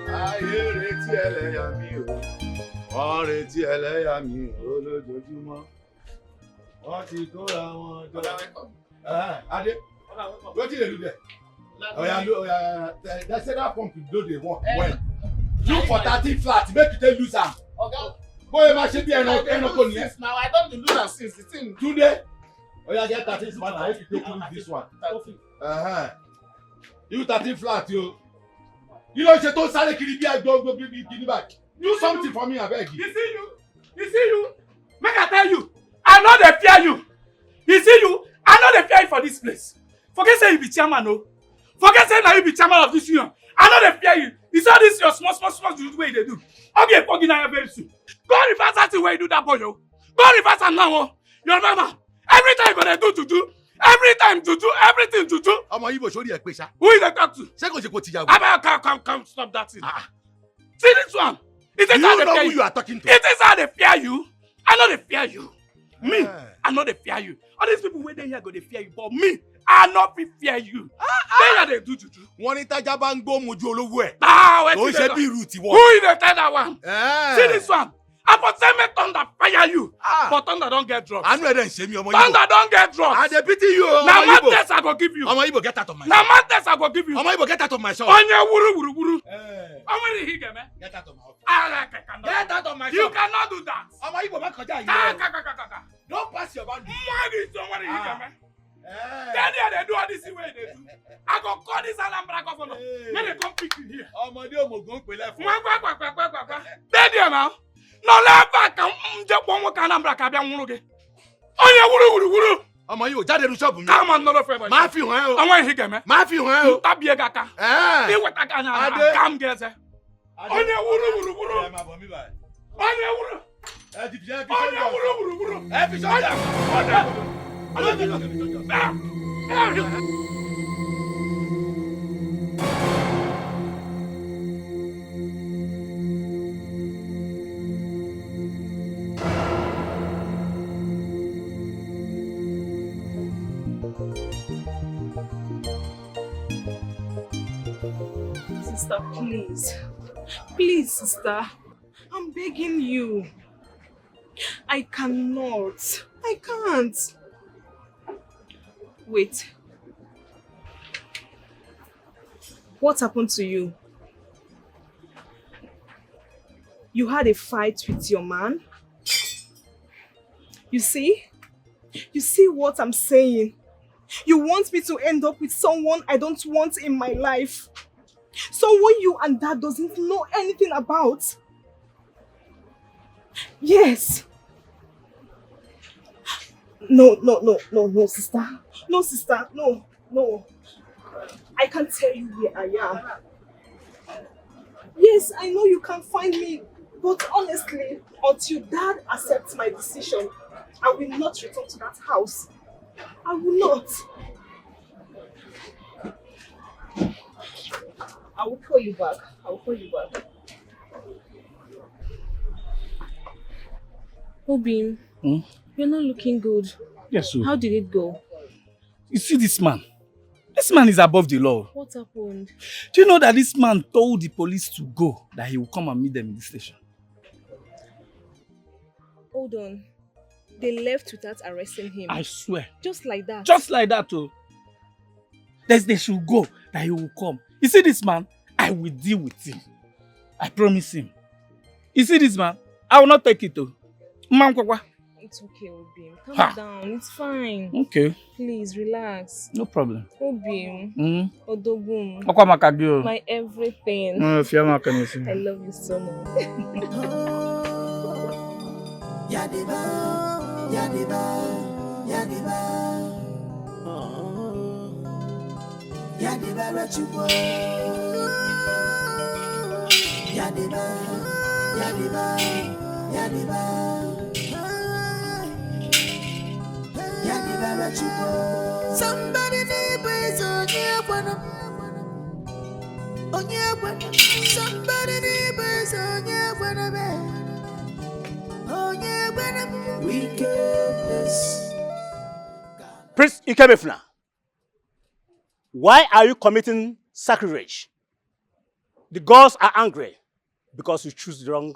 Ayé retí ẹlẹ́yà mi o, wọ́n retí ẹlẹ́yà mi lójoojúmọ́. Wọ́n ti kóra wọn jọ. Adé, wetin dey do there? Oya, they say that pump no dey work well. Look for 13 flat, make you take lose am. Bóyá máa ṣe bí ẹranko nìyẹn. Now I don dey lose am since the thing. Tunde, oya get 13 flat, I hope you take lose this one. You 13 flat yo. You know ṣe tó sáré kiri bí agbóngbó bí kiri báyìí. Do something for me abeg. You see you. Make I tell you, I no dey fear you. You see you, I no dey fear you for this place. Forget say you be chairman o. Forget say na you be chairman of this union. I no dey fear you. You see all this your small juju wey you dey do. Okay, forgive na very soon. Go reverse that thing wey you do that boy o. Go reverse am now o. You remember? Every time you go dey do juju. Every time juju, everything juju. Ọmọ Igbo sórí ẹ pé ṣá. Who you dey talk to? Ṣé kò ṣe kò tìyàwó? Come, stop that thing. See this one. It is how they fear you. You are talking to. It is how they fear you. I know they fear you. Me, I know they fear you. All these people wey dey here go dey fear you, but me, I no fit fear you. They here dey do juju. Wọ́n ní tájà bá ń gbó mojú olówó ẹ̀. Tó ń ṣe bí irú tiwọn. Who you dey tell that one? See this one. I for say make thunder fire you. But thunder don get drugs. Àánú ẹ̀rẹ̀ ń ṣe mí ọmọ Igbo. Thunder don get drugs. I dey pity you ọmọ Igbo. Na madness I go give you. Ọmọ Igbo get out of my shop. Na madness I go give you. Ọmọ Igbo get out of my shop. Onye wuru. How many he get me? Get out of my office. Get out of my shop. You cannot do that. Ọmọ Igbo má kọjá yìí. Don't pass your boundary. Somebody he get me. Then they do all this way they do. I go call this Alambra governor. Make they come pick you here. Ọmọdé òmùgọ̀ ń pè lẹ́fọ̀. Then now. No leva kan nje pon kan Alambra ka bia nwuru ge. Onye wuru. Ọmọ Igbo jáde lu shop mi. Come on, no for me. Má fi hàn ẹ́ o. Àwọn ehi geme. Má fi hàn ẹ́ o. Tabie gaka. Ni weta ka na. Come geze. Onye wuru. Ẹ má bọ̀ mí báyìí. Onye wuru. Ẹ ti fi Onye wuru. Ẹ fi sọ́jà. Sister, please. Please, sister. I'm begging you. I cannot. I can't. Wait. What happened to you? You had a fight with your man? You see? You see what I'm saying? You want me to end up with someone I don't want in my life. Someone you and Dad doesn't know anything about. Yes. No, sister. No, sister. No. I can't tell you where I am. Yes, I know you can find me, but honestly, until Dad accepts my decision, I will not return to that house. I will not. I will call you back. Obim, you're not looking good. Yes, sir. How did it go? You see this man? This man is above the law. What happened? Do you know that this man told the police to go, that he will come and meet them in the station? Hold on. They left without arresting him. I swear. Just like that? Just like that, too. They should go, that he will come. You see this man? I will deal with him. I promise him. You see this man? I will not take it, though. It's okay, Obim. Calm down. It's fine. Okay. Please, relax. No problem. Obim. Odogum. My everything. I love you so much. Yadiba, Yadiba, Yadiba. Yadiba Rachupo. Yadiba, Yadiba, Yadiba. Yadiba Rachupo. Somebody neighbors on your one. On your one. Somebody neighbors on your one. On your one. Wickedness. Prince Ikemefuna, why are you committing sacrilege? The gods are angry because you choose the wrong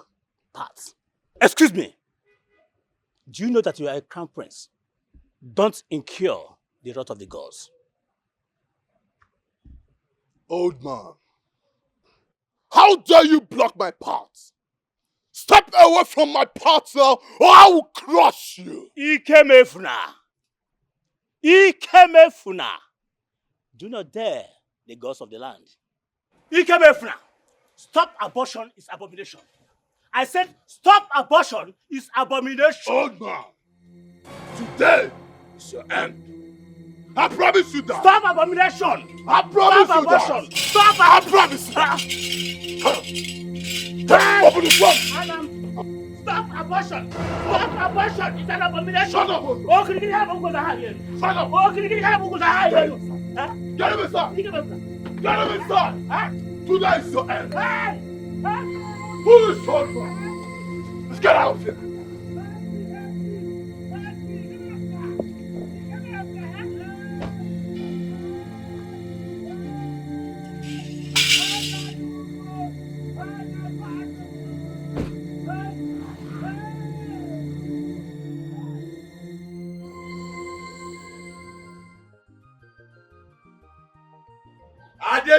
path. Excuse me. Do you know that you are a crown prince? Don't incur the wrath of the gods. Old man, how dare you block my path? Step away from my path now, or I will crush you. Ikemefuna. Ikemefuna. Do not dare the gods of the land. Ikemefuna. Stop abortion is abomination. I said stop abortion is abomination. Old man, today is your end. I promise you that. Stop abomination. I promise Stop you abortion. that. Stop. I promise you that. Open the front. Stop abortion. Stop abortion. It's an abomination. Shut up. Oh, can you have a good eye? Shut up. Oh, can you have a good eye? Get him inside. Get him inside. Today is your end. Who is short man? Let's get out of here.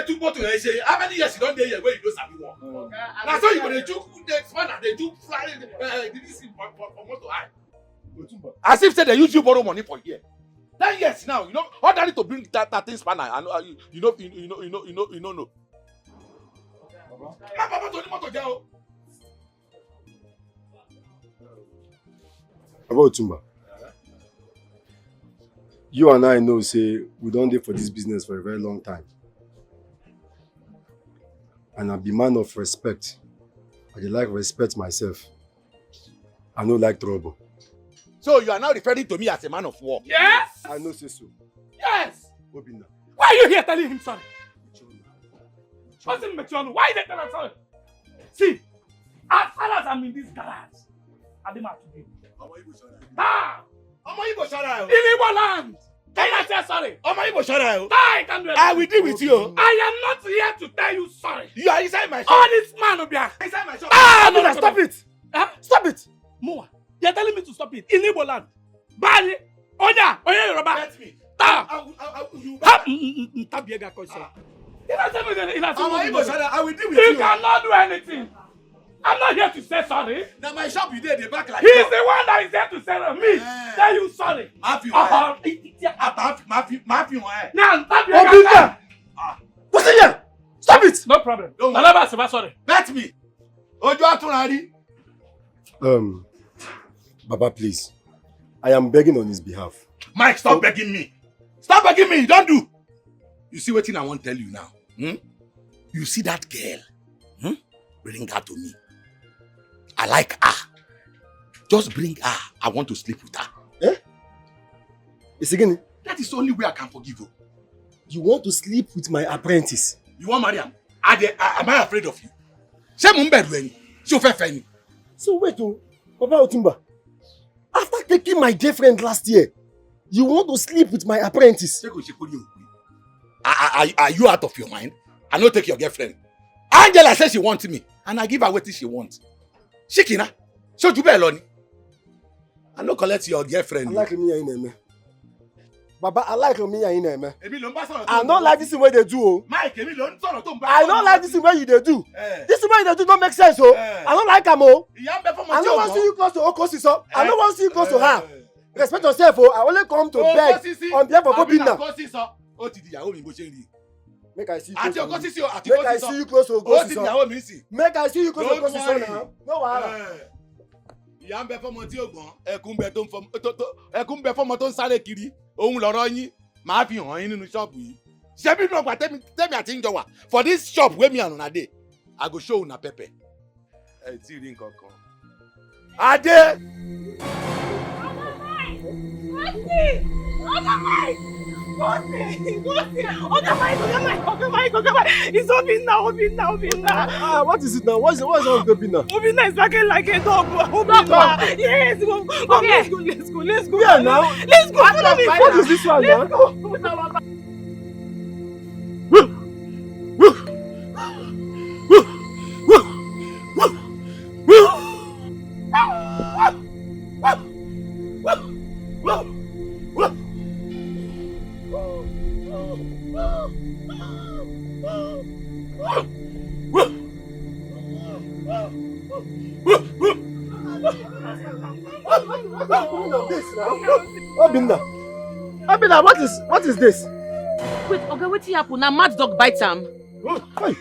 Too much to say. How many years you don't dey here where you don't sabi work? Now so you go dey do the man and they do fly this thing from motor high. As if say they use you borrow money for here. 10 years now, you know, order to bring that thing spanner and you know. Papa to the motor girl. About Tumba. You and I know say we don't dey for this business for a very long time. And I be man of respect. I dey like respect myself. I no like trouble. So you are now referring to me as a man of war? Yes! I know say so. Yes! Obinna. Why are you here telling him sorry? What's in Mechionu? Why did they tell him sorry? See, as far as I'm in this garage, I didn't have to do. Ah! In Igbo land! Can I say sorry? I can do it. I will deal with you. I am not here to tell you sorry. You are inside my shop. All this man will be inside my shop. Ah, no, stop it. Huh? Stop it. Moa, you're telling me to stop it. In Igbo land. Bali, Onya, Yoruba. Let me. I will deal with you. You cannot do anything. I'm not here to say sorry. Now my shop you did the back like he's the one that is there to say to me. Tell you sorry. Stop it. No problem. Don't sorry. Bet me. Baba, please. I am begging on his behalf. Mike, stop begging me. Stop begging me. Don't do. You see what thing I want to tell you now? You see that girl? Bring her to me. I like her. Just bring her. I want to sleep with her. Eh? It's again. That is the only way I can forgive you. You want to sleep with my apprentice? You want Mariam? Am I afraid of you? So wait, Papa Otumba. After taking my girlfriend last year, you want to sleep with my apprentice? Are you out of your mind? I don't take your girlfriend. Angela says she wants me, and I give her what she wants. Shikina, so you be alone. I don't collect your girlfriend. I like me in Baba, I like me in I don't like this way they do. Mike, I don't like this way you they do. This way they do don't make sense. I don't like them. I don't want to see you close to Okosiso. I don't want to see you close to her. Respect yourself. I only come to beg on behalf of Obinna. Make I see you close to Okosiso. Make I see you close to Okosiso now. No wahala. Ìyá ń bẹ fọ́mọ tí ó gbọ́n, ẹkún bẹ fọ́mọ tó ń sáré kiri, òun lọ̀rọ̀ yín, màá fi hàn yín nínú ṣọ́ọ̀bù yìí. Ṣé bí nọ́ọ̀gbà tẹ́mi àti ń jọ wà? For this shop wey me and una dey, I go show una pepper. Ẹ tí rí nǹkan kan. Adé! It's Obinna. What is it now? What is wrong with Obinna? Obinna is acting like a dog. Obinna. Yes, go. Let's go. Yeah, now. Let's go. Follow me. What is this one now? Obinna, what is this? Wait, okay, what happened? Now mad dog bite him. Hey.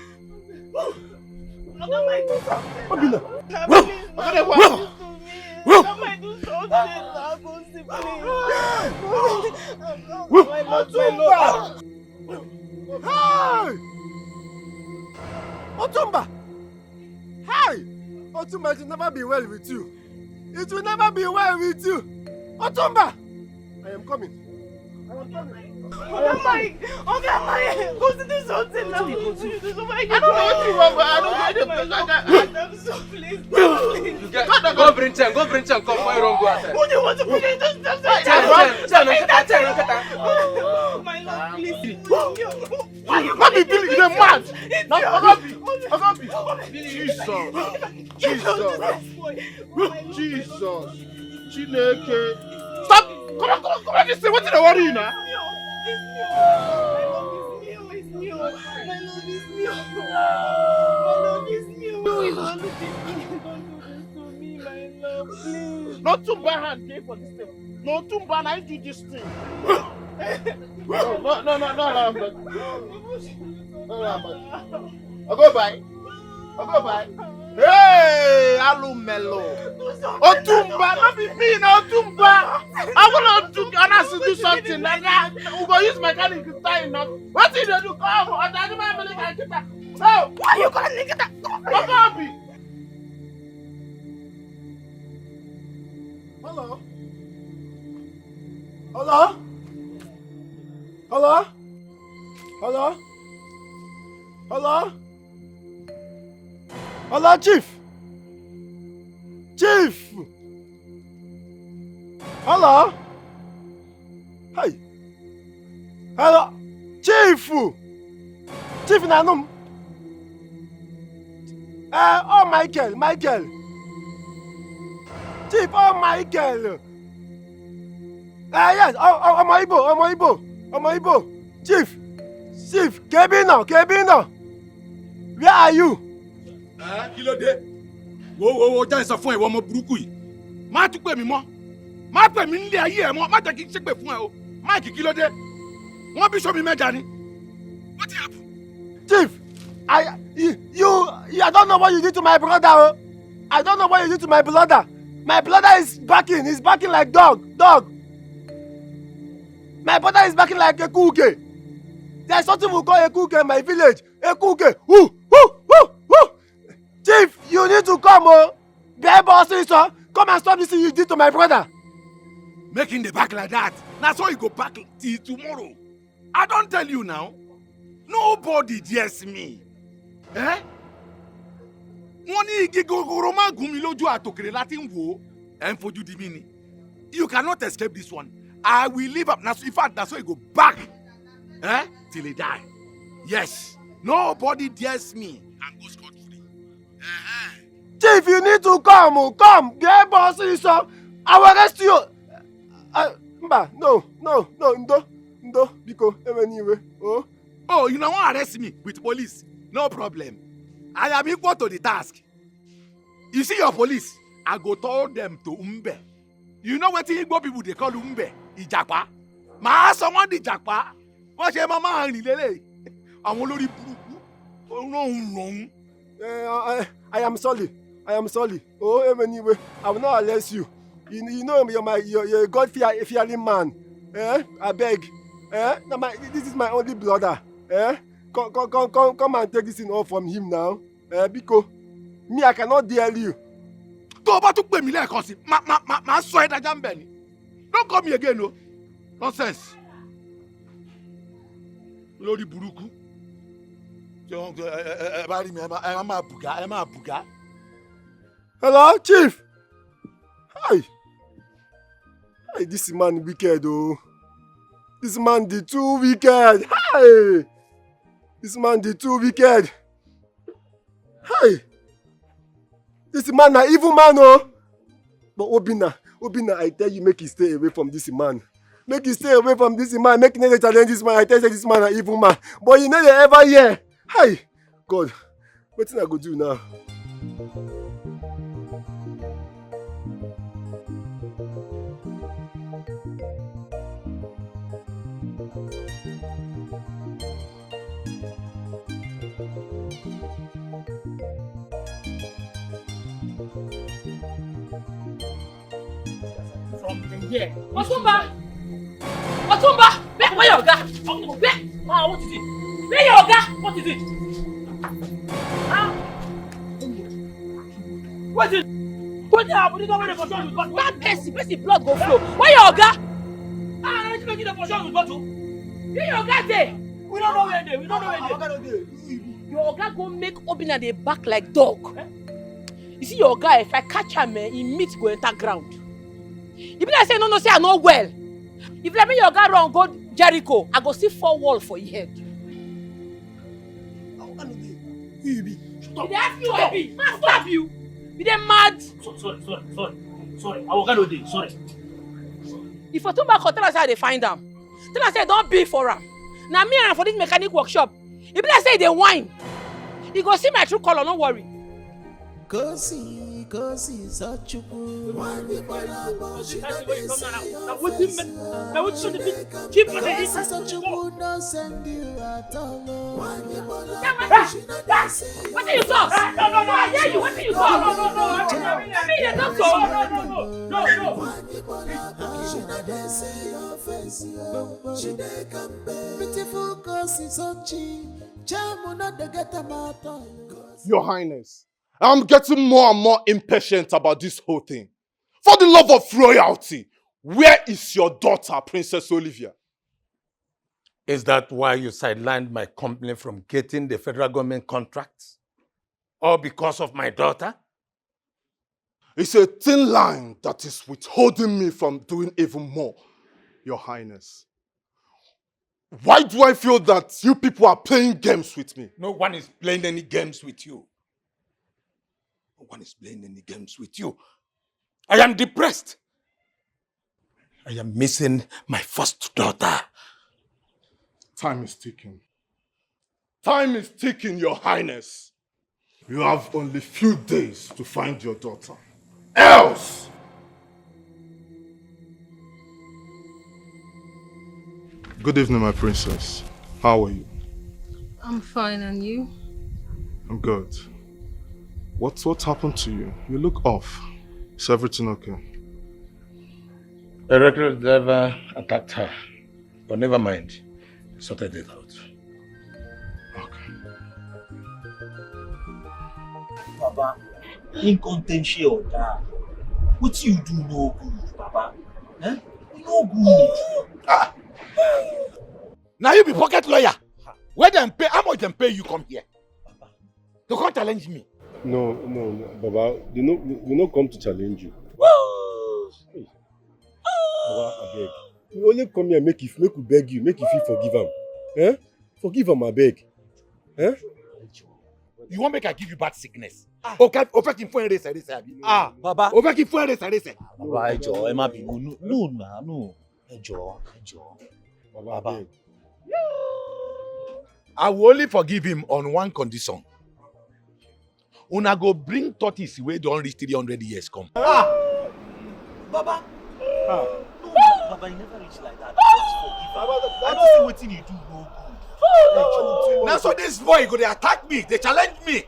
Obinna. Otumba! Hi! Otumba, it will never be well with you. It will never be well with you. Otumba! I am coming. Go to do something now. I don't know what you want, but I don't get it. So please. Go bring Chen, come. Why you don't go outside? Who do you want to put in this? My love, please. Why you not be feeling them mad? Jesus. Chineke. Stop! Come on, just say what did I worry you now? Not too bad hand came for this thing. Not too bad I do this thing. No, I'll go by. Hey, Alumelo. Otumba, not be me now, Otumba. I want to do something like that. We go use mechanic to tie enough. What did you do? Come on, I don't believe I did that. No, why you gonna lick it up? Hello? Hello? Hello? Hello? Hello? Hello, Chief? Chief! Hello? Hey! Hello? Chief! Chief Nanum! Oh, Michael! Chief, oh, Michael! Yes, Ọmọ Igbo! Chief! Kebino! Where are you? Kí ló dé? Wo jẹ́ sọ fún ẹ ọmọ burúkú yìí. Má tún pè mí mọ́. Má pè mí nílé ayé ẹ mọ́. Má jẹ́ kí n ṣépè fún ẹ o. Máìkì kí ló dé? Wọ́n bí sómi mẹ́ja ni. What happened? Chief, I don't know what you did to my brother. Oh. I don't know what you did to my brother. My brother is barking. He's barking like dog. My brother is barking like a kuke. There's something we call a kuke in my village. A kuke. Woo. Chief, you need to come, oh. Come and stop this thing you did to my brother. Making the back like that. That's why you go back till tomorrow. I don't tell you now. Nobody dares me. Eh? Wọ́n ní igi gogoro máa gún mi lójú àtòkèrè láti ń wò ó. Ẹ ń fojú di mí ni. You cannot escape this one. I will live up. In fact, that's why you go back. Eh? Till he die. Yes. Nobody dares me. And go scot-free. Chief, you need to come. Come. Get boss, so I will arrest you. No. Ndo, Biko, anyway. Oh, you know what? Arrest me with police. No problem. I am equal to the task. You see your police? I go tell them to Umbe. You know what Igbo people they call Umbe? Ijapa. Ma someone di Japa. What your mama and lele? I'm already wrong. I am sorry. Oh, anyway, I will not arrest you. You know you're a God-fearing man. I beg. This is my only brother. Come and take this thing off from him now. Because me, I cannot dare you. Tó bá tún pè mí lẹ́ẹ̀kan sí, máa sọ ẹ́ dájá ń bẹ̀ ni. Don't call me again, no. Nonsense. Lórí burúkú. Ẹ bá rí mi, ẹ máa bùgá. Hello, Chief. Hi, this man wicked, oh. This man the too wicked. Hi. This man the too wicked. Hi. This man na evil man, oh. But Obina, I tell you, make you stay away from this man. Make you stay away from this man. Make you never challenge this man. I tell you, this man na evil man. But you never ever hear. Hi. God, what thing I go do now? Yeah. Otumba! Where your Oga? What is it? Where your Oga? What is it? What is it? What happened? That person blood go flow. Where your Oga? I don't know the portion with bottle. Where your Oga there? We don't know where they. Your Oga go make Obina dey back like dog. You see your Oga, if I catch him, he meat go enter ground. If I say no, say I know well. If let me your guy run go Jericho, I go see 4 walls for your head. Shut up. They ask you what be? Man, stop you. Be they mad? Sorry. I will go there. Sorry. If Otumba call, tell us how they find them. Tell us say don't be for him. Now me and for this mechanic workshop. If I say they whine, you go see my true color. Don't worry. Kosi such a good one. Keep such a good no send you at all. What do you talk? No. I hear you. What do you talk? No. Me, they don't talk. No. Beautiful Kosi such a Your Highness, I'm getting more and more impatient about this whole thing. For the love of royalty, Where is your daughter, Princess Olivia? Is that why you sidelined my company from getting the federal government contracts? All because of my daughter? It's a thin line that is withholding me from doing even more, Your Highness. Why do I feel that you people are playing games with me? No one is playing any games with you. No one is playing any games with you. I am depressed. I am missing my first daughter. Time is ticking. Time is ticking, Your Highness. You have only few days to find your daughter. Else! Good evening, my princess. How are you? I'm fine, and you? I'm good. What happened to you? You look off. Is everything okay? A reckless driver attacked her. But never mind. Sorted it out. Baba, incontention or that. What you do no good, Baba. Eh? No good. Ah. Now you be pocket lawyer. Where them pay? How much them pay you come here? You can't challenge me. No, Baba. They no come to challenge you. Hey. Baba, I beg. We only come here make we beg you, make you feel forgive him. Eh? Forgive him, I beg. Eh? You want make I give you bad sickness? Okay, open phone race. Baba. Open phone race. Baba, ẹjọ̀ọ́, ẹ má bínú. No. Ẹjọ̀ọ́. Baba. I will only forgive him on one condition. Una go bring tortoise wey don reach 300 years come. Baba. No, Baba, you never reach like that. Just forgive him. I don't see wetin you do no good. Now so this boy go dey attack me, they challenge me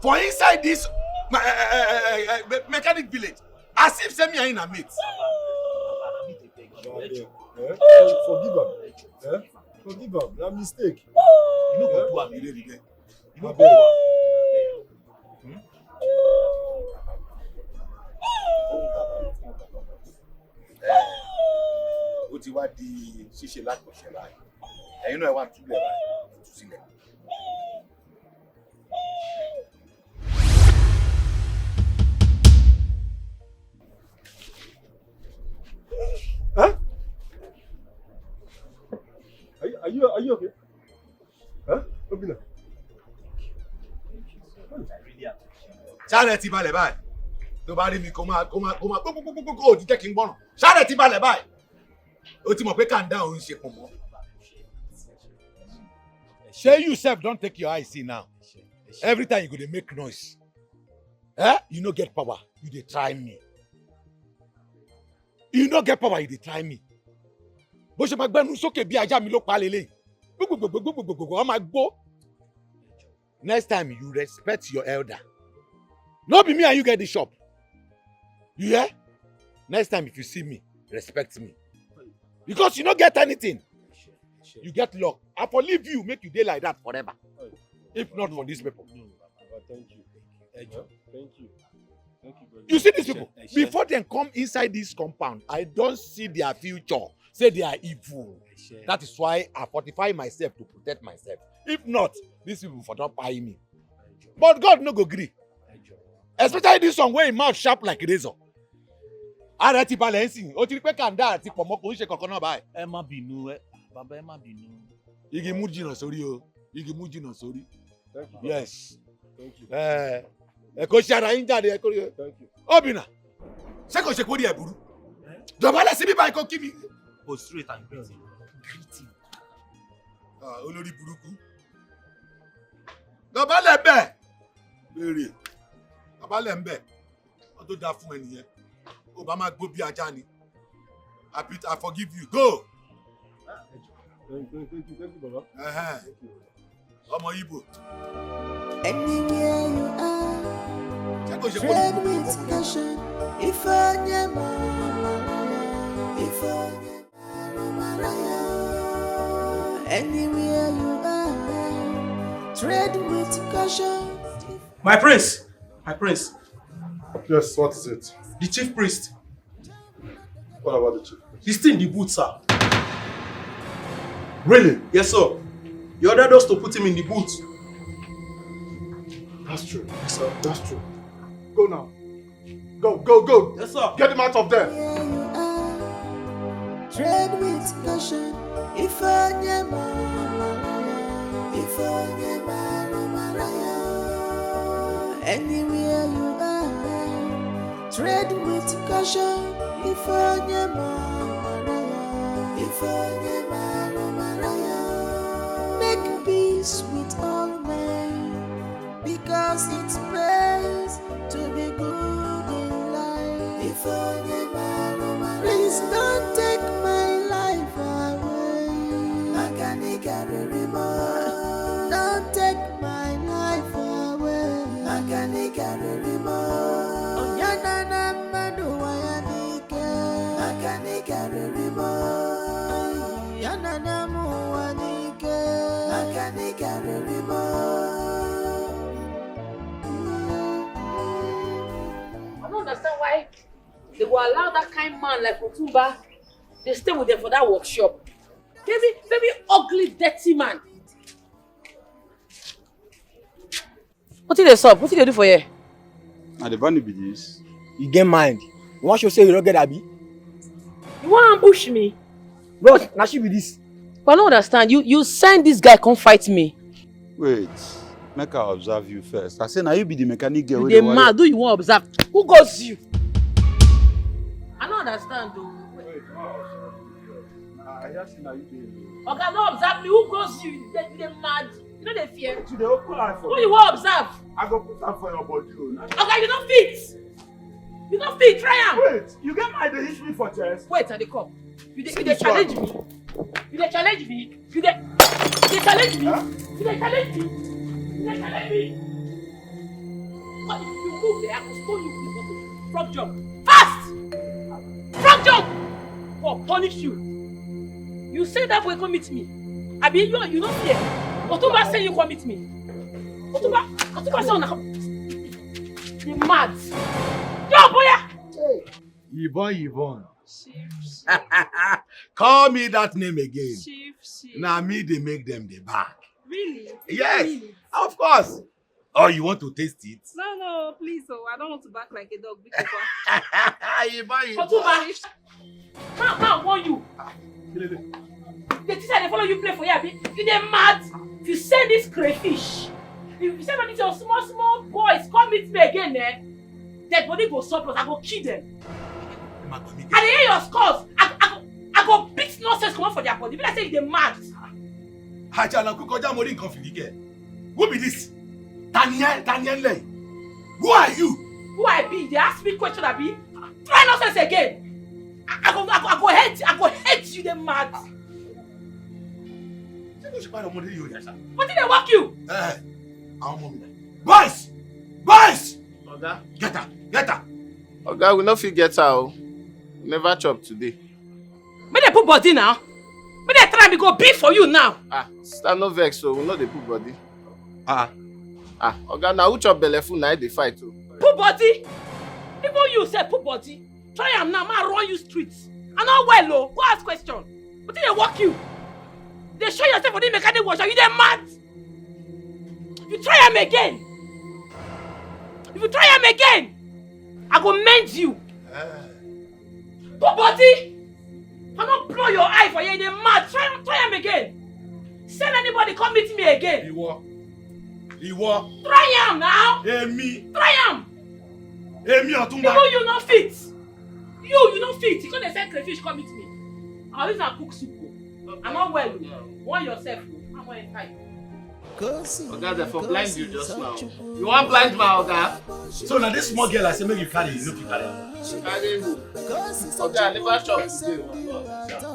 for inside this mechanic village. As if say me and him na mates. Forgive him. Forgive him. Na mistake. You no go do am again. You no go do am. Ó ti wá di ṣíṣe lákọ̀ọ́ṣe báyìí. Ẹ̀yin náà wà túlẹ̀ báyìí. Tú sílẹ̀. Huh? Are you okay? Huh? Obina. Ṣáàrẹ̀ ti balẹ̀ báyìí. Tó bá rí mi kó máa gbogbo òdì jẹ́ kí n gbọ́ràn. Ṣáàrẹ̀ ti balẹ̀ báyìí. Ó ti mọ̀ pé kàńdá òun ṣe pọ̀ mọ́. Shey you sef don take your eye see now. Every time you go dey make noise. You no get power, you dey try me. You no get power, you dey try me. Bó ṣe máa gbẹ́nu sókè bí ajá mi ló pa lélẹ̀. Gbogbogbò wọ́n máa gbó. Next time you respect your elder. No be me and you get the shop. You hear? Next time if you see me, respect me. Because you no get anything. You get luck. I for leave you, make you dey like that forever. If not for these people. Thank you. Thank you. You see these people? Before they come inside this compound, I don't see their future. Say they are evil. That is why I fortify myself to protect myself. If not, these people for not buy me. But God no go gree. Especially this one where his mouth sharp like razor. Ààrẹ ti balẹ̀ ń sìn, ó ti rí pé kàńdá àti pọ̀mọ́ kò ń ṣe kankan náà báyìí. Ẹ má bínú bàbá ẹ má bínú. Igi mú jìnnà sórí o, igi mú jìnnà sórí. Yes. Ẹ kò ṣe ara yín jáde ẹ kò rí o. Obìnrin, ṣé kò ṣe kó rí ẹ burú? Dọ̀bálẹ̀ síbí báyìí kò kí mi. Go straight and greet him. Olórí burúkú. Dọ̀bálẹ̀ bẹ́ẹ̀. Béèrè. Dọ̀bálẹ̀ ń bẹ̀. Wọ́n tó dáa fún ẹnìyẹn. Ó bá máa gbó bí ajá ni. I forgive you. Go. Thank you, Baba. Ọmọ Igbo. Anywhere you are, tread with caution. If I anywhere you are, tread with caution. My prince. Yes, what is it? The chief priest. What about the chief? He's still in the boot, sir. Really? Yes, sir. You ordered us to put him in the boot. That's true. Yes, sir. That's true. Go now. Go. Yes, sir. Get him out of there. Tread with caution. If I never, anywhere you are, tread with caution. If I never, make peace with all men, because it pays to be good in life. If I never, please don't take my life away. Don't take my life away. Onyanana madu wayanike. Yanana muwanike. I don't understand why they will allow that kind of man like Otumba. They stay with them for that workshop. Very ugly, dirty man. What did they solve? What did they do for you? And the bunny be this. You get mind. You want to say you don't get Abi? You want to ambush me? Bro, now she be this. But I don't understand. You send this guy come fight me. Wait, make I observe you first. I say now you be the mechanic girl. You mad? Do you want to observe? Who goes you? I don't understand though. I just see now you do. Okay, don't observe me. Who goes you? They mad. You know they fear. They open eye for Who you want to observe? I go put that for your body. Okay, you don't fit. You don't fit. Try am. Wait, you get my the history for chest. Wait, and they come. You dey challenge me. You dey challenge me. You dey challenge me. You dey challenge me. You dey challenge me. But if you move there, I will stone you with the frog jump. Fast! Frog jump! Or punish you. You say that boy come meet me. Abi, you don't fear. Otumba say you come meet me. Otumba say on come. You mad. Yo, boy! Yvonne. Call me that name again. Chief. Now me they make them the back. Really? Yes, Really? of course. Oh, you want to taste it? No, please. Oh, I don't want to bark like a dog. Yvonne. Otumba, man want you. The teacher they follow you play for you, abi? You dey mad? If you send this crayfish, if you send one of your small boys, come meet me again, dead body go surplus, I go kill them. I dey hear your scores. I go beat nonsense come out for their body. Be like say you dey mad. Who be this? Daniel Lay. Who are you? Who I be? They ask me question, abi? Try nonsense again. I go hate you, they mad. What did they walk you? Boys! Oga, get her! Oga, we no fit get her. We never chop today. May they put body now? May they try me go beat for you now? Sister no vex, so we no dey put body. Oga, now who chop belle full na dey fight o. Put body? Even you say put body. Try am now, man run you streets. I know well oh, go ask question. What did they walk you? They show yourself for the mechanic wash, are you there mad? If you try am again, I go mend you. Put body! I don't blow your eye for you, they mad. Try am again. Send anybody come meet me again. Iwo. Try am now. Emi. Try am. Emi Otumba. Even you no fit. You no fit. You can't send crayfish come meet me. I'll use and cook soup. I'm not well. Want yourself. I'm not inside. Oga, they for blind you just now. You want blind my Oga? So now this small girl I say make you carry, you know you carry. Carry who? Oga, I never chop today.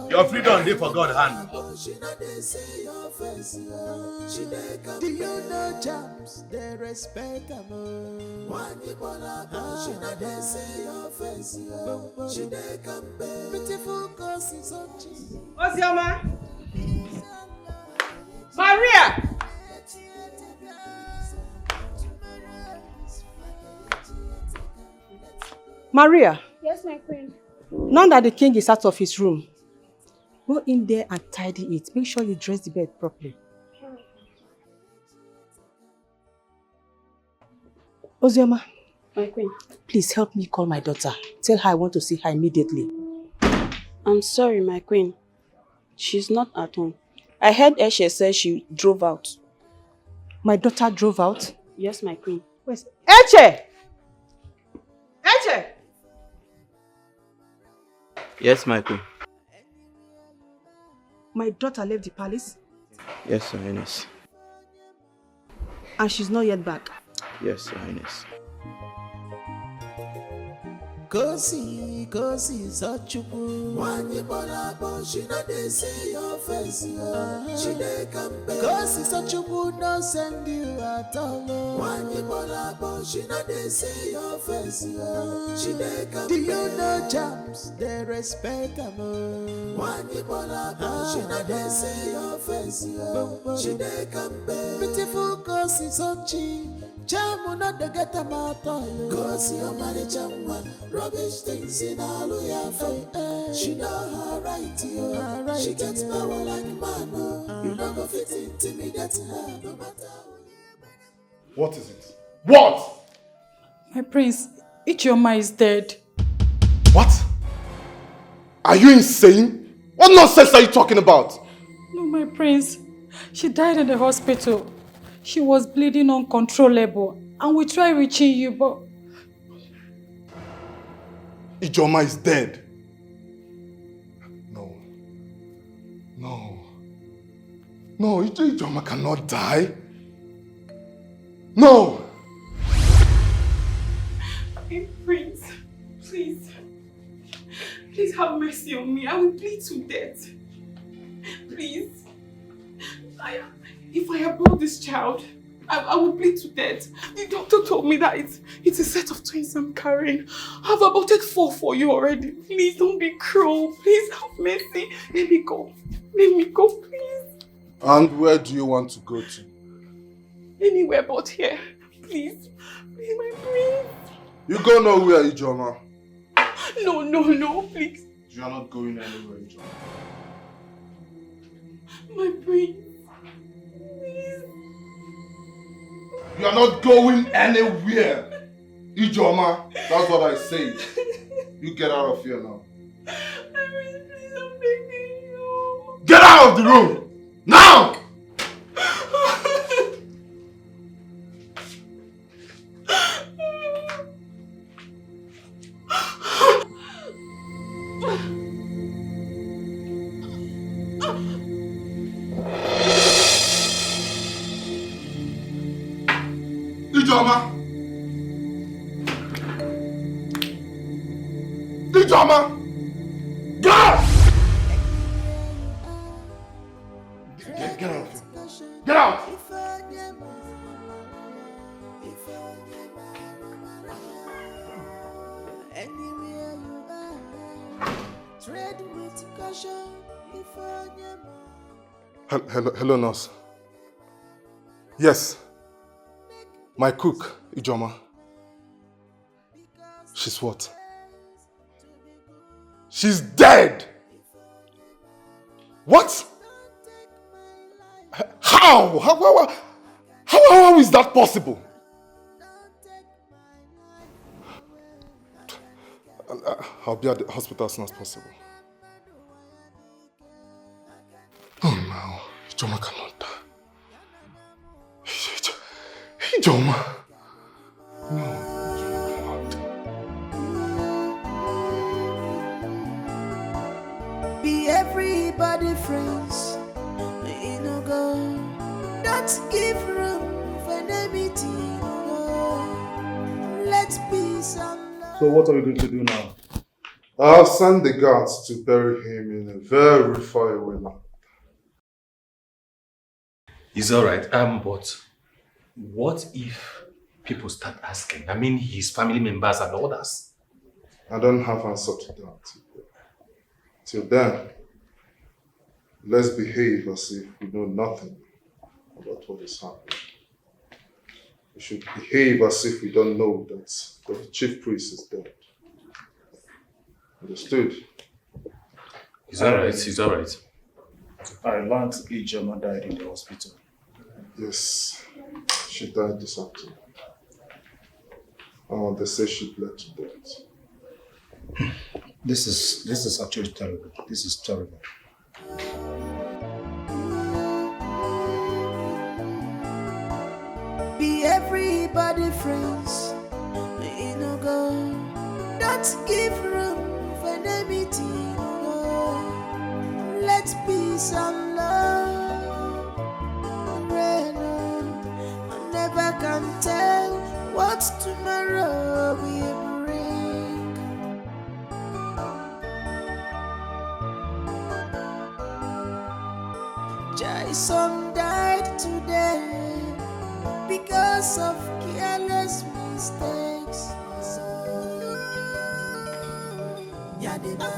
Your freedom dey for God hand. Do you know jams? They respect them. Beautiful cause is on Jesus. Osioma. Maria. Maria. Yes, my queen. Now that the king is out of his room, go in there and tidy it. Make sure you dress the bed properly. Ozioma. My queen. Please help me call my daughter. Tell her I want to see her immediately. I'm sorry, my queen. She's not at home. I heard Eshe say she drove out. My daughter drove out? Yes, my queen. Where's Eche? Eche! Yes, my queen. My daughter left the palace Yes, Your Highness. and she's not yet back. Yes, Your Highness. Kosi, Sochukwu. Wanyi Bolabo, she not dey see your face, she dey come back. Kosi Sochukwu no send you at all. Wanyi Bolabo, she not dey see your face, she dey come back. Do you know jams? They respect them. Wanyi Bolabo, she not dey see your face, she dey come back. Beautiful Kosi Sochi. Jamu not the get a matter. Kosi your money jamwa. Rubbish things in all your face. She know her right, she gets power like man. You don't go fit intimidate her no matter. What is it? What? My prince, Ichioma is dead. What? Are you insane? What nonsense are you talking about? No, my prince. She died in the hospital. She was bleeding uncontrollable. And we tried reaching you, but... Ijeoma is dead. No, Ijeoma cannot die. No! Hey, Prince, please. Please have mercy on me. I will bleed to death. Please. If I abort this child, I will bleed to death. The doctor told me that it's a set of twins I'm carrying. I've aborted 4 for you already. Please don't be cruel. Please have mercy. Let me go. Let me go, please. And where do you want to go to? Anywhere but here. Please. Please, my prince. You go nowhere, Ijeoma. No, please. You are not going anywhere, Ijeoma. My prince. You are not going anywhere, Ijeoma. That's what I said. You get out of here now. Please, I'm begging you. Get out of the room! Now! Ijeoma! Ijeoma! Get! Get out of here. Get out! Hello, nurse. Yes. My cook, Ijeoma. She's what? She's dead! What? How? How is that possible? I'll be at the hospital as soon as possible. Oh no, Ijeoma cannot die. Ijeoma. No. Be everybody friends, you know go. Don't give room for enmity, no. Let's peace and love. So what are we going to do now? I'll send the guards to bury him in a very far away land. It's alright, but what if people start asking? I mean, his family members and others. I don't have answer to that. Till then, let's behave as if we know nothing about what is happening. We should behave as if we don't know that the chief priest is dead. Understood. He's alright, he's alright. I learned Ijoma died in the hospital. Yes, she died this afternoon. They say she bled to death. This is actually terrible. This is terrible. Be everybody friends, you know go. Don't give room for enmity, no. Let peace and love reign on. I never can tell what tomorrow will bring. Jason died today because of careless mistakes. Yadiba,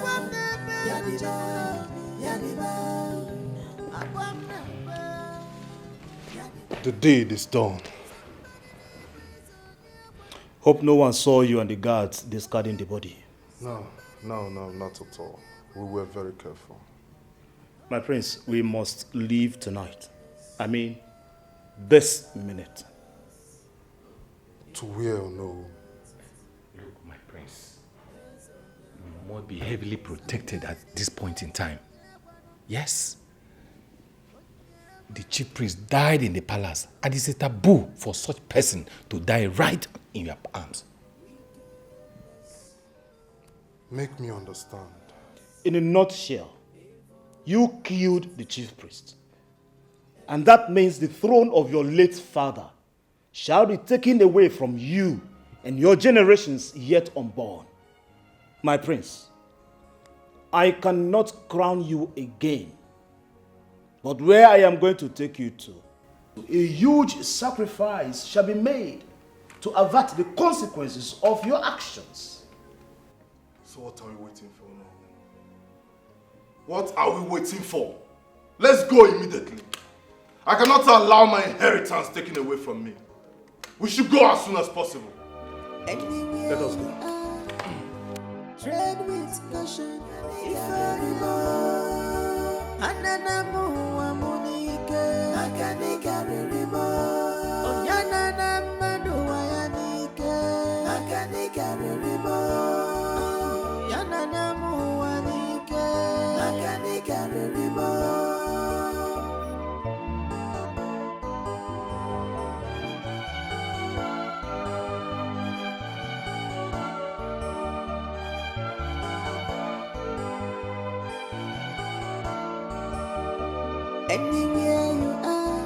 Yadiba, Yadiba, The deed is done. Hope no one saw you and the guards discarding the body. No, not at all. We were very careful. My prince, we must leave tonight. I mean, this minute. To where or no? Look, my prince, you must be heavily protected at this point in time. Yes. The chief priest died in the palace, and it's a taboo for such person to die right in your arms. Make me understand. In a nutshell, you killed the chief priest. And that means the throne of your late father shall be taken away from you and your generations yet unborn. My prince, I cannot crown you again. But where I am going to take you to, a huge sacrifice shall be made to avert the consequences of your actions. So what are we waiting for now? What are we waiting for? Let's go immediately. I cannot allow my inheritance taken away from me. We should go as soon as possible. Let us go. Tread with caution, if Ananamu amunike, akanika ririmo. Onyana madu wayanike, akanika ririmo. Yananamu wanike, akanika ririmo. Anywhere you are,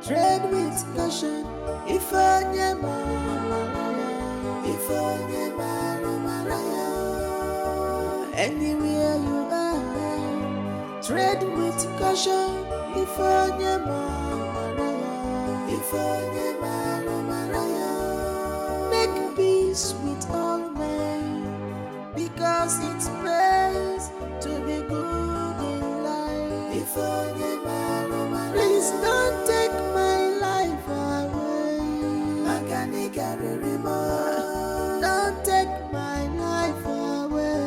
tread with caution. If anywhere you are, tread with caution. If make peace with all men, because it's best to be good in life. Please don't take my life away. Don't take my life away.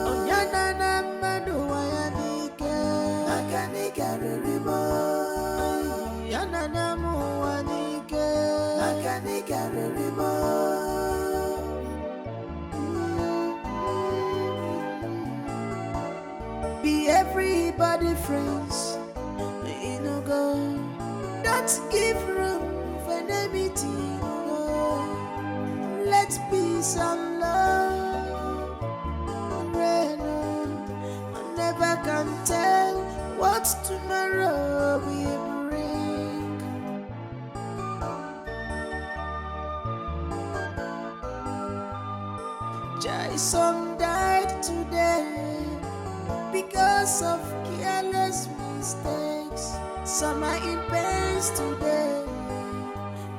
Onyana madu wayanike. Yanana muwanike. Be everybody friends, you know go. Don't give room for enmity, no. Let peace and love reign on. I never can tell what tomorrow will bring. Jason died today because of careless mistakes. Some are in pain today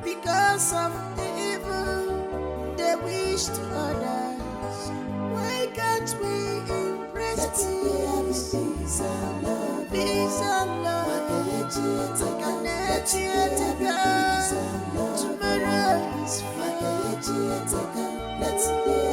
because of the evil they wish to others. Why can't we embrace peace? Peace and love. Peace and love. Tomorrow is fine. Let's be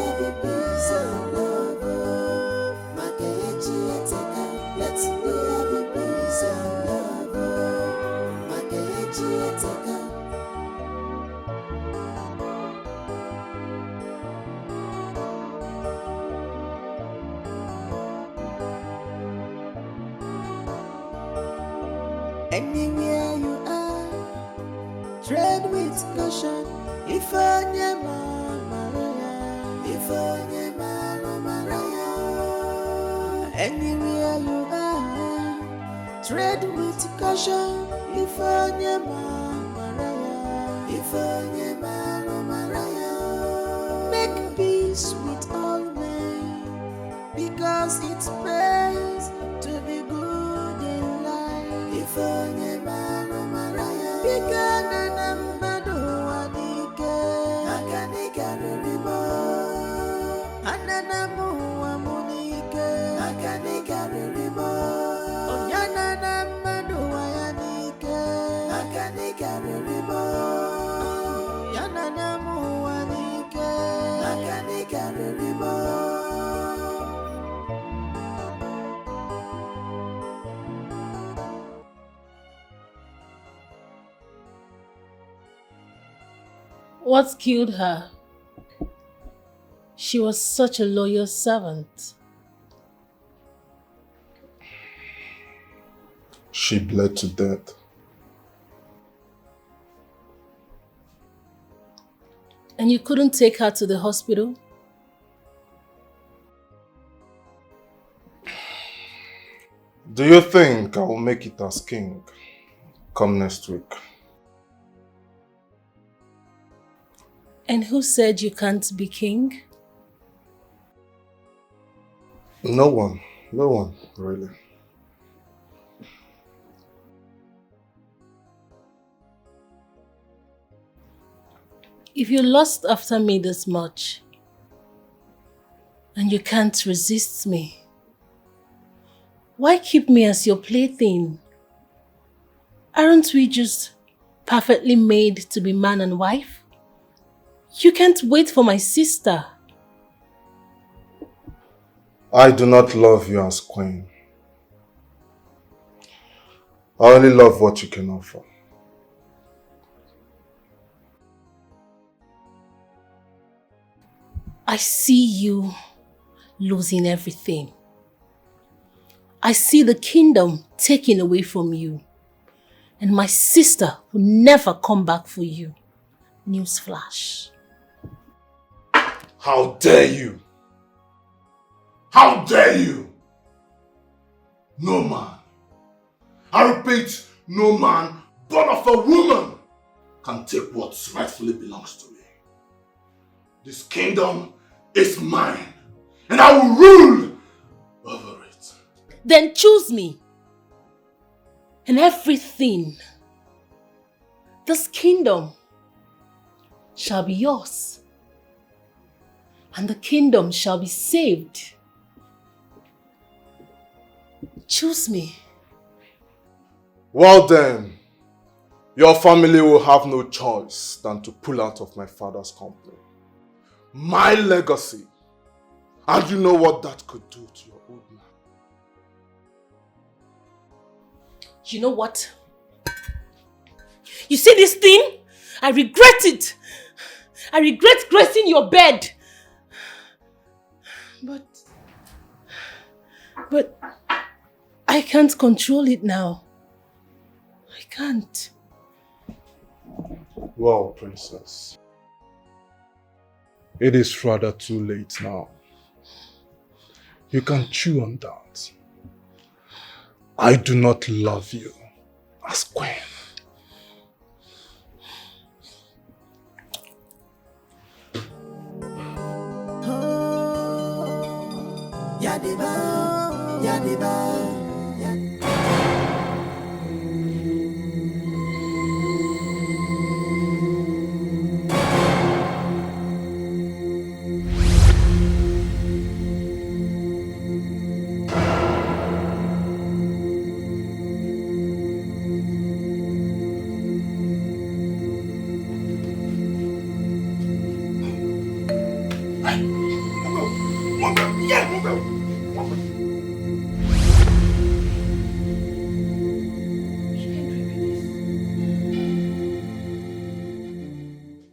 Anywhere you are, tread with caution. If onye Maraya. Anywhere you are, tread with caution. If onye Maraya. Make peace with all men, because it pays to be good in life. If onye Maraya. Bigana na mmadụ wadike, akanika rurimo. Anana muwa munike, akanika rurimo. Onyana na mmadụ wayanike, akanika rurimo. Yana na muwa nike, akanika rurimo. What killed her? She was such a loyal servant. She bled to death. And you couldn't take her to the hospital? Do you think I will make it as king come next week? And who said you can't be king? No one, really. If you lust after me this much, and you can't resist me, why keep me as your plaything? Aren't we just perfectly made to be man and wife? You can't wait for my sister. I do not love you as queen. I only love what you can offer. I see you losing everything. I see the kingdom taken away from you. And my sister will never come back for you. Newsflash. How dare you? How dare you? No man, I repeat, no man born of a woman can take what rightfully belongs to me. This kingdom is mine, and I will rule over it. Then choose me. And everything, this kingdom shall be yours. And the kingdom shall be saved. Choose me. Well then, your family will have no choice than to pull out of my father's company. My legacy. And you know what that could do to your old man. You know what? You see this thing? I regret it. I regret gracing your bed. But I can't control it now. I can't. Well, princess, it is rather too late now. You can chew on that. I do not love you as queen. Yadiba, Yadiba.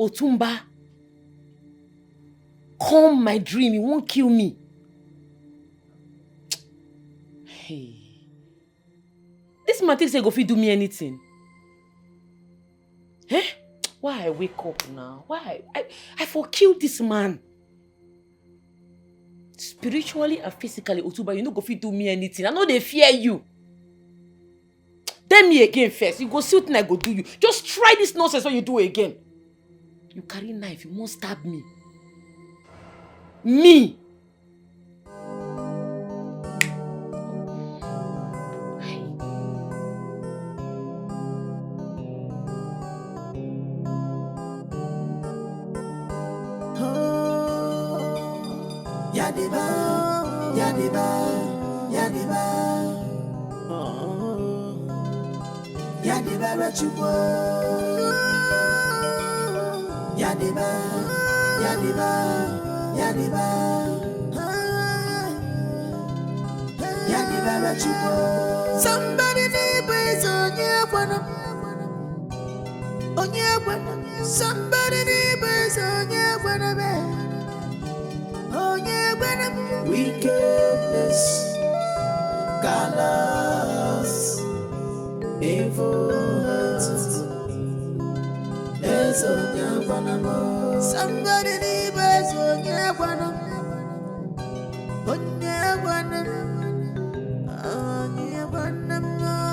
Otumba, calm my dream, you won't kill me. Hey. This This man thinks he go fit do me anything. Eh? Why I wake up now? Why? I for kill this man. Spiritually and physically, Otuba, you no go fit do me anything. I know they fear you. Tell me again first. You go see what I go do you. Just try this nonsense when you do it again. You carry knife, you won't stab me. Me! Yadiba, Yadiba, Yadiba, Yadiba, Rachupo, Yadiba, Yadiba, Yadiba, Yadiba, Rachupo. Somebody neighbors on your one, somebody neighbors on your one. Oh yeah, when wickedness, callous, evil hearts. There's only one more. Somebody neighbors on your one. On your one. On your one more.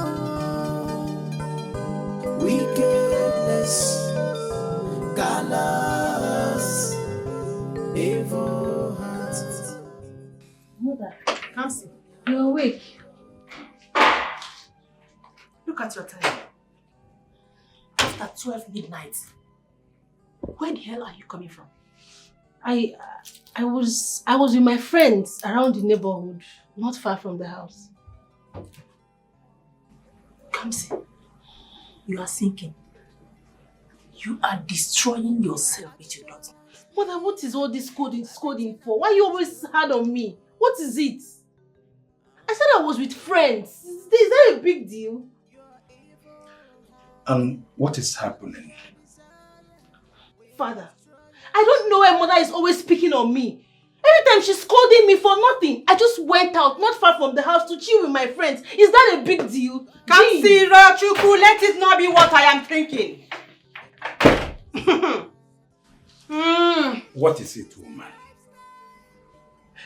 Wickedness, callous, evil. Mother, Kamsi, you're awake. Look at your time. After 12 midnight. Where the hell are you coming from? I was with my friends around the neighborhood, not far from the house. Kamsi, you are sinking. You are destroying yourself with your daughter. Mother, what is all this scolding for? Why are you always hard on me? What is it? I said I was with friends. Is that a big deal? And what is happening? Father, I don't know why Mother is always picking on me. Every time she's scolding me for nothing. I just went out, not far from the house, to chill with my friends. Is that a big deal? Kamsi Rachuku, let it not be what I am thinking. What is it, woman?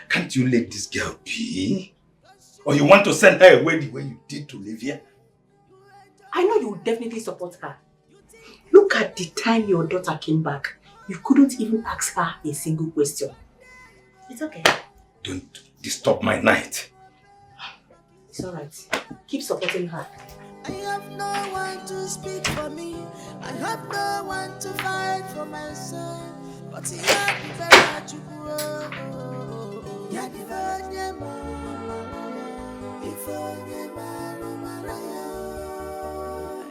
Can't you let this girl be? Or you want to send her away the way you did to Livia? I know you will definitely support her. Look at the time your daughter came back. You couldn't even ask her a single question. It's okay. Don't disturb my night. It's alright. Keep supporting her. I have no one to speak for me. I have no one to fight for myself. But you have the very you grow. You have the very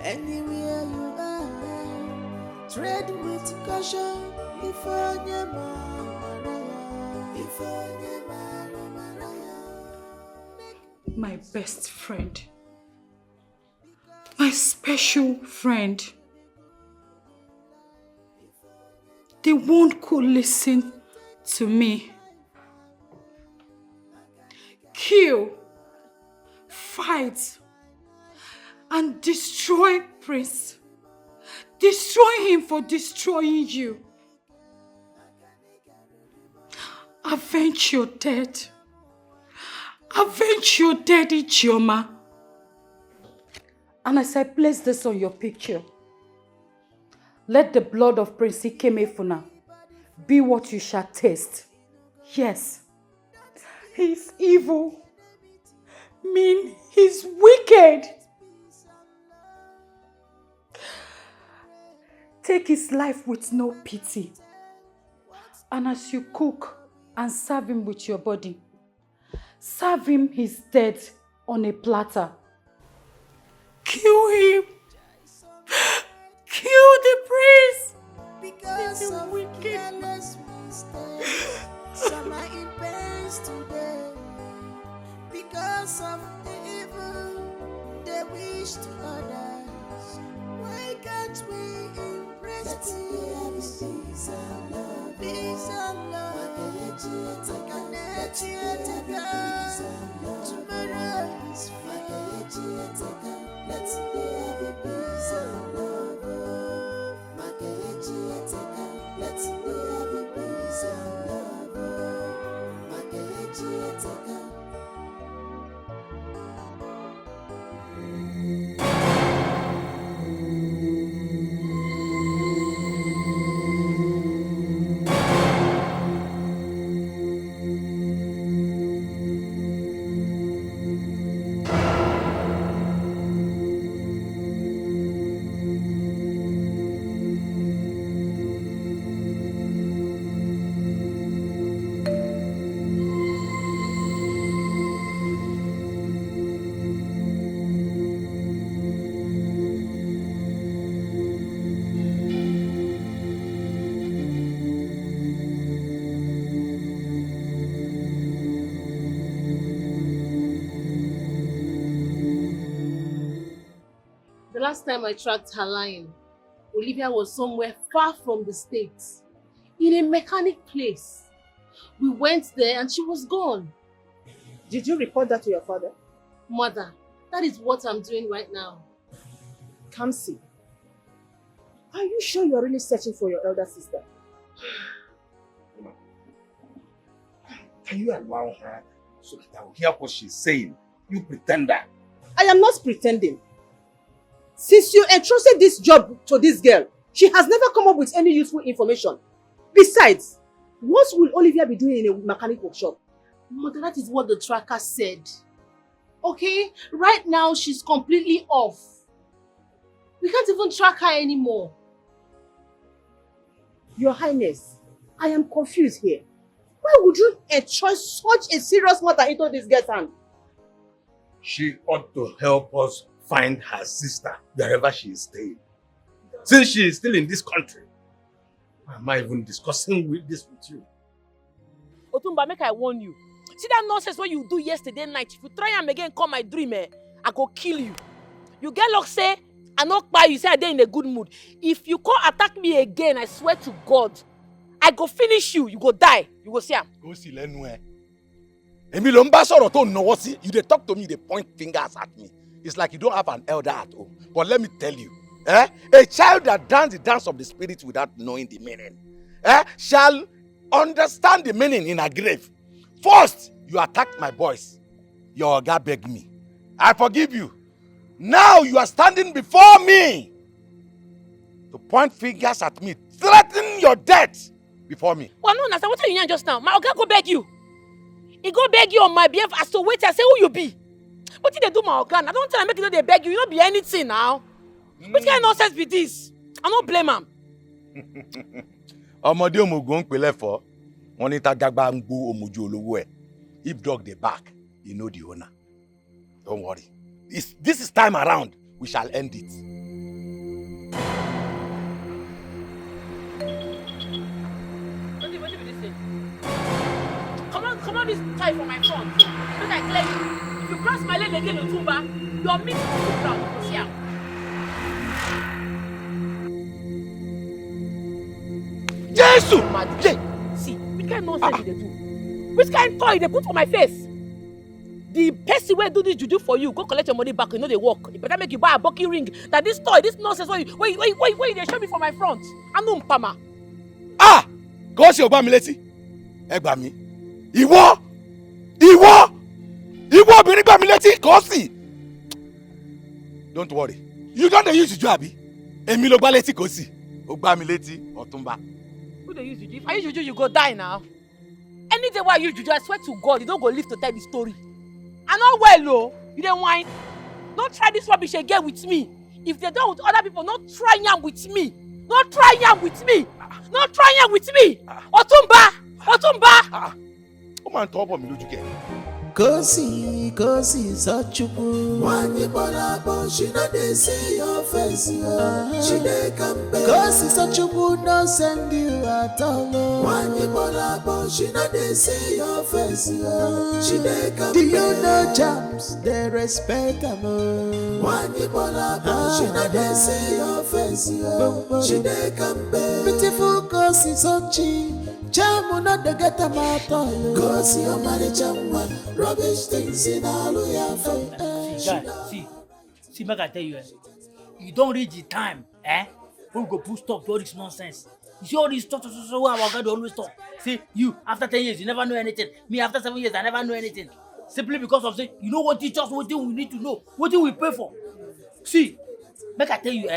anywhere you are, tread with caution. My best friend. My special friend. The one who listen to me. Kill, fight, and destroy Prince. Destroy him for destroying you. Avenge your death. Avenge your daddy, Chioma. And as I place this on your picture, let the blood of Prince Ikemefuna be what you shall taste. Yes, he's evil. Mean he's wicked. Take his life with no pity. And as you cook and serve him with your body, serve him his dead on a platter. Kill him. Kill the priest. Because of careless mistakes, some are in pain today. Because of the evil they wish to others, why can't we embrace peace and love? Peace and love. Tomorrow is fine. let's have a peace and love. Makechi Eteka, let's have a peace and love. Makechi Eteka. The last time I tracked her line, Olivia was somewhere far from the States, in a mechanic place. We went there and she was gone. Did you report that to your father? Mother, that is what I'm doing right now. Kamsi, are you sure you're really searching for your elder sister? Can you allow her so that I will hear what she's saying? You pretender. I am not pretending. Since you entrusted this job to this girl, she has never come up with any useful information. Besides, what will Olivia be doing in a mechanic workshop? Mother, that is what the tracker said. Okay? Right now, she's completely off. We can't even track her anymore. Your Highness, I am confused here. Why would you entrust such a serious matter into this girl's hand? She ought to help us find her sister wherever she is staying. Since she is still in this country, why am I even discussing this with you? Otumba, make I warn you. See that nonsense what you do yesterday night? If you try am again, come my dream, I go kill you. You get luck say, I not buy you say I dey in a good mood. If you come attack me again, I swear to God, I go finish you. You go die. You go see am. Go see Lenue. Emilio Mbasoro to know what you they talk to me, they point fingers at me. It's like you don't have an elder at home. But let me tell you, a child that dances the dance of the spirit without knowing the meaning, shall understand the meaning in a grave. First, you attacked my boys. Your God begged me. I forgive you. Now you are standing before me to point fingers at me, threaten your death before me. Well, no, Nasa, what are you just now? My Oga go beg you. He go beg you on my behalf as to wait and say who you be. What did they do, my Oga? I don't tell them make you know they beg you. You don't be anything now. What kind of nonsense be this? I don't blame him. Ọmọdé omugun pele for. Wọ́n ní tagagba ngbu omuju olowo ẹ̀. If dog dey back, you know the owner. Don't worry. This is time around. We shall end it. What did this say? Come on, this tie for my front. Make I clear you. If you cross my leg again, Otumba, your meat will go down. See how? Jesus! See, which kind of nonsense they do? Which kind of toy they put for my face? The person wey do this juju for you, go collect your money back. You know they work. You better make you buy a bucky ring. That this toy, this nonsense, why they show me for my front? I know Mpama. Ah! Go ṣe ogba mi létí. Ẹ gbà mí. Ìwọ obìnrin gbà mí létí. Go see. Don't worry. You don't use juju abi. Èmi ló gbà létí kò sí. Ó gbà mí létí Ọ̀túnba. Who they use juju? If I use juju, you go die now. Any day why I use juju, I swear to God, you don't go live to tell the story. I know well, oh. You don't whine. Don't try this rubbish again with me. If they're done with other people, not try am with me. Not try am with me. Not try am with me. Otumba. Ó máa ń tọ́ bọ̀ mí lójú kẹ́. Kosi Sachubu. Wani Bolabo, she no dey see your face, she dey come back. Kosi Sachubu no send you at all. Wani Bolabo, she no dey see your face, she dey come back. Do you know jams? They respect them. Wani Bolabo, she no dey see your face, she dey come back. Beautiful Kosi Sachi. Jamu not the get a matter. Go see your marriage, rubbish things in all your face. See, make I tell you, you don't reach the time, we go put stop to all this nonsense. You see all this talk, our God always talk. See, you, after 10 years, you never know anything. Me, after 7 years, I never know anything. Simply because of say, you know what teach us, what thing we need to know, what thing we pay for. See, make I tell you,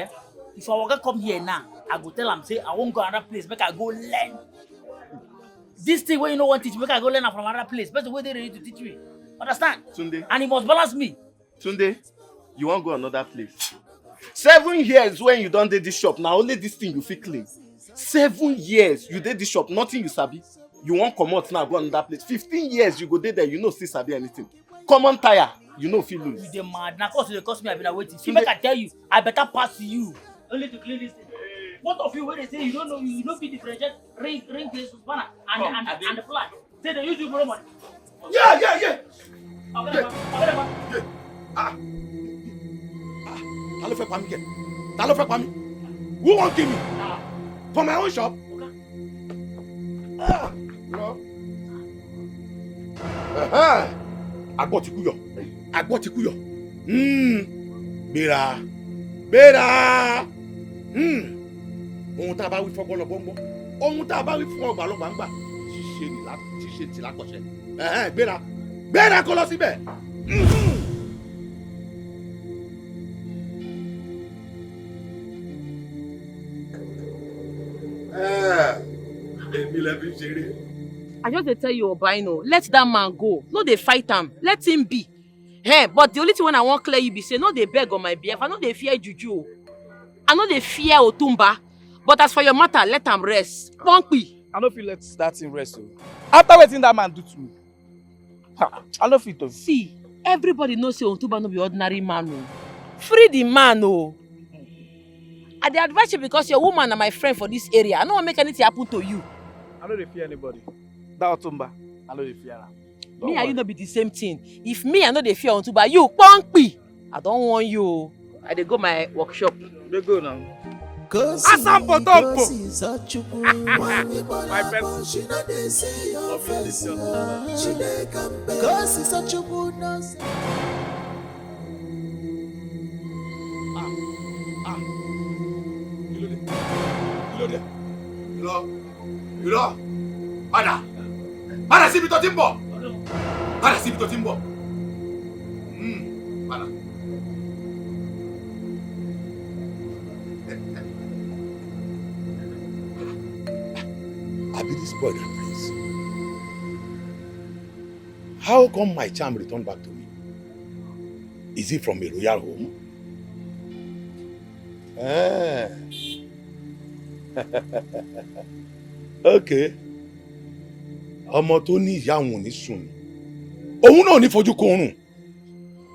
if our God come here now, I go tell him, say, I won't go another place, make I go learn. This thing where you know what teach, make I go learn from another place. That's the way they ready to teach me. Understand? Sunday. And he must balance me. Sunday, you won't go another place. 7 years when you don't do this shop, now only this thing you feel clean. 7 years you did this shop, nothing you sabi. You won't come out now, go another place. 15 years you go there, you know still sabi anything. Common tire, you know feel lose. You dey mad. Now cause you cost me, I've been waiting. See, make I tell you, I better pass you. Only to clean this thing. Both of you, when they say you don't know, you don't fit differentiate ring place spanner and the fly. Say they use you for money. Yeah. Ta ló fẹ́ pa mí? Who won't kill me? For my own shop? Àgbọ̀ ti kú yọ. Gbéra. Ohun tá a bá wí fọ́gbọ́n lọ gbọ́ngbọ́n. Ohun tá a bá wí fún ọgbà lọ gbàngbà. Ṣíṣe ti lákọ̀ṣẹ́. Gbéra kó lọ síbẹ̀. I just dey tell you, Obino, let that man go. No, they fight him. Let him be. Hey, but the only thing when I want clear you be say, no, they beg on my behalf. I know they fear Juju. I know they fear Otumba. But as for your matter, let him rest. Pumpy. I don't feel let that thing rest. After waiting that man do to me, I don't feel to. See, everybody knows say Otumba no be ordinary man. No. Free the man, no. I dey advise you because your woman and my friend for this area. I don't want to make anything happen to you. I don't fear anybody. That Otumba, I don't fear her. Me and you no be the same thing. If me I know they fear Otumba, you pumpy. I don't want you. I dey go my workshop. They go now. Asampo Tompo. My person. She not dey see your face. She dey come back. Cause it's such a good nonsense. Irọ́ padà síbi tó ti ń bọ̀ padà. Abi this boy na prince. How come my charm returned back to me? Is he from a royal home? Okay. Ọmọ tó ní ìyá òun ò ní sùn ni. Òun náà ò ní fojú kó oorun.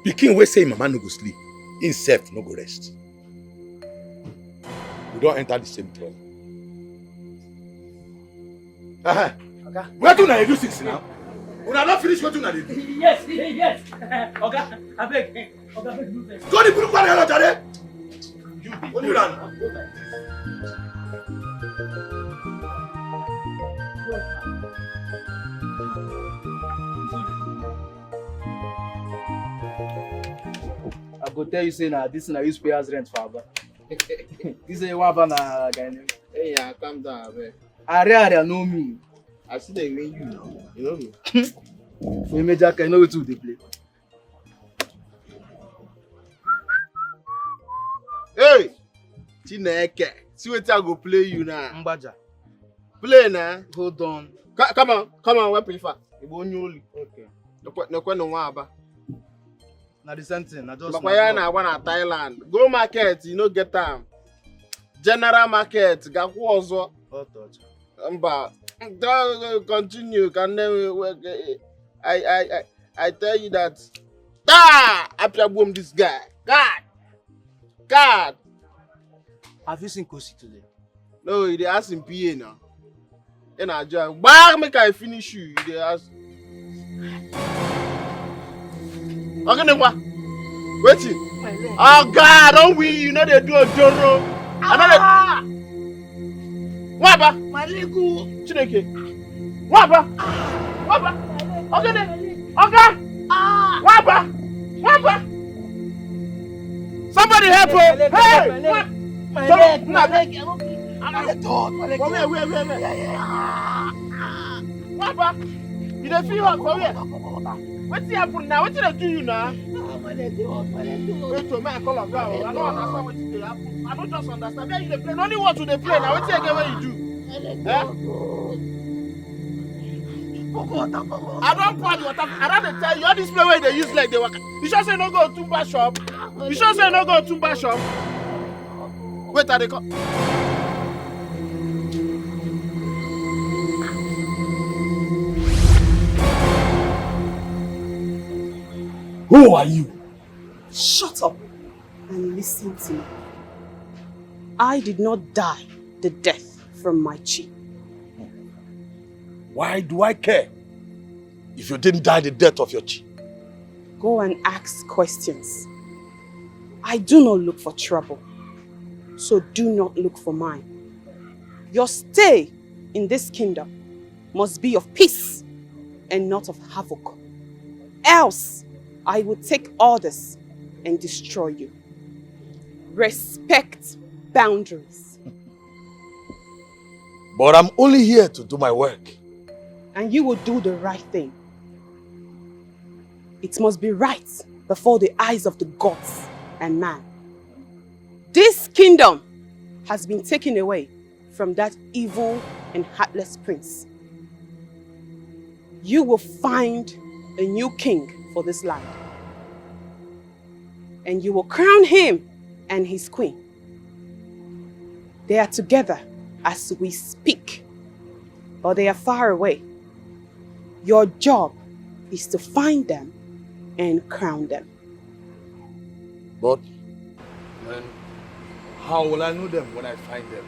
Pikin wey say mama no go sleep, himself no go rest. We don enter the same trouble. Wetin una dey do since now? Una don finish wetin una dey do? Yes. Oga, abeg, do first. Go the burúkú àrẹ lọ jàre. Only run. I go tell you say na this na use pay as rent for Aba. This is one Aba na guy name. Hey, calm down, abeg. Area know me. I see them when you know me. For major can know wetin we dey play. Hey, Chineke, see wetin I go play you now. Mbaja. Play now. Hold on. Come on, we play fast. Ibo only. Okay. No one Aba. Na the same thing. Na just. Bakwaya na one at Thailand. Go market, you know get time. General market, gakwu ozo. Oh, touch. Mba, don't continue. Can never work. I tell you that. After boom this guy. God. Have you seen Kosi today? No, he ask him PA now. Then I join. Back make I finish you. He ask. Okay, what? Waiting. Oh God, don't we? You know they do a joro. Waba. My leg. Chineke. Waba. Okay. Waba. Nobody help her. Hey! My leg. Come here, wait. Papa, you don't feel hot, come here. What's happening now? What did I do you now? Wait till me, I call up now. I don't understand what you happen. I don't just understand. Where you dey play? Only what to dey play now. What's again what you do? I don't pour the water. I don't tell you all this play where they use like they work. You sure say no go to Tumba shop? You sure say no go to Tumba shop? Wait, are they come? Who are you? Shut up and listen to me. I did not die the death from my chi. Why do I care if you didn't die the death of your chi? Go and ask questions. I do not look for trouble, so do not look for mine. Your stay in this kingdom must be of peace and not of havoc. Else, I will take orders and destroy you. Respect boundaries. But I'm only here to do my work. And you will do the right thing. It must be right before the eyes of the gods and man. This kingdom has been taken away from that evil and heartless prince. You will find a new king for this land. And you will crown him and his queen. They are together as we speak, but they are far away. Your job is to find them and crown them. But then, how will I know them when I find them?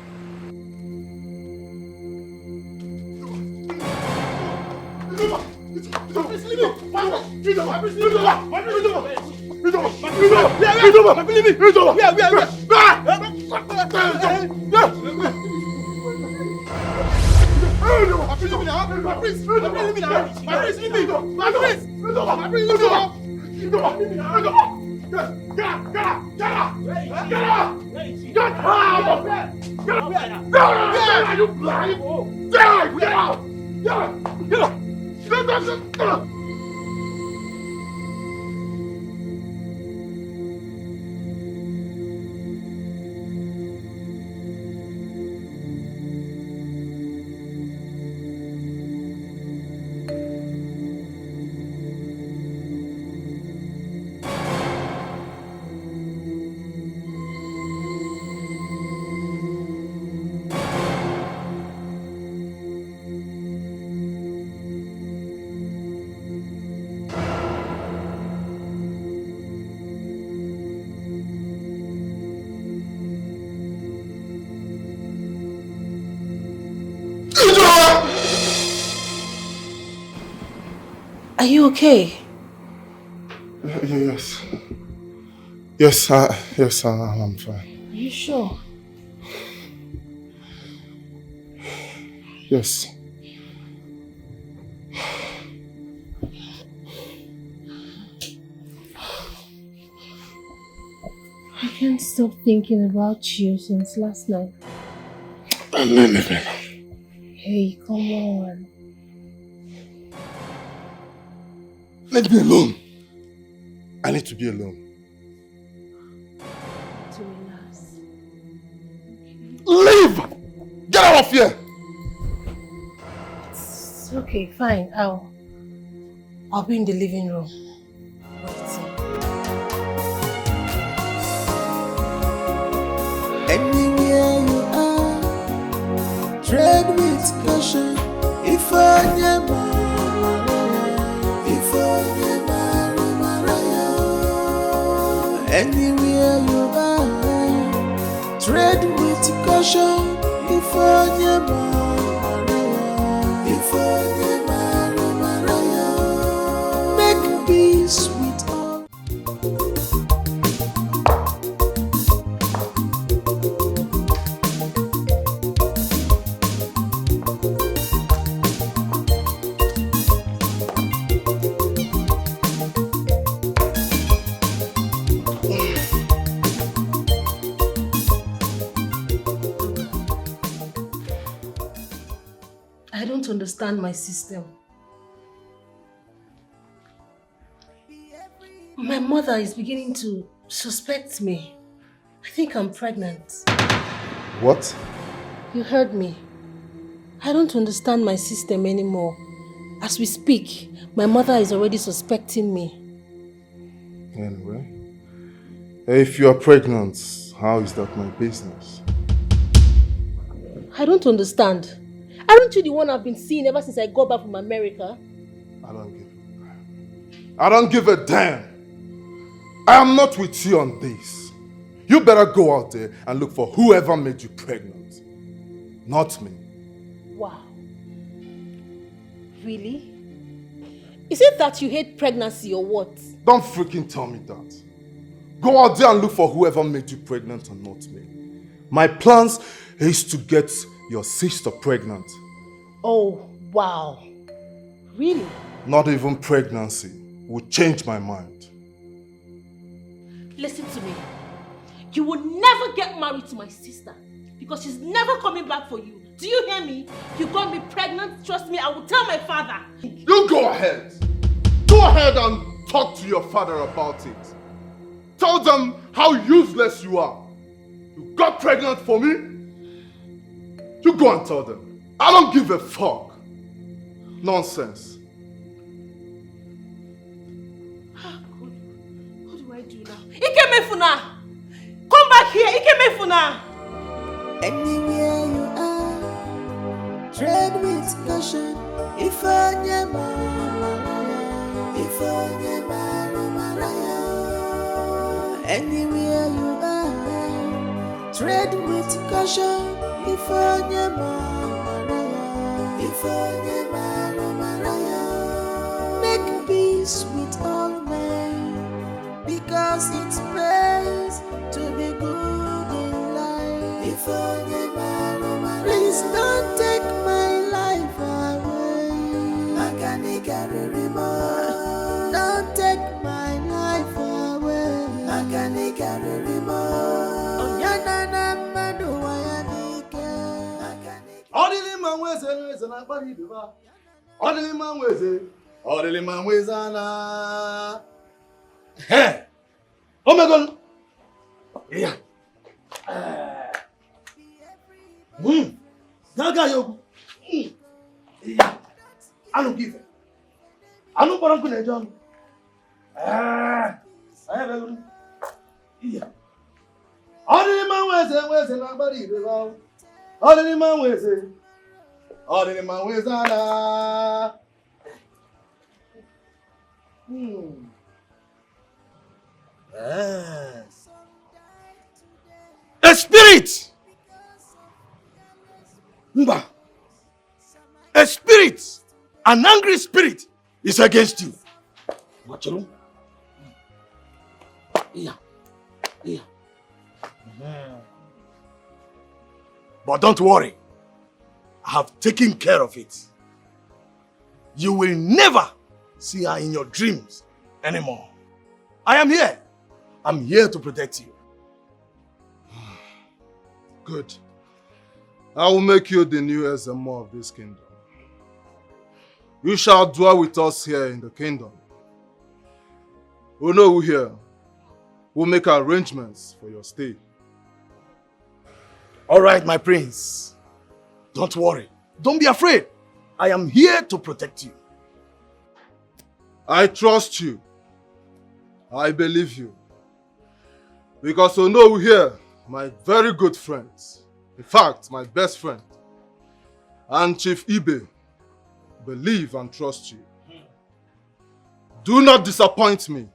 Are you okay? Yes. Yes, I'm fine. Are you sure? Yes. I can't stop thinking about you since last night. Hey, come on. Let me alone. I need to be alone. To relax. Leave! Get out of here! It's okay, fine. I'll be in the living room. Anywhere you are, tread with caution. If I never, anywhere you are, tread with caution. If I never, make peace with all. understand my system. My mother is beginning to suspect me. I think I'm pregnant. What? You heard me. I don't understand my system anymore. As we speak, my mother is already suspecting me. Anyway, if you are pregnant, how is that my business? I don't understand. Aren't you the one I've been seeing ever since I got back from America? I don't give a damn. I am not with you on this. You better go out there and look for whoever made you pregnant. Not me. Wow. Really? Is it that you hate pregnancy or what? Don't freaking tell me that. Go out there and look for whoever made you pregnant and not me. My plans is to get your sister pregnant. Oh, wow. Really? Not even pregnancy will change my mind. Listen to me. You will never get married to my sister because she's never coming back for you. Do you hear me? You got me pregnant, trust me, I will tell my father. You go ahead. Go ahead and talk to your father about it. Tell them how useless you are. You got pregnant for me? You go and tell them. I don't give a fuck. Nonsense. What do I do now? Ikemefuna! Come back here, Ikemefuna! Anywhere you are, tread with caution. If I never, anywhere you are, tread with caution. If I never, make peace with all men, because it pays to be good in life. Please don't take my life away. Don't take my life away. Ọdịlị ma nweze nweze na akpali iduba. Ọdịlị ma nweze, ọdịlị ma nweze na. Omegon. Yeah. Naga yogu. Anu give. Anu parang kuna John. Saya baru. Iya. Ọdịlị ma nweze nweze na akpali iduba. Ọdịlị ma nweze. Ọdịlị ma nweze na. A spirit! Mba! A spirit! An angry spirit is against you. Wachelu? Yeah. Yeah. But don't worry. I have taken care of it. You will never see her in your dreams anymore. I am here. I'm here to protect you. Good. I will make you the new SMO of this kingdom. You shall dwell with us here in the kingdom. We know who here. We'll make arrangements for your stay. All right, my prince. Don't worry. Don't be afraid. I am here to protect you. I trust you. I believe you. Because you know here, my very good friends, in fact, my best friend, and Chief Ibe, believe and trust you. Do not disappoint me.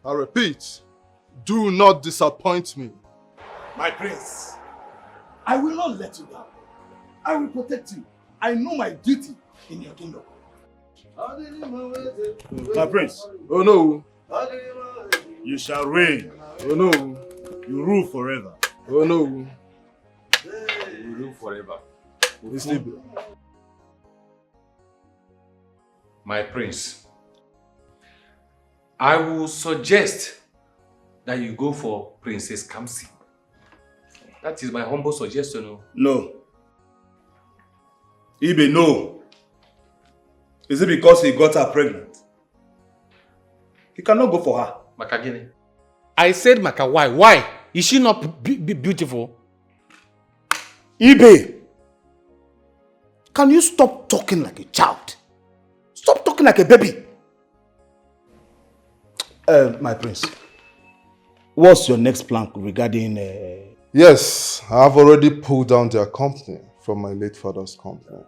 I repeat, do not disappoint me. My prince, I will not let you down. I will protect you. I know my duty in your kingdom. My prince. Oh no. You shall reign. Oh no. You rule forever. Oh no. You rule forever. My prince, I will suggest that you go for Princess Kamsi. That is my humble suggestion. No. Ibe, no. Is it because he got her pregnant? He cannot go for her. Makagini. I said Maka, why? Why? Is she not beautiful? Ibe, can you stop talking like a child? Stop talking like a baby. My prince, what's your next plan regarding... Yes, I have already pulled down their company from my late father's company.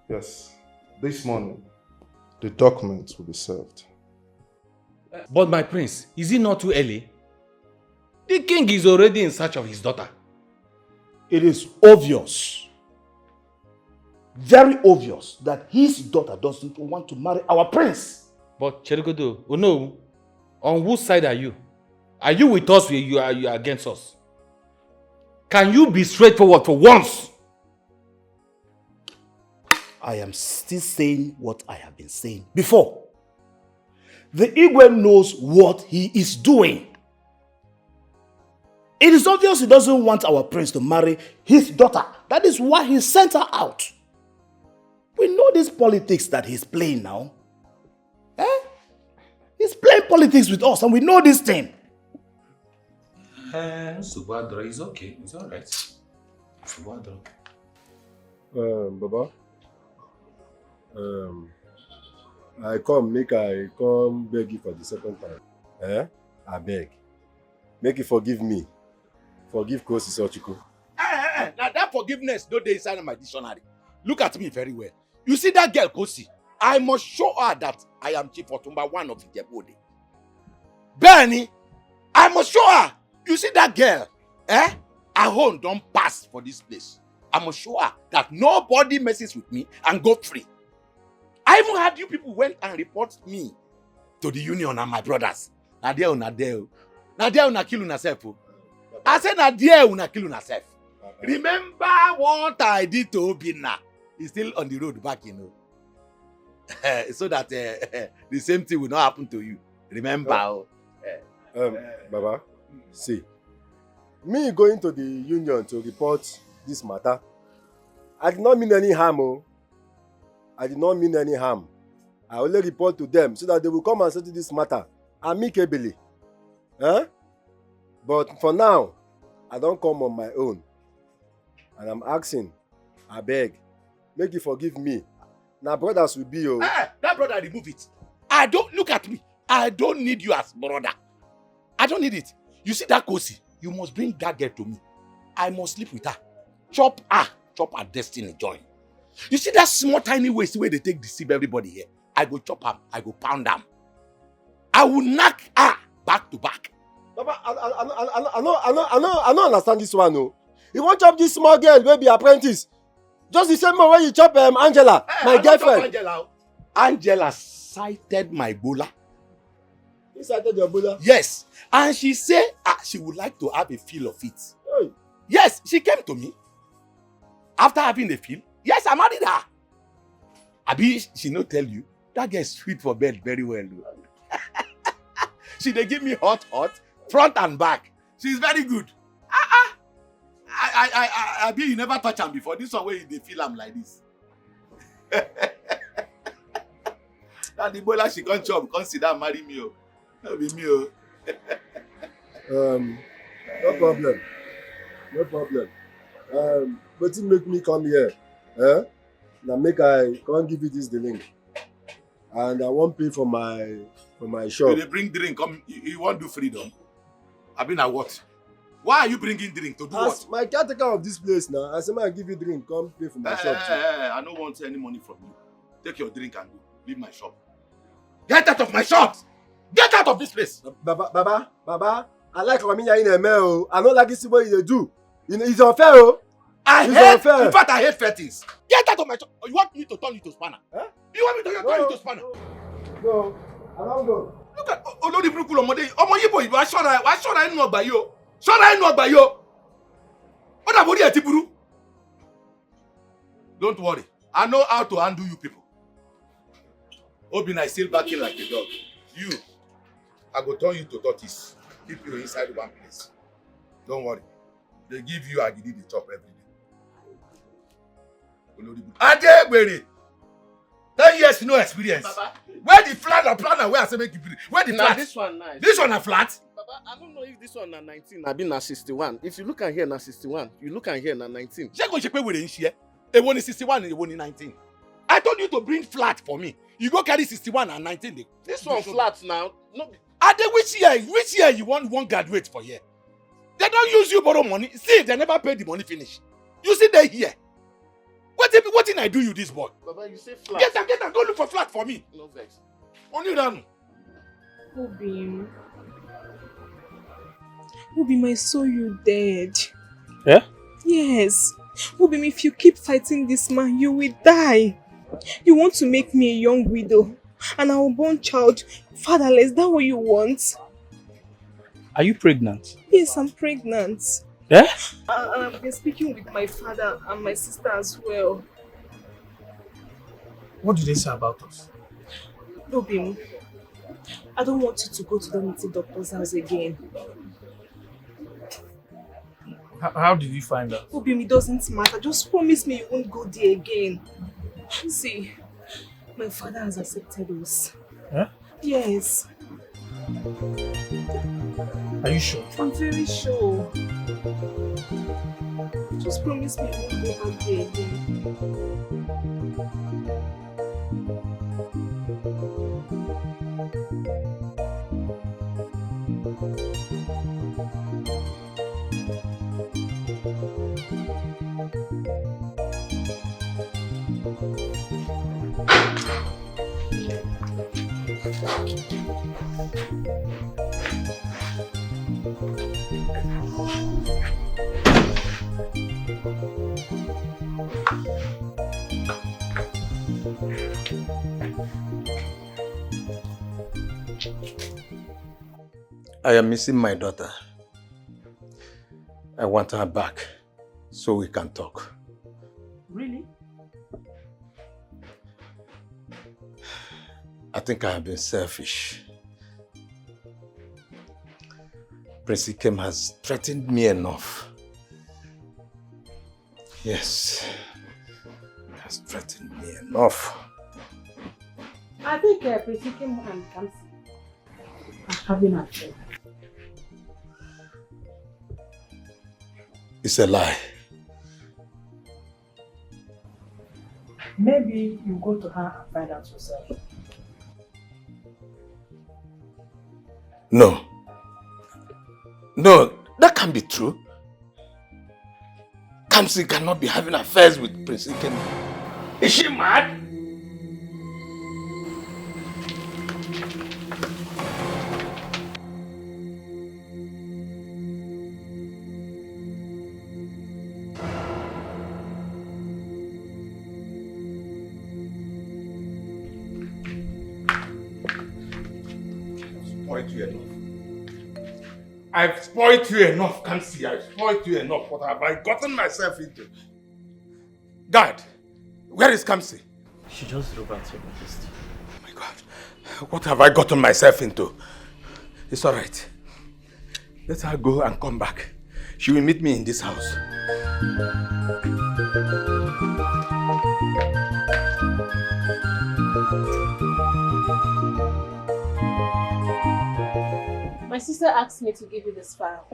Yes, this morning, the documents will be served. But my prince, is it not too early? The king is already in search of his daughter. It is obvious, very obvious, that his daughter doesn't want to marry our prince. But Cherigodo, oh no, on whose side are you? Are you with us or you are against us? Can you be straightforward for once? I am still saying what I have been saying before. The Igwe knows what he is doing. It is obvious he doesn't want our prince to marry his daughter. That is why he sent her out. We know this politics that he's playing now. He's playing politics with us and we know this thing. Subadra is okay. It's alright. Subadra. Baba. I come beg you for the second time. I beg. Make you forgive me. Forgive Kosi Sochiko. Now that forgiveness no dey inside my dictionary. Look at me very well. You see that girl Kosi? I must show her that I am Chief Otumba, one of Ijebode. Benny, I must show her. You see that girl? Her home don't pass for this place. I must show her that nobody messes with me and go free. I even had you people went and report me to the union and my brothers. Nadia una kill una self. I said Nadia una kill una self. Remember what I did to Obina? He's still on the road back, so that the same thing will not happen to you. Remember? Baba, see, me going to the union to report this matter, I did not mean any harm. I did not mean any harm. I only report to them so that they will come and settle this matter amicably. But for now, I don't come on my own. And I'm asking, I beg, make you forgive me. Now brothers will be your... That brother, remove it. I don't, look at me. I don't need you as brother. I don't need it. You see that Kosi? You must bring that girl to me. I must sleep with her. Chop her destiny join. You see that small tiny waste where they take deceive everybody here? I go chop them. I go pound them. I will knock her back to back. Baba, I don't understand this one, no. You want to chop this small girl, baby apprentice. Just the same way you chop Angela, my girlfriend. Angela cited my bola. You cited your bola? Yes. And she said she would like to have a feel of it. Hey. Yes, she came to me. After having a feel, yes, I married her. Abi, she no tell you, that girl is sweet for bed very well. She dey give me hot, front and back. She's very good. Abi, you never touch am before. This one where you dey feel am like this. That the bola she can't chop, can't sit down marry me. No be me. No problem. No problem. But it make me come here. Now make I can't give you this the link. And I won't pay for my shop. You bring drink, come you won't do freedom. I been at what? Why are you bringing drink to do As what? my caretaker of this place now, I say I give you drink, come pay for my shop too. I don't want any money from you. Take your drink and go. Leave my shop. Get out of my shop! Get out of this place! Baba, I like Ramiya in a mail. I don't like this what you do. It's unfair, oh. In fact, I hate fair things. Get out of my shop. You want me to turn you to spanner? Huh? You want me to turn you to spanner? No, I don't go. Look at Olori Brukul Omode. Omo Yibo, you are sure I know about you. Sure I know about you. What about you, Tiburu? Don't worry. I know how to handle you people. Obina is still barking like a dog. You, I go turn you to tortoise. Keep you inside one place. Don't worry. They give you agidi the chop every day. Adegbere. 10 years no experience. Baba. Where the flat or planner where I say make you build? Where the Nah, flat? this one nice. This one a flat? Baba, I don't know if this one na 19, I been na 61. If you look at here na 61, you look at here na 19. Ṣé kò ṣe pé wèrè ń ṣe ẹ́? Èwo ni 61 and èwo ni 19? I told you to bring flat for me. You go carry 61 and 19 dey. This one flat now. No. Ade, which year you want graduate for here? They don't use you borrow money. See, they never pay the money finish. You see they here. What thing I do you this boy? Baba, you say flat. Get them, go look for flat for me. No vex. Only run. Obim, I saw you dead. Yeah? Yes. Obim, if you keep fighting this man, you will die. You want to make me a young widow and a unborn child fatherless. Is that what you want? Are you pregnant? Yes, I'm pregnant. Yeah? I've been speaking with my father and my sister as well. What did they say about us? Obim, I don't want you to go to the native doctor's house again. How did you find out? Obim, it doesn't matter. Just promise me you won't go there again. See, my father has accepted us. Huh? Yes. Are you sure? I'm very sure. Just promise me you won't go back there again. I am missing my daughter. I want her back so we can talk. Really? I think I have been selfish. Prince Ikem has threatened me enough. Yes, he has threatened me enough. I think Prince Ikem and Kamsi are having a affair. It's a lie. Maybe you go to her and find out yourself. No. No, that can't be true. Kamsi cannot be having affairs with Prince Ikem. Is she mad? I've spoiled you enough, Kamsi. I've spoiled you enough. What have I gotten myself into? Dad, where is Kamsi? She just drove out, Your Majesty. Oh my God. What have I gotten myself into? It's alright. Let her go and come back. She will meet me in this house. My sister asked me to give you this file.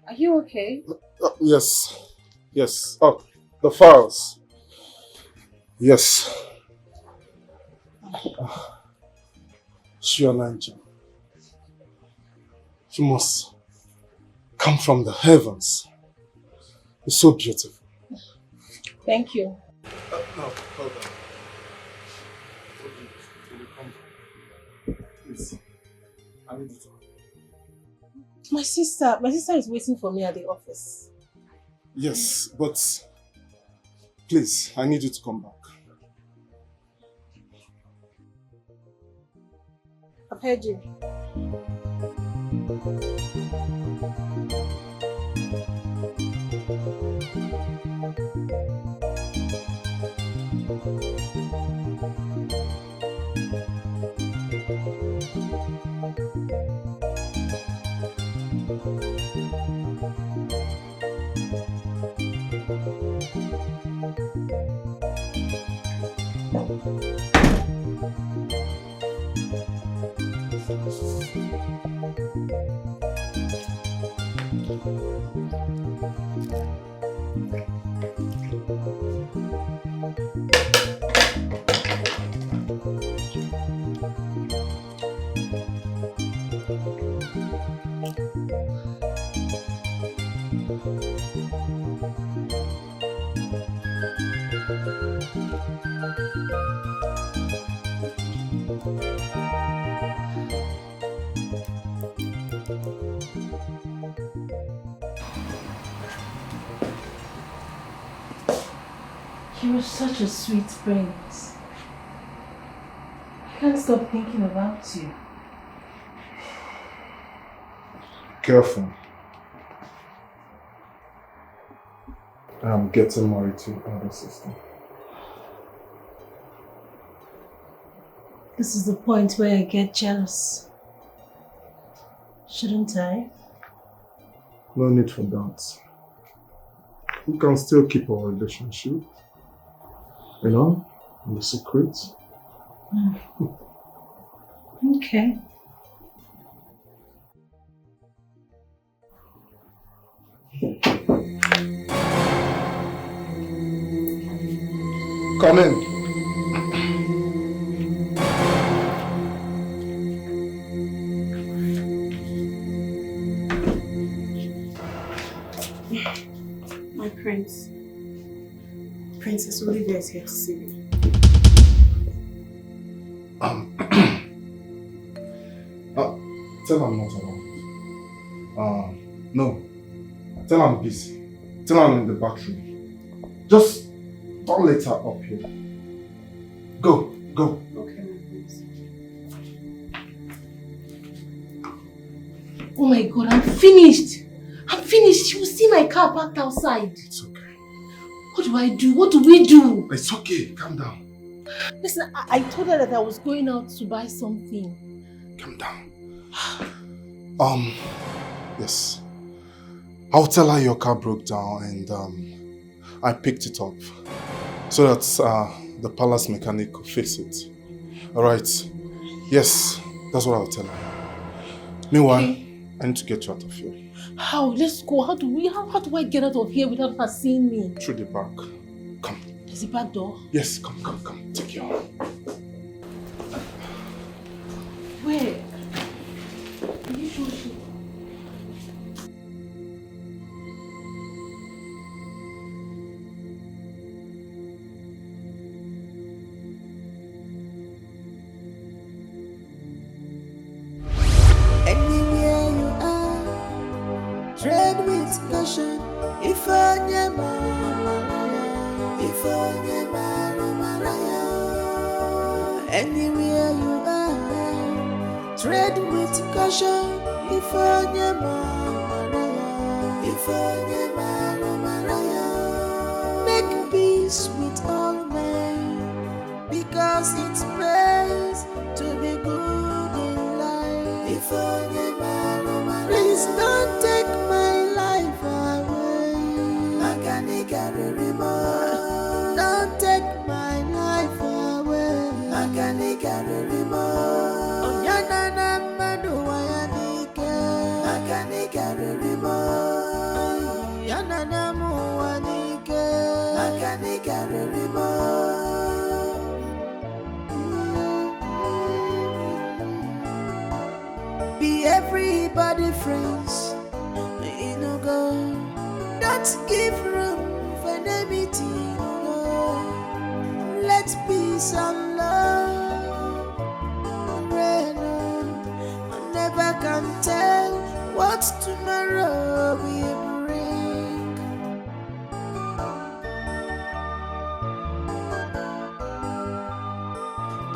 Are you okay? Yes. Yes. Oh, the files. Yes. Shionanja. You must come from the heavens. You're so beautiful. Thank you. No, hold on. Please. I need to talk. My sister is waiting for me at the office. Yes, but please, I need you to come back. I've heard you. You were such a sweet prince. I can't stop thinking about you. Careful. I'm getting married to your elder sister. This is the point where I get jealous. Shouldn't I? No need for that. We can still keep our relationship. You know, in the secret. Okay. Come in. My prince. Princess Olivia is here to see me. Tell her I'm not around. No. Tell her I'm busy. Tell her I'm in the bathroom. Just don't let her up here. Go, go. Okay, my prince. Oh my God, I'm finished. I'm finished. You will see my car parked outside. It's okay. What do I do? What do we do? It's okay. Calm down. Listen, I told her that I was going out to buy something. Calm down. Yes. I'll tell her your car broke down and I picked it up so that the palace mechanic could fix it. Alright. Yes, that's what I'll tell her. Meanwhile, I need to get you out of here. How? Let's go. How do I get out of here without her seeing me? Through the back. Come. Is the back door? Yes, come. Take your arm. Where? Are you sure she... Anywhere you are, tread with caution. If I anywhere you are, tread with caution. If make peace with all men, because it's best to be good in life. Please don't take my life away. Don't take my life away. Onyana madu wayanike. Yana muwanike. Be everybody friends. Go. Don't give room for enmity. No. Let peace and love reign on. I never can tell what tomorrow will bring.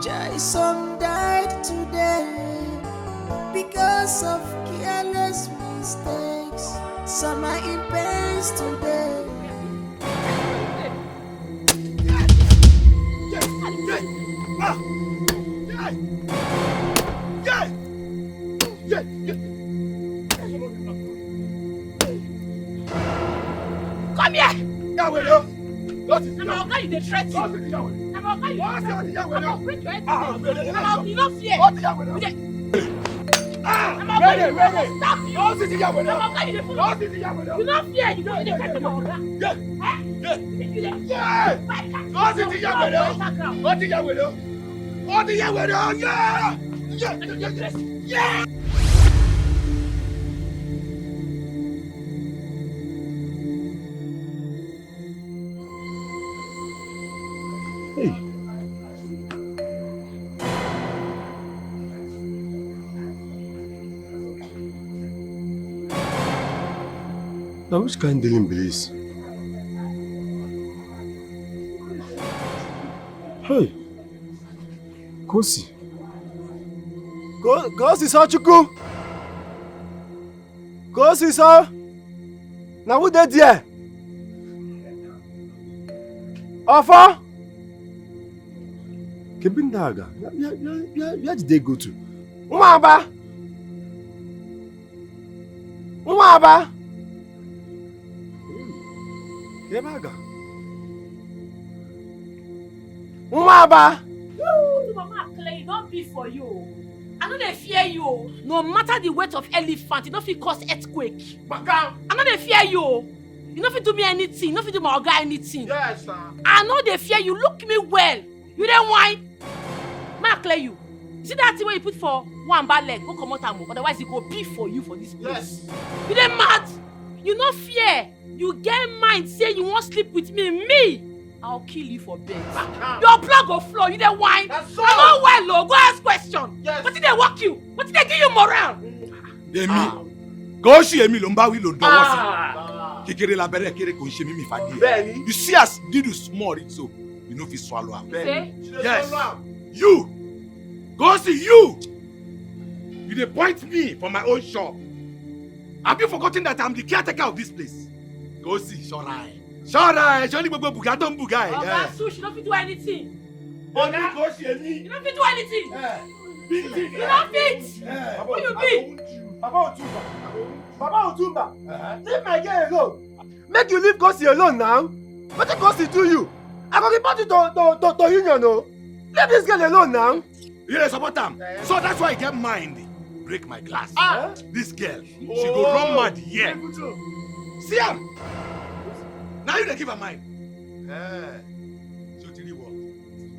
Jason died today because of careless mistakes. Some are in pain today. Come here! I'm going to threaten you. I'm going to bring your head. I'm not fear. Ready. Stop you. Don't sit here with them. Don't sit here with them. You don't fear. You don't catch them. Yeah. Don't sit here with them. Don't sit here with them. Don't sit here with them. Yeah. Hey. Now which kind of dealing be this? Hey. Kosi. Kosi so chuku. Kosi so. Now who dey there? Offer? Kebindaga. Where did they go to? Umaba. Kebaga. Umaba. Mama, Clay, don't be for you. I know they fear you. No matter the weight of elephant, you know if it cause earthquake. I know they fear you. You know if you do me anything, you know if you do my guy anything. Yes, sir. I know they fear you. Look me well. You don't whine. Ma clear you. See that thing where you put for one bad leg, go come out and move. Otherwise, it go be for you for this place. Yes. You don't mad. You no fear. You get mind say you won't sleep with me. I'll kill you for bed. Your blood go flow. You don't whine. That's so. I know well, Lord. Go ask question. Yes. What did they walk you? What did they give you morale? Go see Emi lomba wi lo dowo si. Kekere la bere kere ko nse mi fagi. You see as did you small it so you know if you swallow am. Yes. You. Go see you. You dey point me for my own shop. Have you forgotten that I'm the caretaker of this place? Go see Shorai. Surely gbogbo buga don buga. Oga Sush, you don't fit do anything. Oga go see Emi. You don't fit do anything. You don't fit. Who you be? Baba Otumba. Leave my girl alone. Make you leave Kosi alone now. What did Kosi do you? I go report you to union, no? Leave this girl alone now. You dey support am. So that's why I get mind. Break my glass. This girl, she go run mad here. See am. Now you dey give her mind. So tell you what,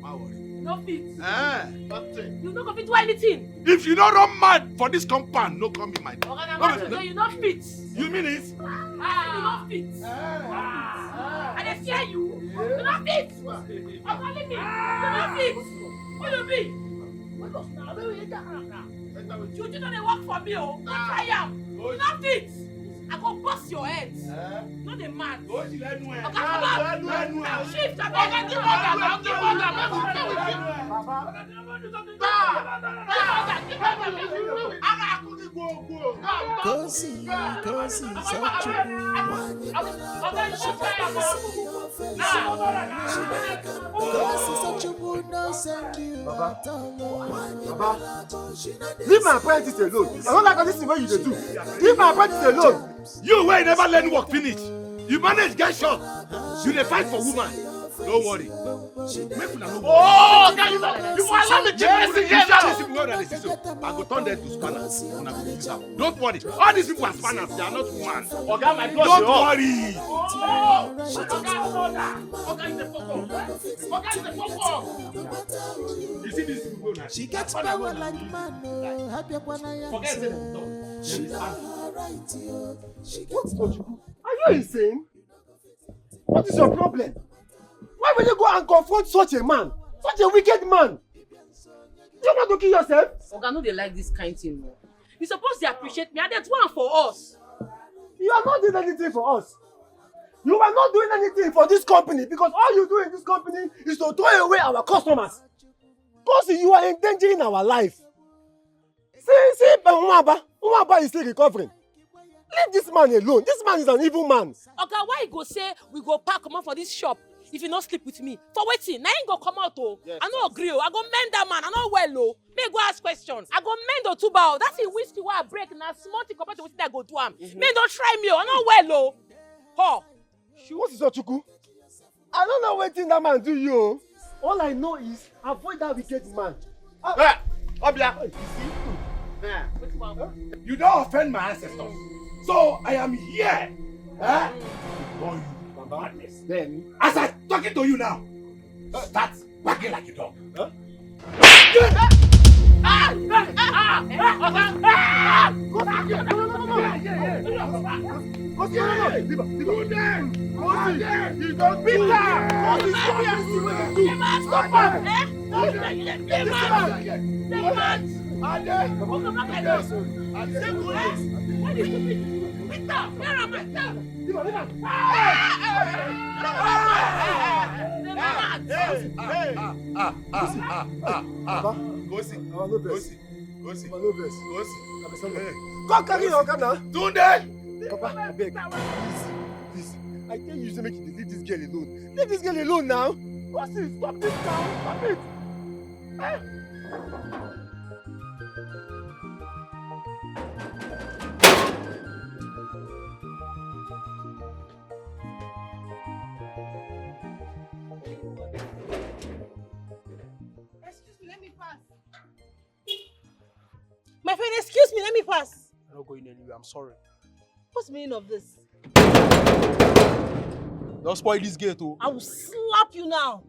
my worry. No fit. You no go fit do anything. If you don't run mad for this compound, no come in my door. You no fit. You mean it? You no fit. And they fear you. You no fit. I'm calling me. You no fit. Who you be? You do not work for me, oh. Don't try am. You no fit. I go bust your head. Not a man. Okay, come on. Shift. Leave my apprentice alone. I don't like this thing what you do. Leave my apprentice alone. You wey never learn work finish. You manage get shot. You dey fight for woman. Don't worry. Make una no worry. Oh, you allow me to listen here now. These people wey dey see so, I go turn them to spanners. Una go use am. Don't worry. All these people are spanners. They are not woman. Oga, my blood. Don't worry. Oga is the focus. You see these people now? She gets power like man. Forget it. Are you insane? What is your problem? Why will you go and confront such a man? Such a wicked man? You want to kill yourself? Oga, no, they like this kind of thing. You suppose they appreciate me, and that's one for us. You are not doing anything for us. You are not doing anything for this company because all you do in this company is to throw away our customers. Because you are endangering our life. See, Umaba is still recovering. Leave this man alone. This man is an evil man. Okay, why you go say we go pack come out for this shop if you not sleep with me? For waiting, now ain't go come out oh. Yes, I no agree oh. I go mend that man. I know well oh. May go ask questions. I go mend the two bow. That's the whiskey where I break now. Small thing compared to what I go do am. May don't try me oh. I know well oh. Oh. What is Ochuku? I don't know what thing that man do you oh. All I know is avoid that wicked man. Obia. You don't offend my ancestors. So I am here. To warn you from madness. Then, as I'm talking to you now, start barking like a dog. Come carry your gun now. Tunde! Papa, I beg. Please. I tell you to make you leave this girl alone. Leave this girl alone now. Kosi, stop this now. Stop it. Excuse me, let me pass. My friend, excuse me, let me pass. I'm not going anywhere, I'm sorry. What's the meaning of this? Don't spoil this gate, oh. I will slap you now.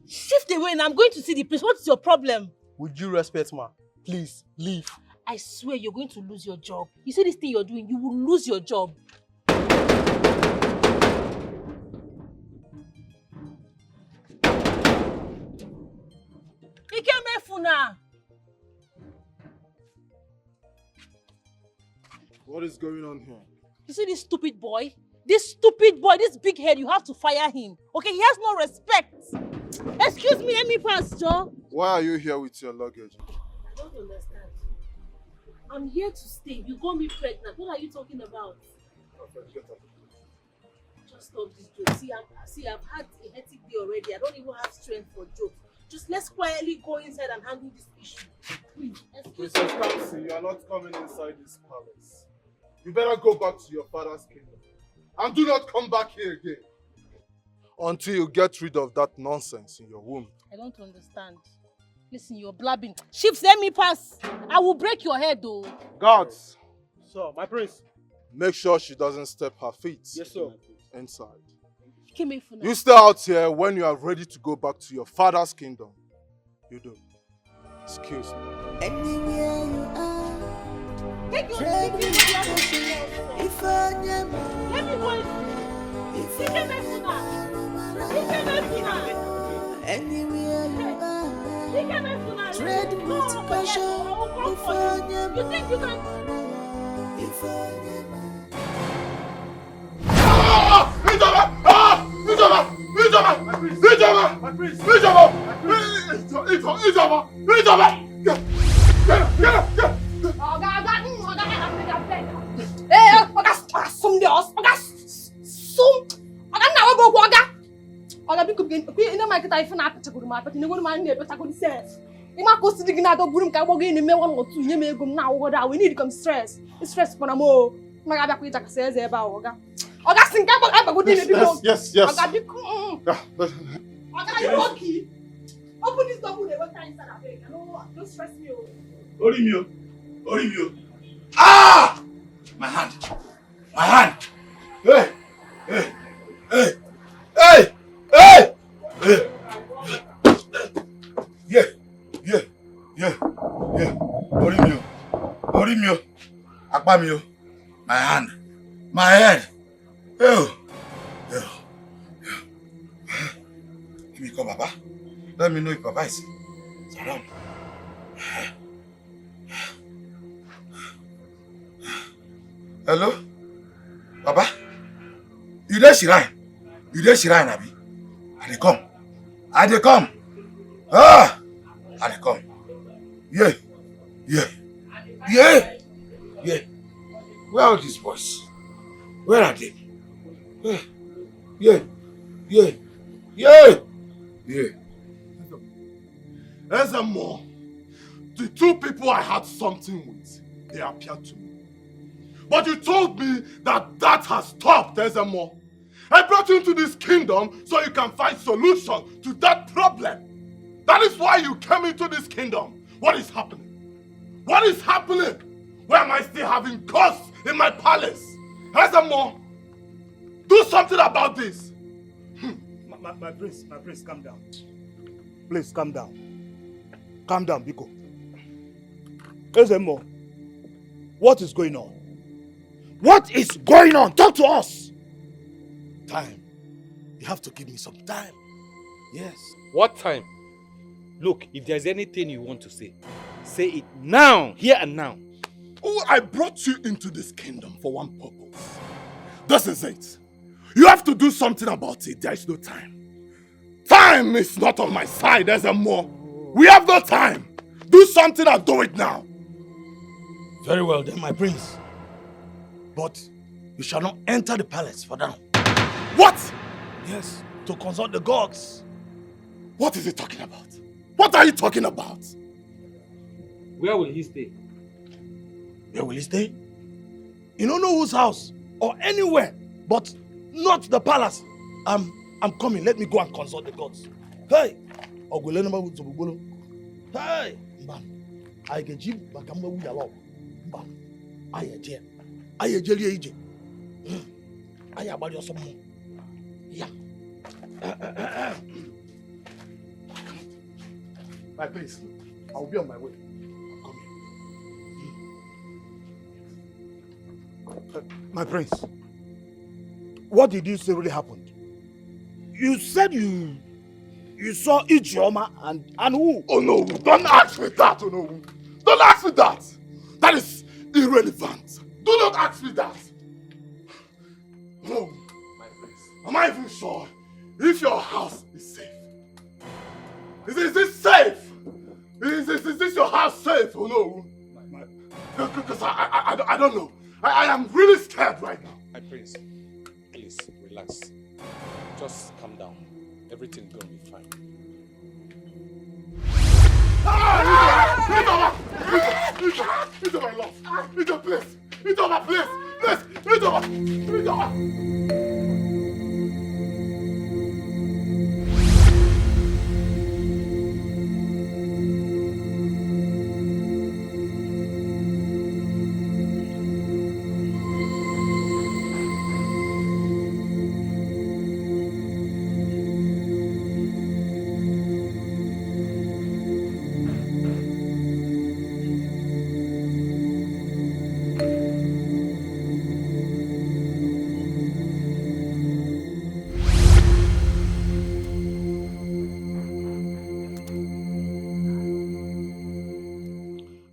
Shift away and I'm going to see the prince. What's your problem? With due respect, ma, please, leave. I swear you're going to lose your job. You see this thing you're doing, you will lose your job. What is going on here? You see this stupid boy? This stupid boy, this big head, you have to fire him. Okay, he has no respect. Excuse me, let me pass, Joe. Why are you here with your luggage? I don't understand. I'm here to stay. You got me pregnant. What are you talking about? Just stop this joke. See, I've had a hectic day already. I don't even have strength for jokes. Just let's quietly go inside and handle this issue. Please, Princess Kamsi, you are not coming inside this palace. You better go back to your father's kingdom. And do not come back here again. Until you get rid of that nonsense in your womb. I don't understand. Listen, you're blabbing. Chiefs, let me pass. I will break your head, though. Guards. Sir, my prince. Make sure she doesn't step her feet. Yes, sir. Inside. You stay out here when you are ready to go back to your father's kingdom. You do. Excuse me. Anywhere you are. Take your Let me Let me go. Anywhere you are. Tread with caution. You think you can? We need to come stress. It's stress for more. Yes. You lucky. Open this door with the water inside of it. Don't stress me. Orimio. Ah! My hand. Hey. Yeah. Orimio. Akpamio. My hand. My head. Let me call Papa. Let me know if Papa is around. Hello? Papa? You there, Shirai? Abi? I dey come. I dey come. Yeah. Where are these boys? Where are they? Yeah. Ezemo, the two people I had something with, they appeared to me. But you told me that has stopped, Ezemo. I brought you into this kingdom so you can find solution to that problem. That is why you came into this kingdom. What is happening? What is happening? Why am I still having ghosts in my palace? Ezemo, do something about this. My prince, calm down. Please, calm down. Calm down, Biko. Ezemo, what is going on? What is going on? Talk to us. Time. You have to give me some time. Yes. What time? Look, if there's anything you want to say it now, here and now. Oh, I brought you into this kingdom for one purpose. This is it. You have to do something about it. There is no time. Time is not on my side, there's more. We have no time. Do something and do it now. Very well then, my prince. But you shall not enter the palace for now. What? Yes, to consult the gods. What is he talking about? What are you talking about? Where will he stay? Where will he stay? You don't know whose house or anywhere, but not the palace. I'm coming. Let me go and consult the gods. Hey! Hey! I get you back. I'm going to allow. I get you. I about your some. Yeah. My place. I'll be on my way. My prince, what did you say really happened? You said you saw Ijeoma and who? Oh no, don't ask me that, oh no. Don't ask me that. That is irrelevant. Do not ask me that. No, my prince. Am I even sure if your house is safe? Is this safe? Is this your house safe? Oh no. Because I don't know. I am really scared right now. My prince, please relax. Just calm down. Everything's gonna be fine. It's my love. It's your place. It's my place. It's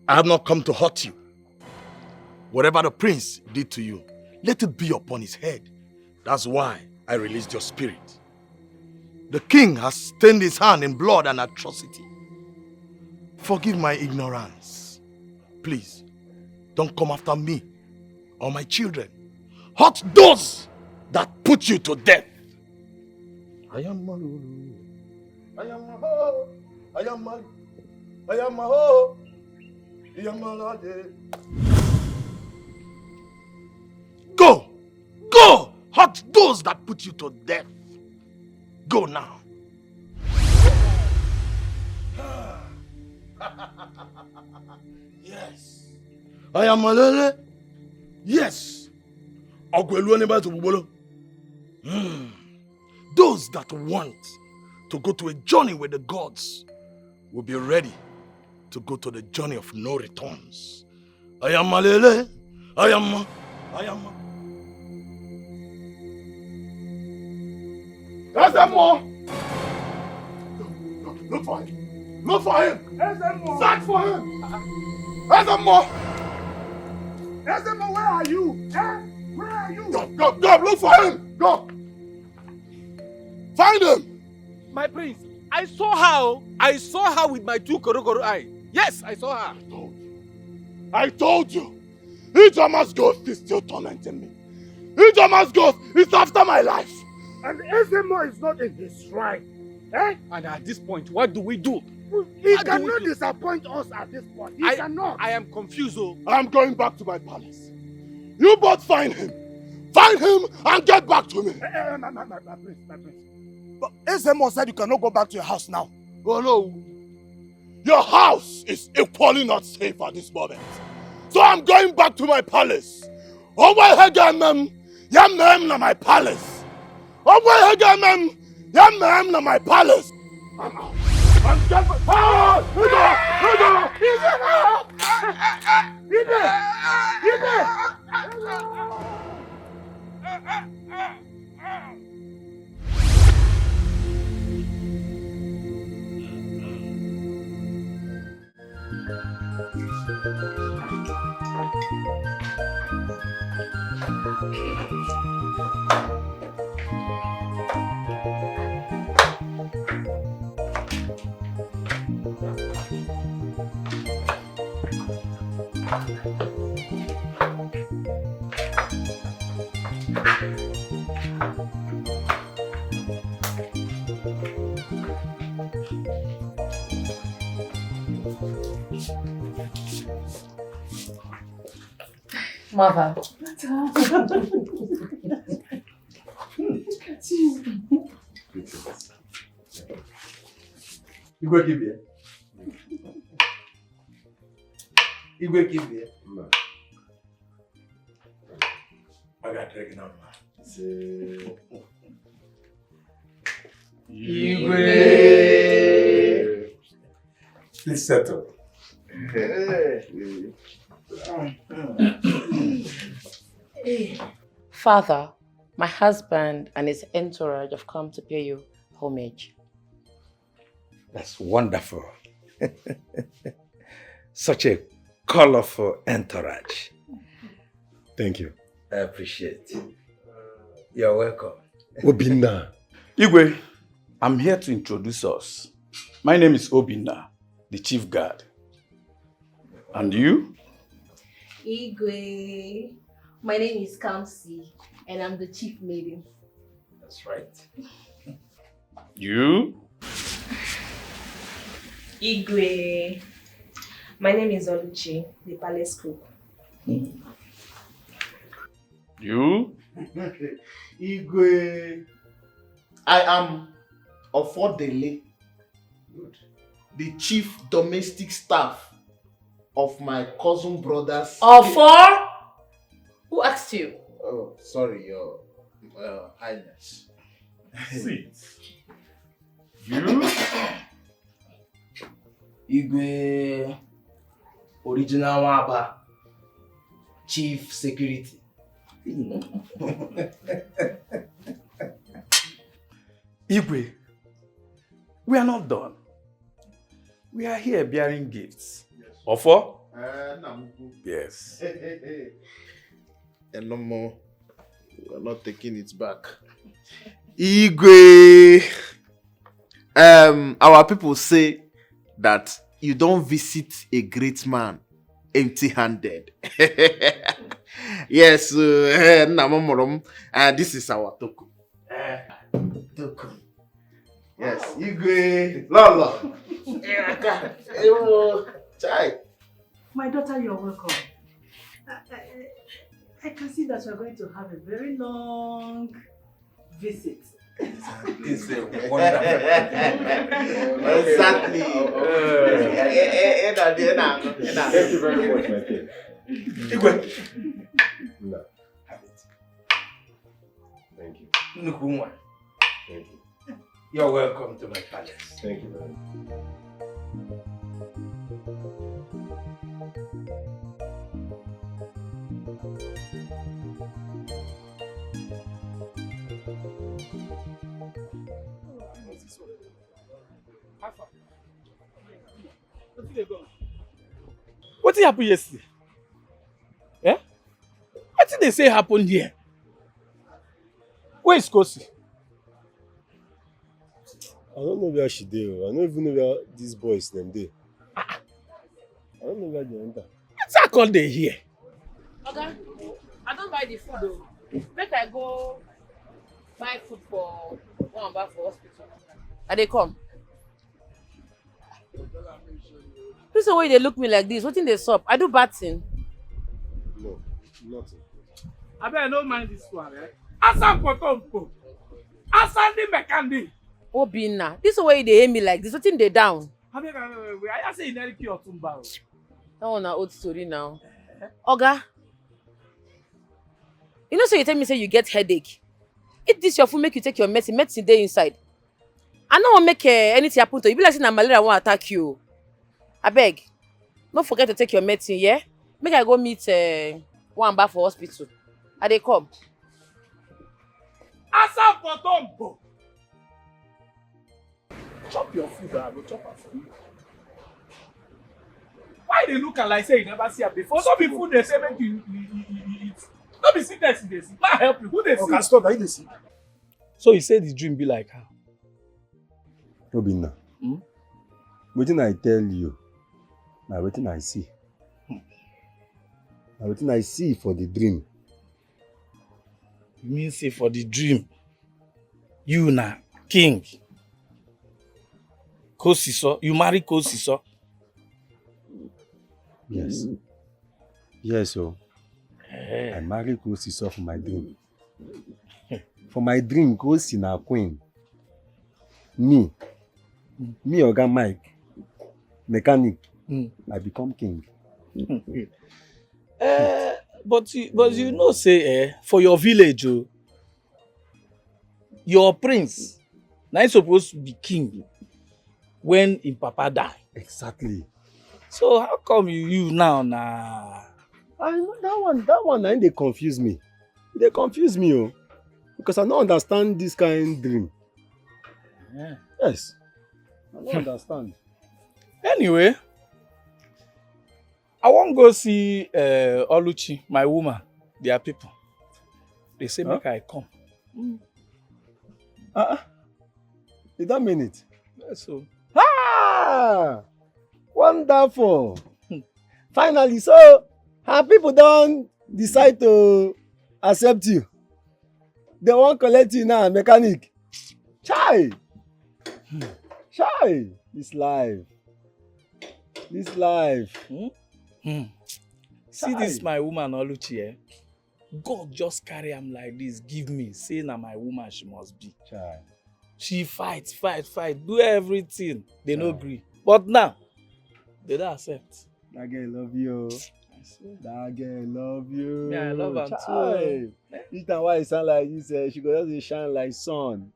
I have not come to hurt you. Whatever the prince did to you, let it be upon his head. That's why I released your spirit. The king has stained his hand in blood and atrocity. Forgive my ignorance. Please, don't come after me or my children. Hurt those that put you to death. I am Malu. I am Maho. I am Malu. I am Maho. Go! Go! Hurt those that put you to death. Go now. Yes. I am Malele. Yes. Those that want to go to a journey with the gods will be ready to go to the journey of no returns. I am Malele. I am. Ezemo! Look for him. Look for him. Ezemo! Search for him. Ezemo! Ezemo, where are you? Where are you? Go, look for him. Go. Find him. My prince, I saw her. I saw her with my two korokoro eyes. Yes, I saw her. I told you. Ijeoma's ghost is still tormenting me. Ijeoma's ghost is after my life. And Ezemo is not in his right. Eh? And at this point, what do we do? He cannot disappoint us at this point. He cannot. I am confused. I'm going back to my palace. You both find him. Find him and get back to me. My prince. But Ezemo said you cannot go back to your house now. Oh no. Your house is equally not safe at this moment. So I'm going back to my palace. Oh my hegemem, yam na my palace. Oh my hegemem, yam na my palace. I'm out. I'm just Mother. Igwe give here. Igwe give here. No. I got to drink now. Igwe. Please settle. Father, my husband and his entourage have come to pay you homage. That's wonderful. Such a colorful entourage. Thank you. I appreciate it. You're welcome. Obinna. Igwe, I'm here to introduce us. My name is Obinna, the chief guard. And you? Igwe. My name is Kamsi, and I'm the chief maiden. That's right. You? Igwe. My name is Oluchi, the palace cook. You? Igwe. I am Ofodele, the chief domestic staff of my cousin brother's... Ofo? Who asked you? Oh, sorry, your highness. Sit. You? Igwe. Original Waba. Chief security. Igwe, we are not done. We are here bearing gifts. Ofo? Yes. And no more. We are not taking it back. Igwe. Our people say that you don't visit a great man empty-handed. Yes, this is our token. Token. Yes, Igwe. Lolo. Chai. My daughter, you're welcome. I can see that you're going to have a very long visit. It's a wonderful. Exactly. Thank you very much, my king. Igwe. No. Thank you. Nukunwa. Thank you. You're welcome to my palace. Thank you very much. What did happen yesterday? Eh? What did they say happened here? Where is Kosi? I don't know where she did. I don't even know where these boys them dey. I don't know where they enter. What's that called they here? Okay. I don't buy the food though. Make I go buy food for one back for hospital. And they come. This is the way they look me like this. What in they sup? I do bad thing. No, nothing. I bet I don't mind this one, eh? Asan Potompo. Asan the Mekandi. Obinna, this way they hear me like this. What in they down? I say in Eric or Tumba. That one an old story now. Oga, you know, so you tell me say you get headache. Eat this your food, make you take your medicine. Medicine there inside. I don't want to make anything happen to you. Be like saying malaria won't attack you. I beg. Don't forget to take your medicine, yeah? Make I go meet one bar for hospital. Are they come? Asa for Tombo. Chop your food, I will chop it for you. Why they look like say you never see her before? Some people they say make you eat. Don't be sickness in this. Not help you. Who they see? Okay, stop. Are they see? So you say the dream be like how? Obinna. Wetin I tell you, na wetin I see. Na wetin I see for the dream. You mean say for the dream, you na king. Kosiso, you marry Kosiso. Yes. Yes, oh. I marry Kosiso for my dream. For my dream, Kosi na queen. Me, Oga Mike, mechanic, I become king. But you know say for your village, your prince now he's supposed to be king when his papa die. Exactly. So how come you now nah? I know that one they confuse me. They confuse me, oh, because I don't understand this kind of dream. Yeah. Yes, I don't understand. Anyway, I won't go see Oluchi, my woman. Their people. They say make I come. You don't mean it? Yes, so. Ah! Wonderful. Finally, so her people don't decide to accept you. They won't collect you now, mechanic. Chai! Chai! This life. See this my woman Oluchi, eh? God just carry am like this, give me, say na my woman she must be. Chai. She fight, do everything. They no agree. But now, they don't accept. That girl love you. That girl love you. Yeah, I love her too. Each time why it sound like this, she go just shine like sun.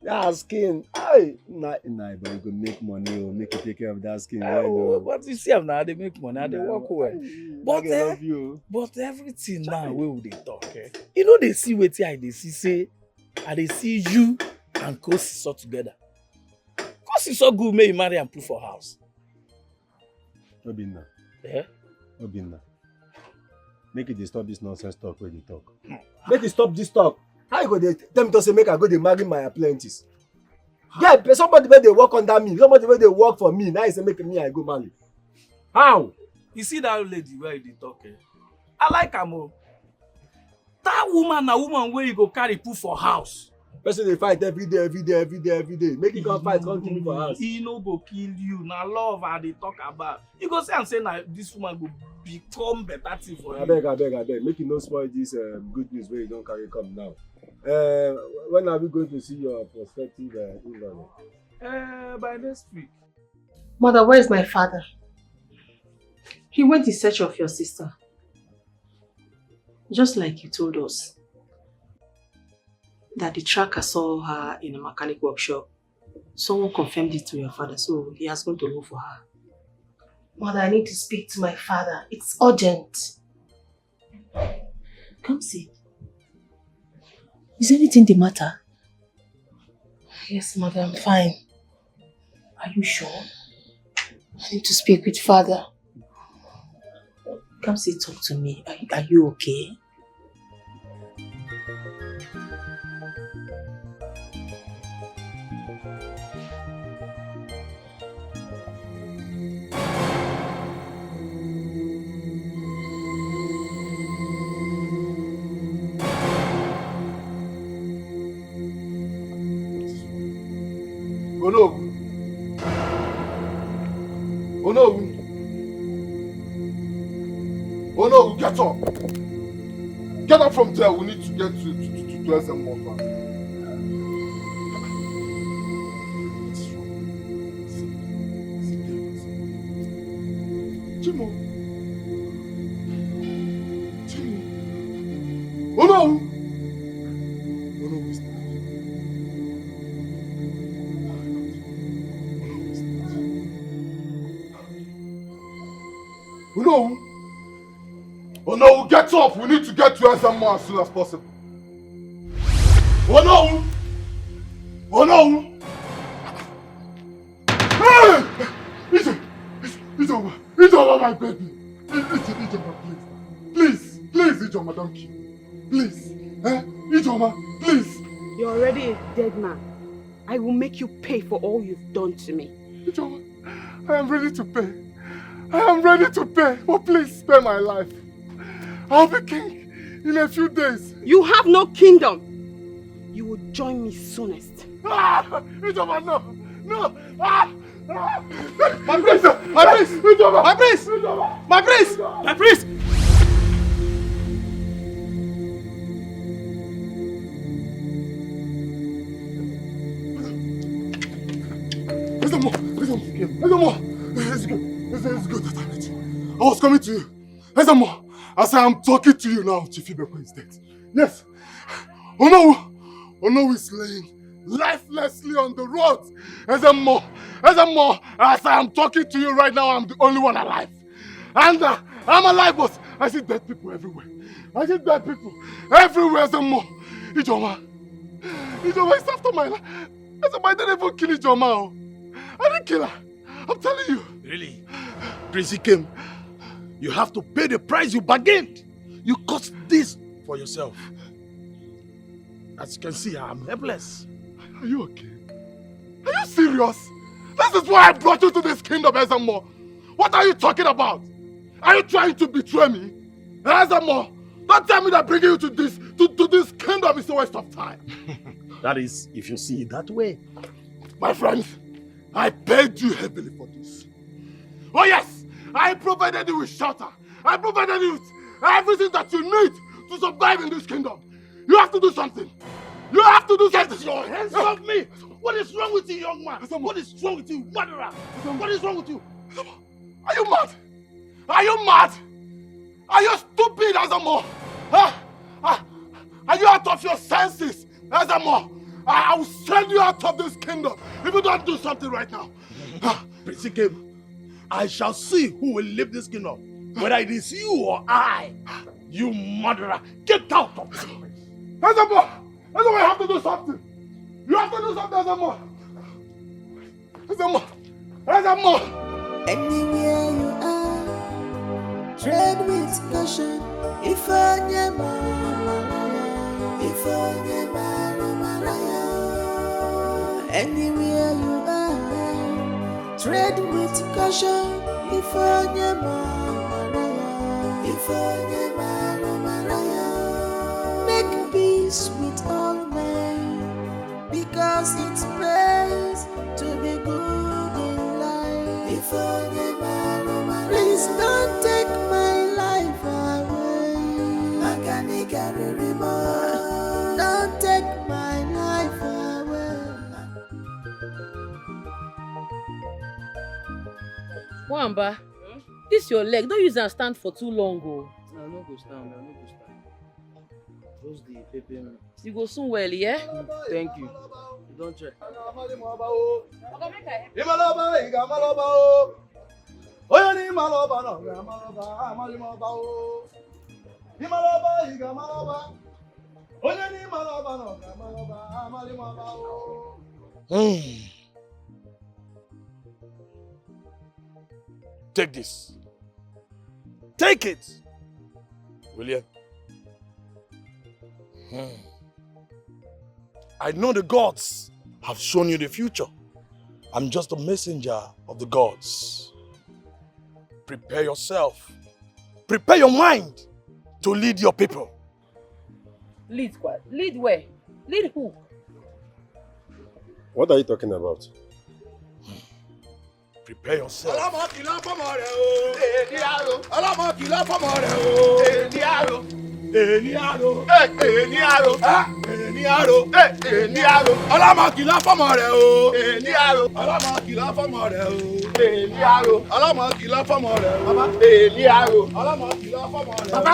That skin, but you go make money or make you take care of that skin. But you see them now, they make money, they walk away. But love you. But everything now, where would they talk? You know they see what they see say, and they see you and Kosiso together. Kosiso good, may you marry and put for house. Obinna. Yeah? Obinna. Make it stop this nonsense talk where they talk. Make it stop this talk. How you go dey tell me to say make I go dey marry my apprentice? Yeah, somebody where they work under me, somebody where they work for me. Now you say make me I go marry. How? You see that lady where they talk? I like her more. That woman, a woman where you go carry put for house. Person they fight every day. Make it come fight, come kill me for house. He no go kill you. Now love her they talk about. You go say and say now this woman go become better thing for you. I beg. Make you no spoil this good news where you don't carry come now. When are we going to see your prospective in-law? By next week. Mother, where is my father? He went in search of your sister. Just like you told us. That the tracker saw her in a mechanic workshop. Someone confirmed it to your father, so he has gone to look for her. Mother, I need to speak to my father. It's urgent. Come see. Is anything the matter? Yes, Mother, I'm fine. Are you sure? I need to speak with father. Come see, talk to me. Are you okay? Oh no, get up! Get up from there, we need to get to SM more fast. Chimo. Oh no! Oh no, Mr. Oh no! Oh no, get up! We need to get to SMO as soon as possible. Oh no! Oh no! Hey! Ijoma, my baby! Ijoma, please! Please, Ijoma, don't kill me. Please! Ijoma, please! You're already a dead man. I will make you pay for all you've done to me. Ijoma, I am ready to pay. I am ready to pay. Oh, please spare my life. I'll be king in a few days. You have no kingdom. You will join me soonest. Ijoma, no! No! My priest! My priest! My priest! My priest! My priest! It's good that I met you. I was coming to you. Ezamo, as I am talking to you now, Chief Ibeko is dead. Yes. Ono is laying lifelessly on the road. Ezamo, as I am talking to you right now, I'm the only one alive. And I'm alive, but I see dead people everywhere. I see dead people everywhere, Ezamo. Ijoma is after my life. Ezamo, I didn't even kill Ijoma. I didn't kill her. I'm telling you. Really? Prince Ikem, you have to pay the price you bargained. You caused this for yourself. As you can see, I'm helpless. Are you okay? Are you serious? This is why I brought you to this kingdom, Ezamo. What are you talking about? Are you trying to betray me? Ezamo, don't tell me that bringing you to this kingdom is a waste of time. That is, if you see it that way. My friend, I paid you heavily for this. Oh yes, I provided you with shelter. I provided you with everything that you need to survive in this kingdom. You have to do something. You have to do something. Get your hands off me! What is wrong with you, young man? What is wrong with you, murderer? What is wrong with you? Are you mad? Are you mad? Are you stupid, Ezamo? Are you out of your senses, Ezamo? I will send you out of this kingdom if you don't do something right now. Prince Ikem, I shall see who will leave this kingdom, whether it is you or I. You murderer, get out of this place. Ezamo, you have to do something. You have to do something, Ezamo. Ezamo. Anywhere you are, tread with caution. If I anywhere you are, tread with caution. If make peace with all men, because it pays to be good in life. Please don't take my life away. Don't take my life away. Wamba, this your leg. Don't use and stand for too long, oh. No, no go stand. Just the paper. You go soon well, yeah? Thank you. You don't try. Take this. Take it, William. I know the gods have shown you the future. I'm just a messenger of the gods. Prepare yourself. Prepare your mind to lead your people. Lead what? Lead where? Lead who? What are you talking about? Prepare yourself. Èníàró. Èníàró. Èníàró. Èníàró. Ọlọ́mọ kìlọ̀ fọ́mọ rẹ̀ o. Èníàró. Ọlọ́mọ kìlọ̀ fọ́mọ rẹ̀ o. Èníàró. Ọlọ́mọ kìlọ̀ fọ́mọ rẹ̀ o. Baba. Èníàró. Ọlọ́mọ kìlọ̀ fọ́mọ rẹ̀ o. Baba.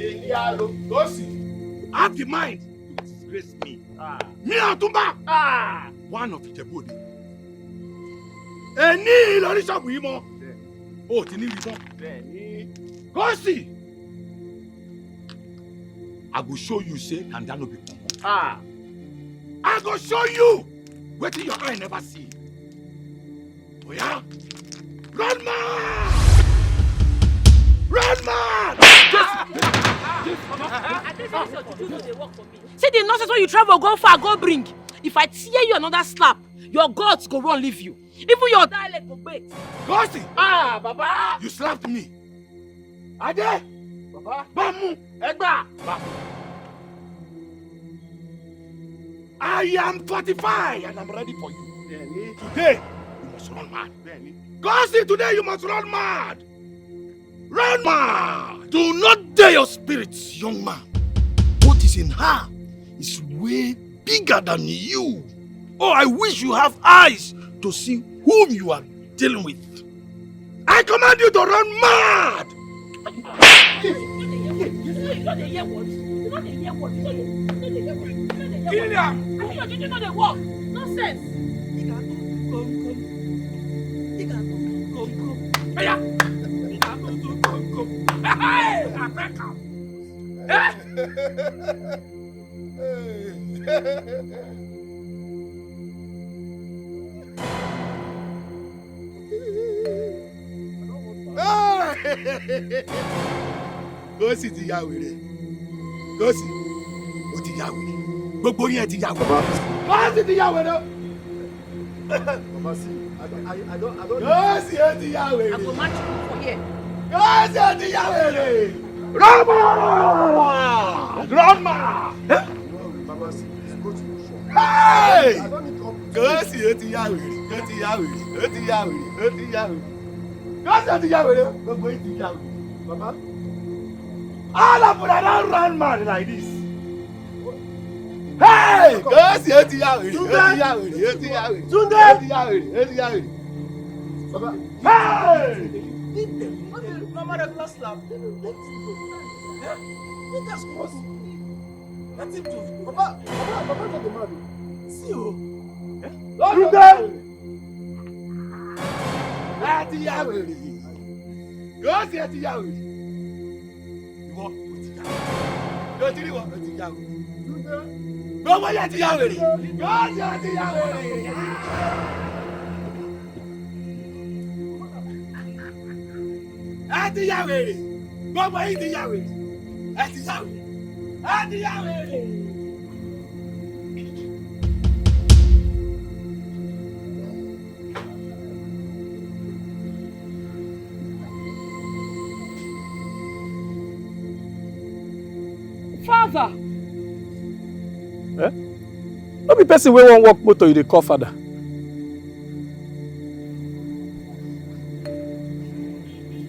Èníàró. Gosi. Have the mind to disgrace me. Me Ọ̀túnba. One of Ìjẹ̀bú-Òde. Èní lórí ṣọ́ọ̀bù yìí mọ́. O ti ní ìbọn. Gosi. I go show you say and that no be I go show you wetin your eye never see. Oya, run man! Run man! See the nonsense when you travel, go far, go bring. If I tear you another slap, your gods go run leave you. Even your dialect go break. Gosi! Baba! You slapped me. Ade! Baba! Bamu! Egba! Bamu! I am 45 and I'm ready for you. Today, you must run mad. Gosi, today you must run mad. Run mad! Do not dare your spirits, young man. What is in her is way bigger than you. Oh, I wish you have eyes to see whom you are dealing with. I command you to run mad! Kill him! You know they walk. Nonsense. Gosi ti ya wèrè. Gosi, o ti ya wèrè. Gbogbo yẹn ti ya wèrè. Gosi ti ya wèrè. Mama, see, I don't. Gosi o ti ya wèrè. I go match you for here. Gosi o ti ya wèrè. Rama! Rama! Mama, see, go to your shop. Hey! I don't need to. Gosi o ti ya wèrè. O ti ya wèrè. O ti ya wèrè. O ti ya wèrè. Gosi o ti ya wèrè. Gbogbo yẹn ti ya wèrè. Baba. All of them don't run mad like this. Hey! Gosi o ti ya wèrè. O ti ya wèrè. O ti ya wèrè. Tunde! O ti ya wèrè. O ti ya wèrè. Baba. Hey! Leave them. Not a normal regular slap. Let him go. Let us cross. Let him do. Baba, not the man. See you. Tunde! Ẹ ti ya wèrè. Gosi ẹ ti ya wèrè. Ìwọ o ti ya wèrè. Yóò ti rí wọn o ti ya wèrè. Gbogbo yẹn ti ya wèrè. Gosi ẹ ti ya wèrè. Ẹ ti ya wèrè. Gbogbo yìí ti ya wèrè. Ẹ ti ya wèrè. Ẹ ti ya wèrè. Father! Eh? No be person wey wan walk motor you dey call father.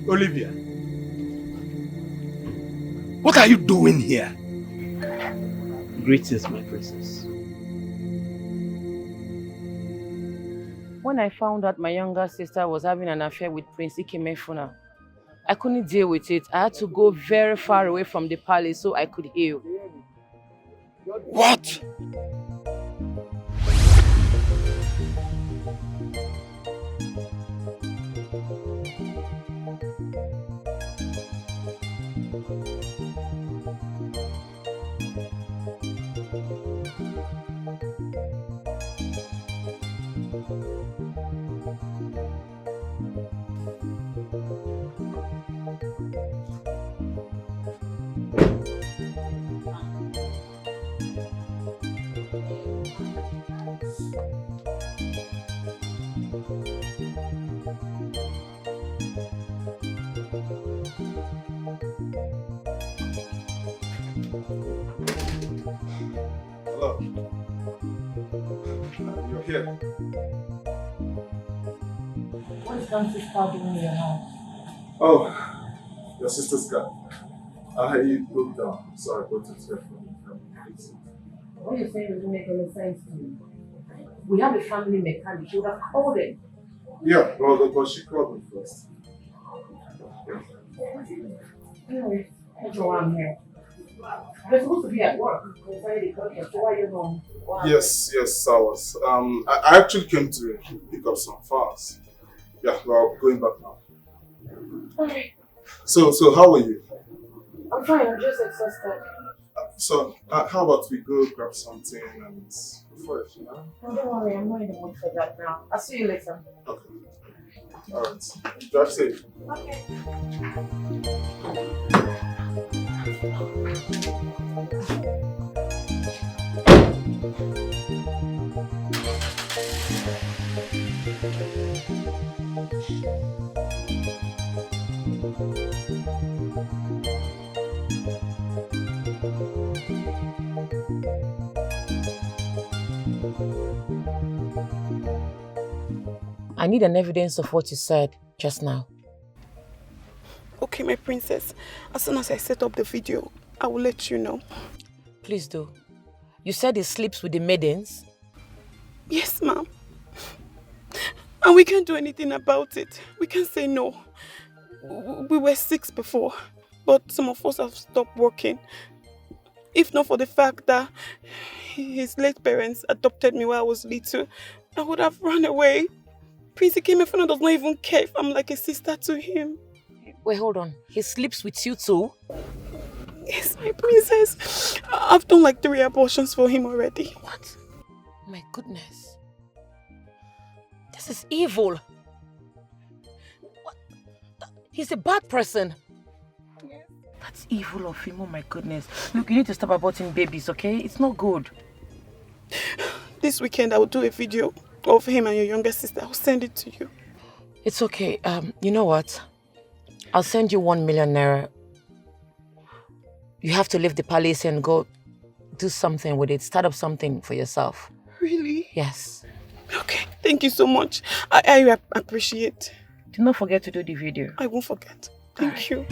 Olivia, what are you doing here? Greetings, my princess. When I found out my younger sister was having an affair with Prince Ikemefuna, I couldn't deal with it. I had to go very far away from the palace so I could heal. What? Hello. You're here. What is that sister doing in your house? Oh, your sister's car. I broke down, so I got it here from What you're saying doesn't make any sense to me. We have a family mechanic. You would have called him. Yeah, well, but she called me first. Anyway, that's why I'm here. You're supposed to be at work. So why are you home? Yes, I was. I actually came to pick up some files. Yeah, well, going back now. Okay. So how are you? I'm fine, I'm just exhausted. So, how about we go grab something and refresh, you know? No, don't worry, I'm not in the mood for that now. I'll see you later. Okay. Alright. Drive safe. Okay. I need an evidence of what you said just now. Okay, my princess. As soon as I set up the video, I will let you know. Please do. You said he sleeps with the maidens? Yes, ma'am. And we can't do anything about it. We can't say no. We were 6 before, but some of us have stopped working. If not for the fact that his late parents adopted me while I was little, I would have run away. Prince Ikemefuna does not even care if I'm like a sister to him. Wait, hold on. He sleeps with you too? Yes, my princess. I've done like 3 abortions for him already. What? My goodness. This is evil. What? He's a bad person. Yes. That's evil of him, oh my goodness. Look, you need to stop aborting babies, okay? It's not good. This weekend I will do a video of him and your younger sister. I'll send it to you. It's okay. You know what? I'll send you 1 million naira. You have to leave the palace and go do something with it. Start up something for yourself. Really? Yes. Okay. Thank you so much. I appreciate. Do not forget to do the video. I won't forget. Thank you.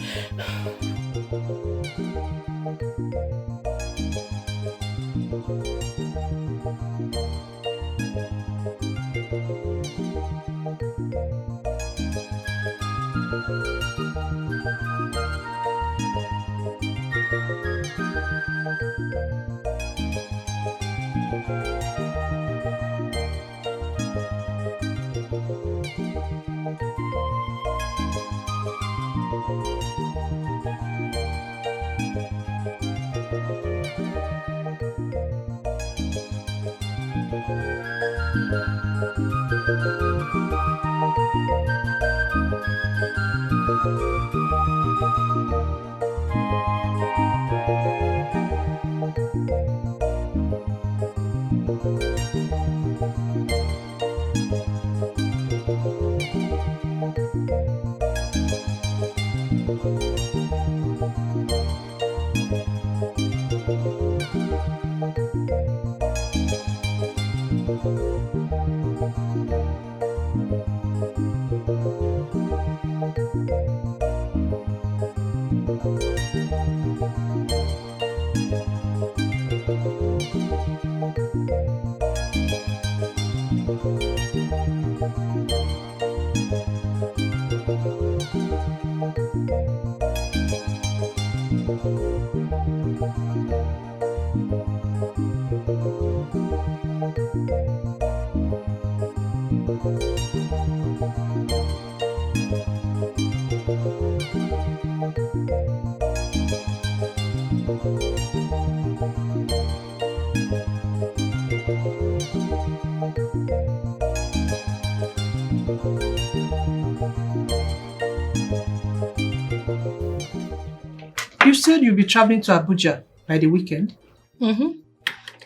You said you'll be traveling to Abuja by the weekend? Mm-hmm.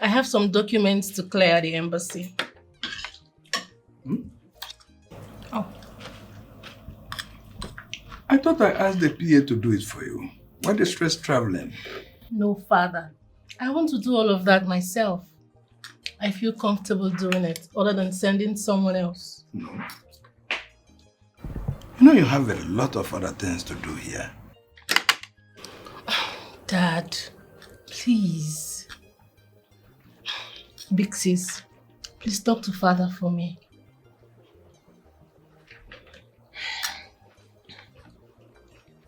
I have some documents to clear at the embassy. Oh. I thought I asked the PA to do it for you. Why the stress traveling? No, Father. I want to do all of that myself. I feel comfortable doing it, other than sending someone else. No. You know you have a lot of other things to do here. Dad, please. Big sis, please talk to father for me.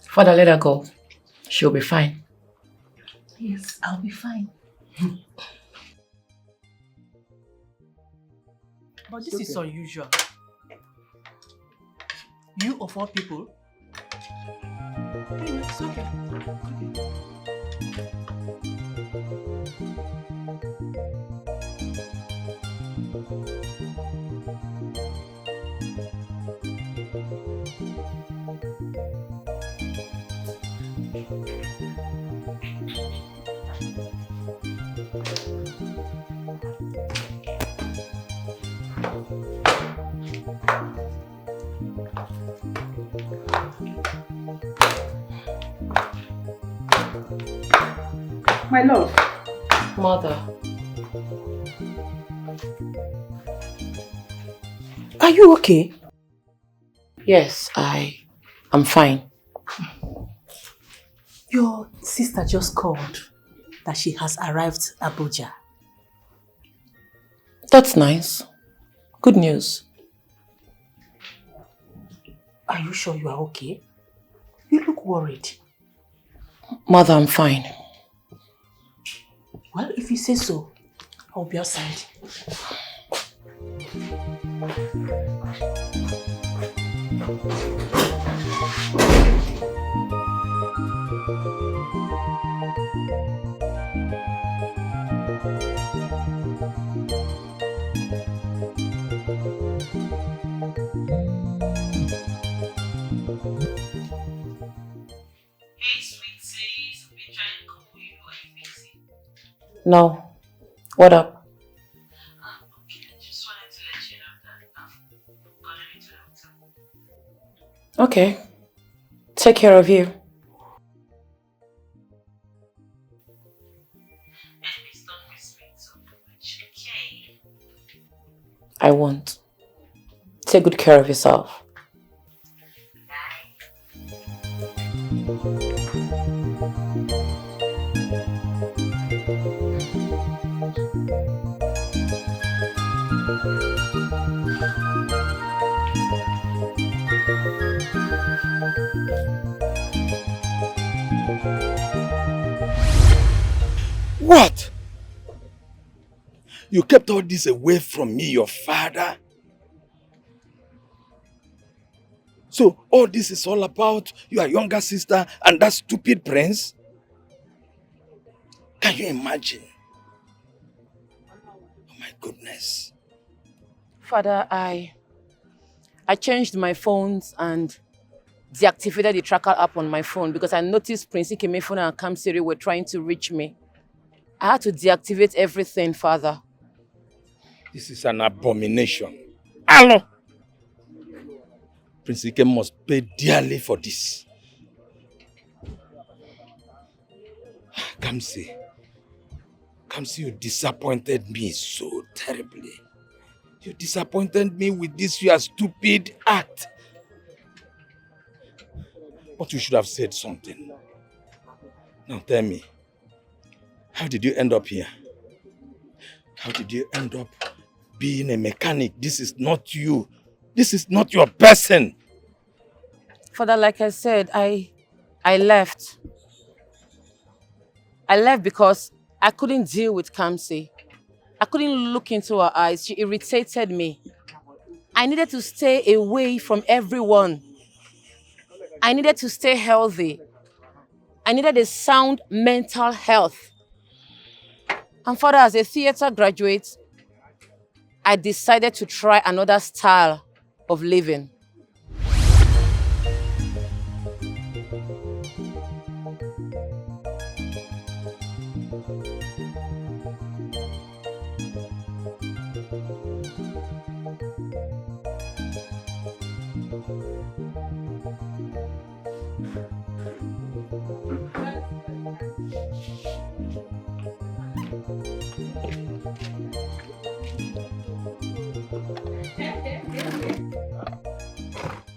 Father, let her go. She'll be fine. Yes, I'll be fine. But this is unusual. You of all people? Anyway, it's okay. My love. Mother. Are you okay? Yes, I'm fine. Your sister just called that she has arrived at Abuja. That's nice. Good news. Are you sure you are okay? You look worried. Mother, I'm fine. Well, if you say so, I'll be outside. No. What up? Okay. Take care of you. I won't. Take good care of yourself. What? You kept all this away from me, your father? So all this is all about your younger sister and that stupid prince? Can you imagine? Oh my goodness. Father, I changed my phones and deactivated the tracker app on my phone because I noticed Prince Ikemefuna and Kamsiri were trying to reach me. I had to deactivate everything, Father. This is an abomination. Hello. Prince Ike must pay dearly for this. Kamsi, you disappointed me so terribly. You disappointed me with this your stupid act. But you should have said something. Now tell me, how did you end up here? How did you end up being a mechanic? This is not you. This is not your person. Father, like I said, I left. I left because I couldn't deal with Kamsi. I couldn't look into her eyes. She irritated me. I needed to stay away from everyone. I needed to stay healthy. I needed a sound mental health. And Father, as a theater graduate, I decided to try another style of living.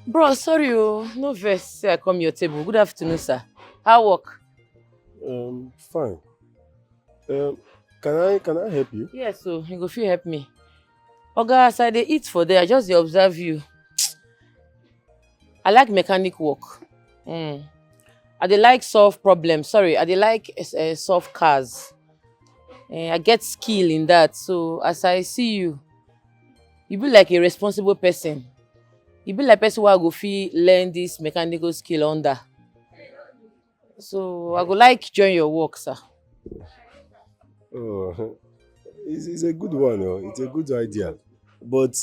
Bro, sorry, no verse. Say I come your table. Good afternoon, sir. How work? Fine. Can I help you? Yes, so you go fit help me. Oga, as I dey eat for there, I just dey observe you. I like mechanic work. I dey like solve problems. Sorry, I dey like solve cars. I get skill in that. So as I see you, you be like a responsible person. You be like person who I go fit learn this mechanical skill under. So I go like join your work, sir. Oh, it's a good one. Oh. It's a good idea. But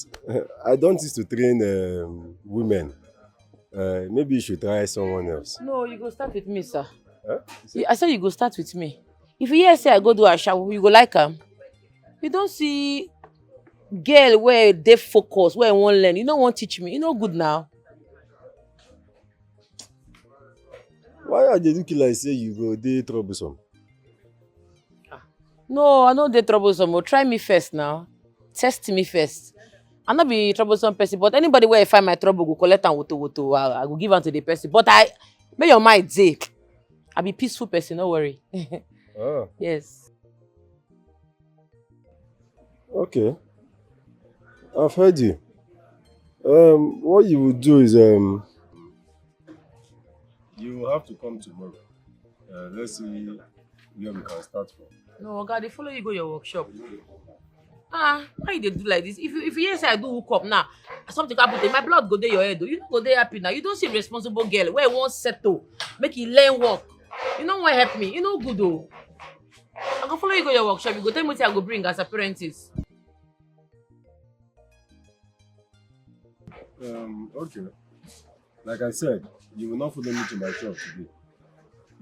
I don't used to train women. Maybe you should try someone else. No, you go start with me, sir. Huh? I said you go start with me. If you hear say I go do a shower, you go like am. You don't see girl where they focus, where I won't learn. You don't want to teach me. You know good now. Why are they looking like say you go dey troublesome? No, I know they troublesome. Try me first now. Test me first. I not be troublesome person, but anybody where I find my trouble go collect and woto. I go give am to the person. But make your mind say, I be peaceful person. Don't worry. Ah. Yes. Okay. I've heard you. What you will do is you will have to come tomorrow. Let's see where we can start from. No, God, they follow you go your workshop. Why they do like this? If you hear say I do hook up now, something happen to my blood go there your head. You don't go there happy now. You don't see responsible girl where you want settle, make you learn work. You know what help me? You know good though. I go follow you go your workshop. You go tell me what I go bring as apprentice. Okay. Like I said, you will not follow me to my shop today.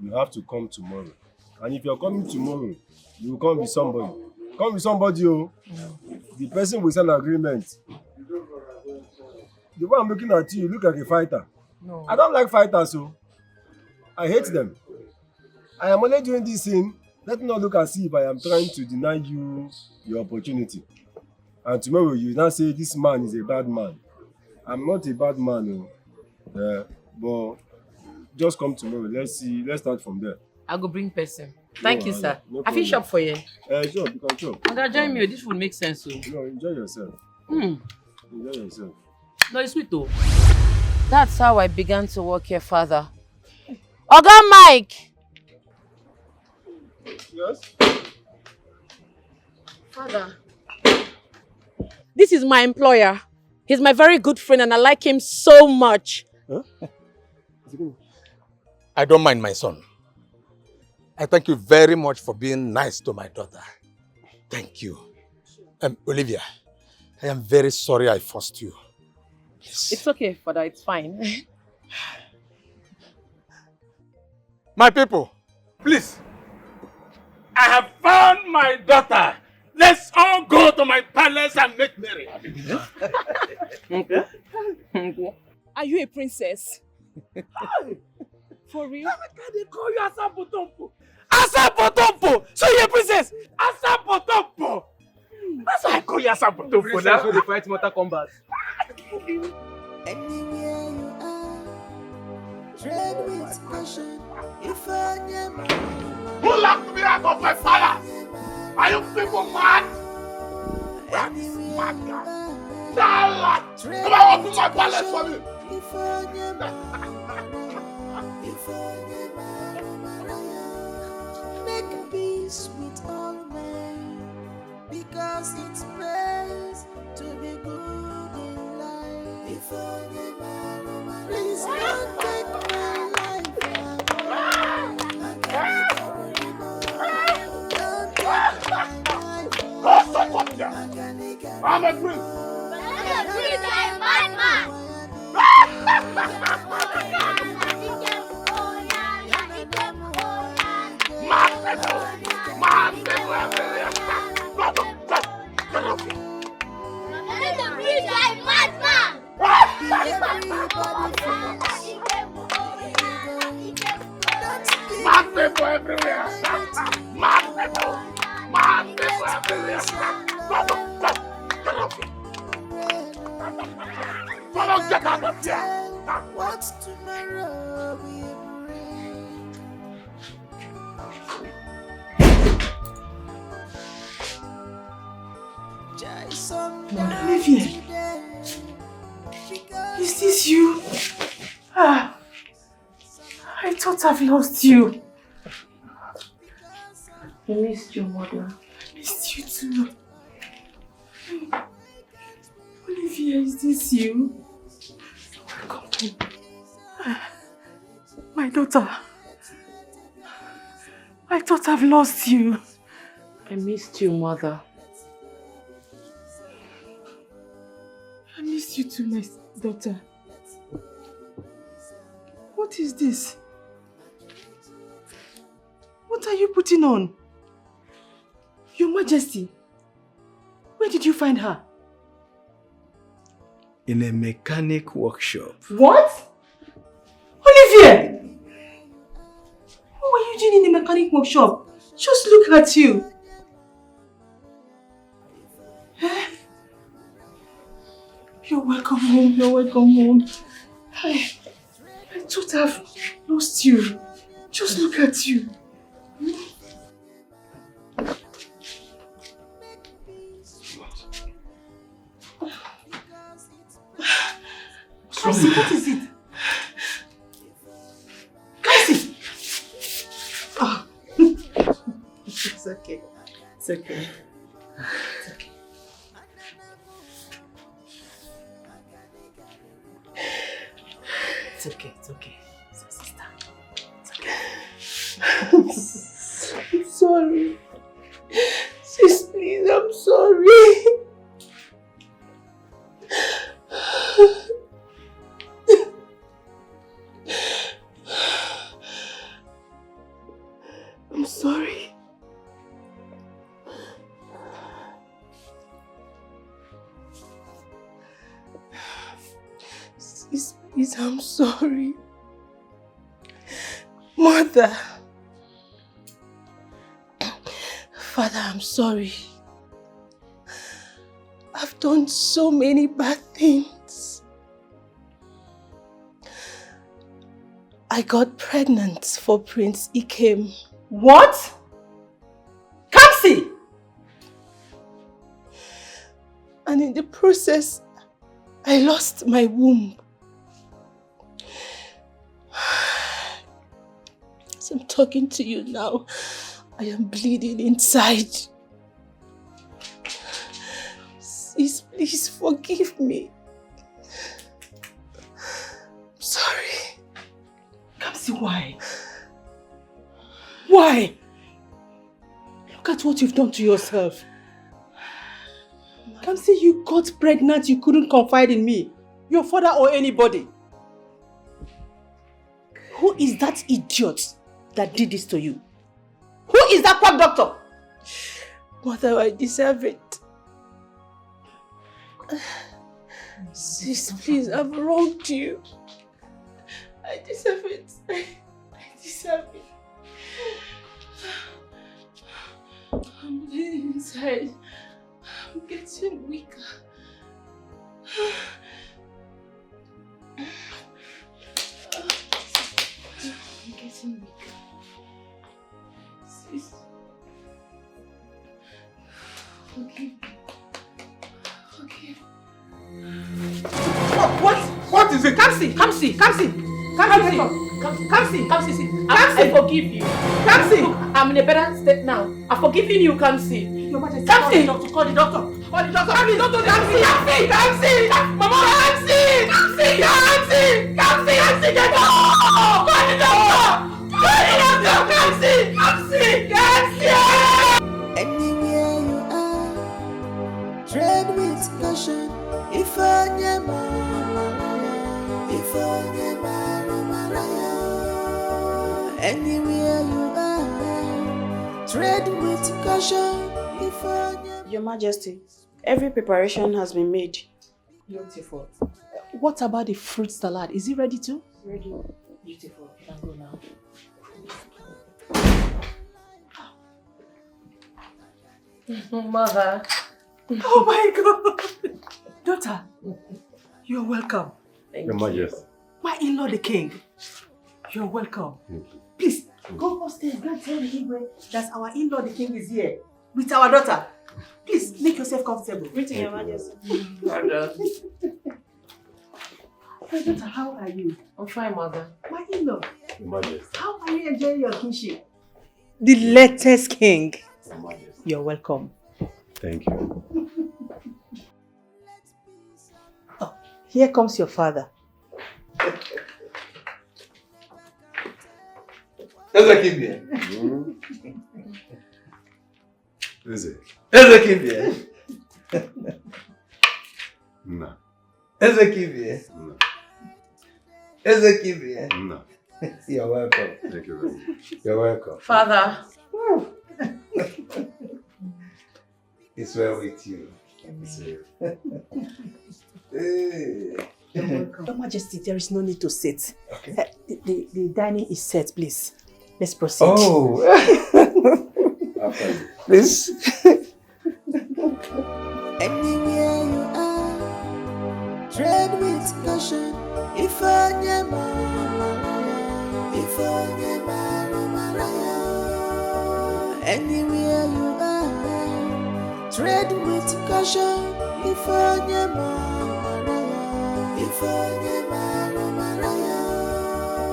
You have to come tomorrow. And if you're coming tomorrow, you will come with somebody. Come with somebody, oh. The person will sign an agreement. The way I'm looking at you, you look like a fighter. No. I don't like fighters, so I hate them. I am only doing this thing. Let me not look as if I am trying to deny you your opportunity. And tomorrow you now say this man is a bad man. I'm not a bad man, oh. But just come tomorrow. Let's see. Let's start from there. I go bring person. Thank you, sir. No I feel shop for you. Sure, you can shop. I'm gonna join me. This would make sense. So. No, enjoy yourself. Enjoy yourself. No, it's sweet though. That's how I began to work here, Father. Oga Mike! Yes? Father. This is my employer. He's my very good friend and I like him so much. Huh? I don't mind my son. I thank you very much for being nice to my daughter. Thank you. Olivia, I am very sorry I forced you. Please. It's okay, Father. It's fine. My people, please. I have found my daughter. Let's all go to my palace and make merry. Are you a princess? For real? They call you Asapotompo. Asapotompo! So you're a princess? Asapotompo! That's why I call you Asapotompo. Princess who dey fight Mortal Kombat. Anywhere you are, tread with caution. If I am Who locked me out of my palace? Are you people mad? Mad guy. Come on, open my palace for me. Make peace with all men, because it's best to be good in life. Please don't take my life I'm a prince. I'm a prince, I'm a madman. Mad people everywhere. Mad people. Mad people everywhere. Follow, get out of here. What's tomorrow will bring? Olivia, is this you? Ah, I thought I've lost you. I missed your mother. I missed you too. Olivia, is this you? Welcome home. My daughter. I thought I've lost you. I missed you, mother. I missed you too, my daughter. What is this? What are you putting on? Your Majesty, where did you find her? In a mechanic workshop. What? Olivia! What were you doing in the mechanic workshop? Just look at you. You're welcome home. You're welcome home. I thought I've lost you. Just look at you. Cassie, what is it? Cassie! Oh. It's okay. It's okay. It's okay. It's okay. It's okay. Sister. It's okay. I'm sorry. Sis, please, I'm sorry. I'm sorry. Sis, please, I'm sorry. Mother. Father, I'm sorry. I've done so many bad things. I got pregnant for Prince Ikem. What? Kamsi! And in the process, I lost my womb. As I'm talking to you now, I am bleeding inside. Sis, please forgive me. I'm sorry. Kamsi, why? Why? Look at what you've done to yourself. Kamsi, you got pregnant, you couldn't confide in me, your father or anybody. Who is that idiot that did this to you? Who is that quack doctor? Mother, I deserve it. Sis, please, I've wronged you. I deserve it. I deserve it. I'm bleeding inside. I'm getting weaker. I'm getting weaker. Sis. Okay. Okay. What is it? Kamsi! Kamsi! Kamsi! Kamsi! Kamsi! Kamsi! I forgive you. Kamsi! I'm in a better state now. I'm forgiving you, Kamsi. Your Majesty, Kamsi! Call the doctor! Call the doctor! Kamsi, don't do that. Kamsi! Kamsi! Mama! Kamsi! Kamsi! Kamsi! Kamsi! Kamsi! Get up! Call the doctor! Call the doctor! Kamsi! Kamsi! Kamsi! Anywhere you are, tread with caution. If I never, anywhere you are, tread with caution. If I never. Your Majesty, every preparation has been made. Beautiful. What about the fruit salad? Is it ready too? Ready. Beautiful. You can go now. Mother. Oh my God! Daughter, you're welcome. Your Majesty. My in-law, the king. You're welcome. Please, go upstairs. Go and tell the Igwe that our in-law, the king, is here with our daughter. Please, make yourself comfortable. Greeting, Your Majesty. My daughter, how are you? I'm fine, mother. My in-law, Your Majesty. how are you enjoying your kingship? The latest king. Your Majesty. You're welcome. Thank you. Oh, here comes your father. Ezekibie. Eze. Ezekibie. Nna. Ezekibie. Nna. Ezekibie. Nna. You're welcome. Thank you very much. You're welcome. Father. It's well with you. Hey. Your Majesty, there is no need to sit. Okay. The dining is set, please. Let's proceed. Oh. Please. Anywhere you are, tread with caution. If I anywhere you are, tread with caution. If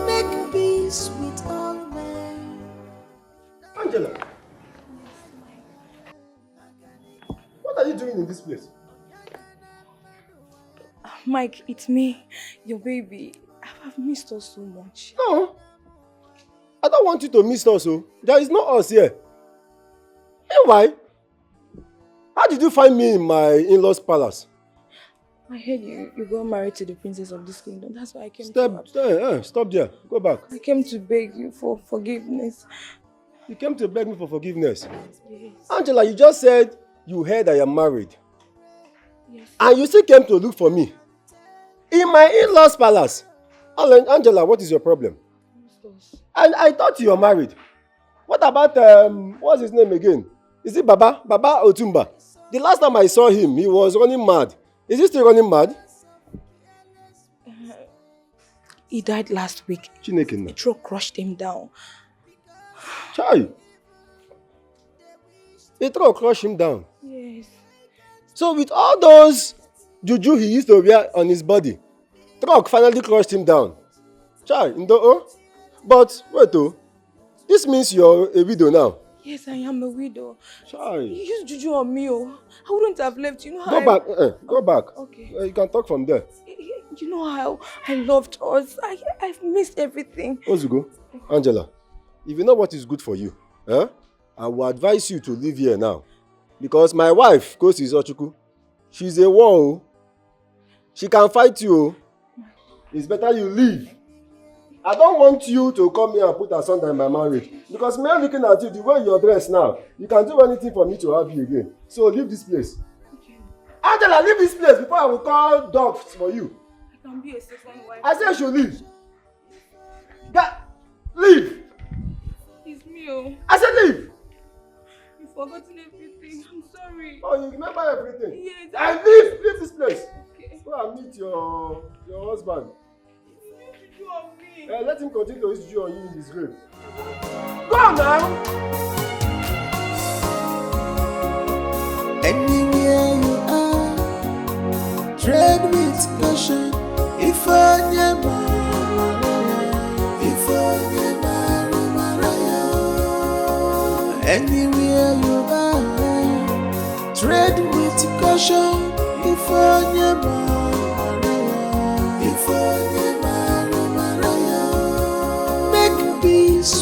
make peace with all men. Angela, what are you doing in this place? Mike, it's me, your baby. I've missed us so much. No, I don't want you to miss us. Oh. There is no us here. Hey, why? How did you find me in my in-laws' palace? I heard you got married to the princess of this kingdom. That's why I came Stop there. Go back. I came to beg you for forgiveness. You came to beg me for forgiveness? Yes. Angela, you just said you heard I am married. Yes. And you still came to look for me. In my in-laws' palace. Angela, what is your problem? And I thought you were married. What about, what's his name again? Is it Baba? Baba Otumba? The last time I saw him, he was running mad. Is he still running mad? He died last week. Chineke. The truck crushed him down. Chai. The truck crushed him down. Yes. So with all those juju he used to wear on his body, truck finally crushed him down. Chai, but wait oh, this means you're a widow now. Yes, I am a widow. Chai. You used juju on me, oh. I wouldn't have left. You know how Go back. Okay. You can talk from there. You know how I loved us. I've missed everything. Wazico, Angela, if you know what is good for you, I will advise you to leave here now. Because my wife, Kosi Izochukwu, she's a war. She can fight you. It's better you leave. I don't want you to come here and put asunder in my marriage. Because me looking at you, the way you're dressed now, you can do anything for me to have you again. So leave this place. Okay. Angela, leave this place before I will call dogs for you. I can be a second wife. I said you should leave. Leave. It's me, oh. I said leave. You've forgotten everything. I'm sorry. Oh, you remember everything? Yes. And leave this place. Okay. Go and meet your husband. You on me. Let him continue to use juju on you in his grave. Go now. Anywhere you are, tread with caution. If I never, anywhere you are, tread with caution. If I never, make peace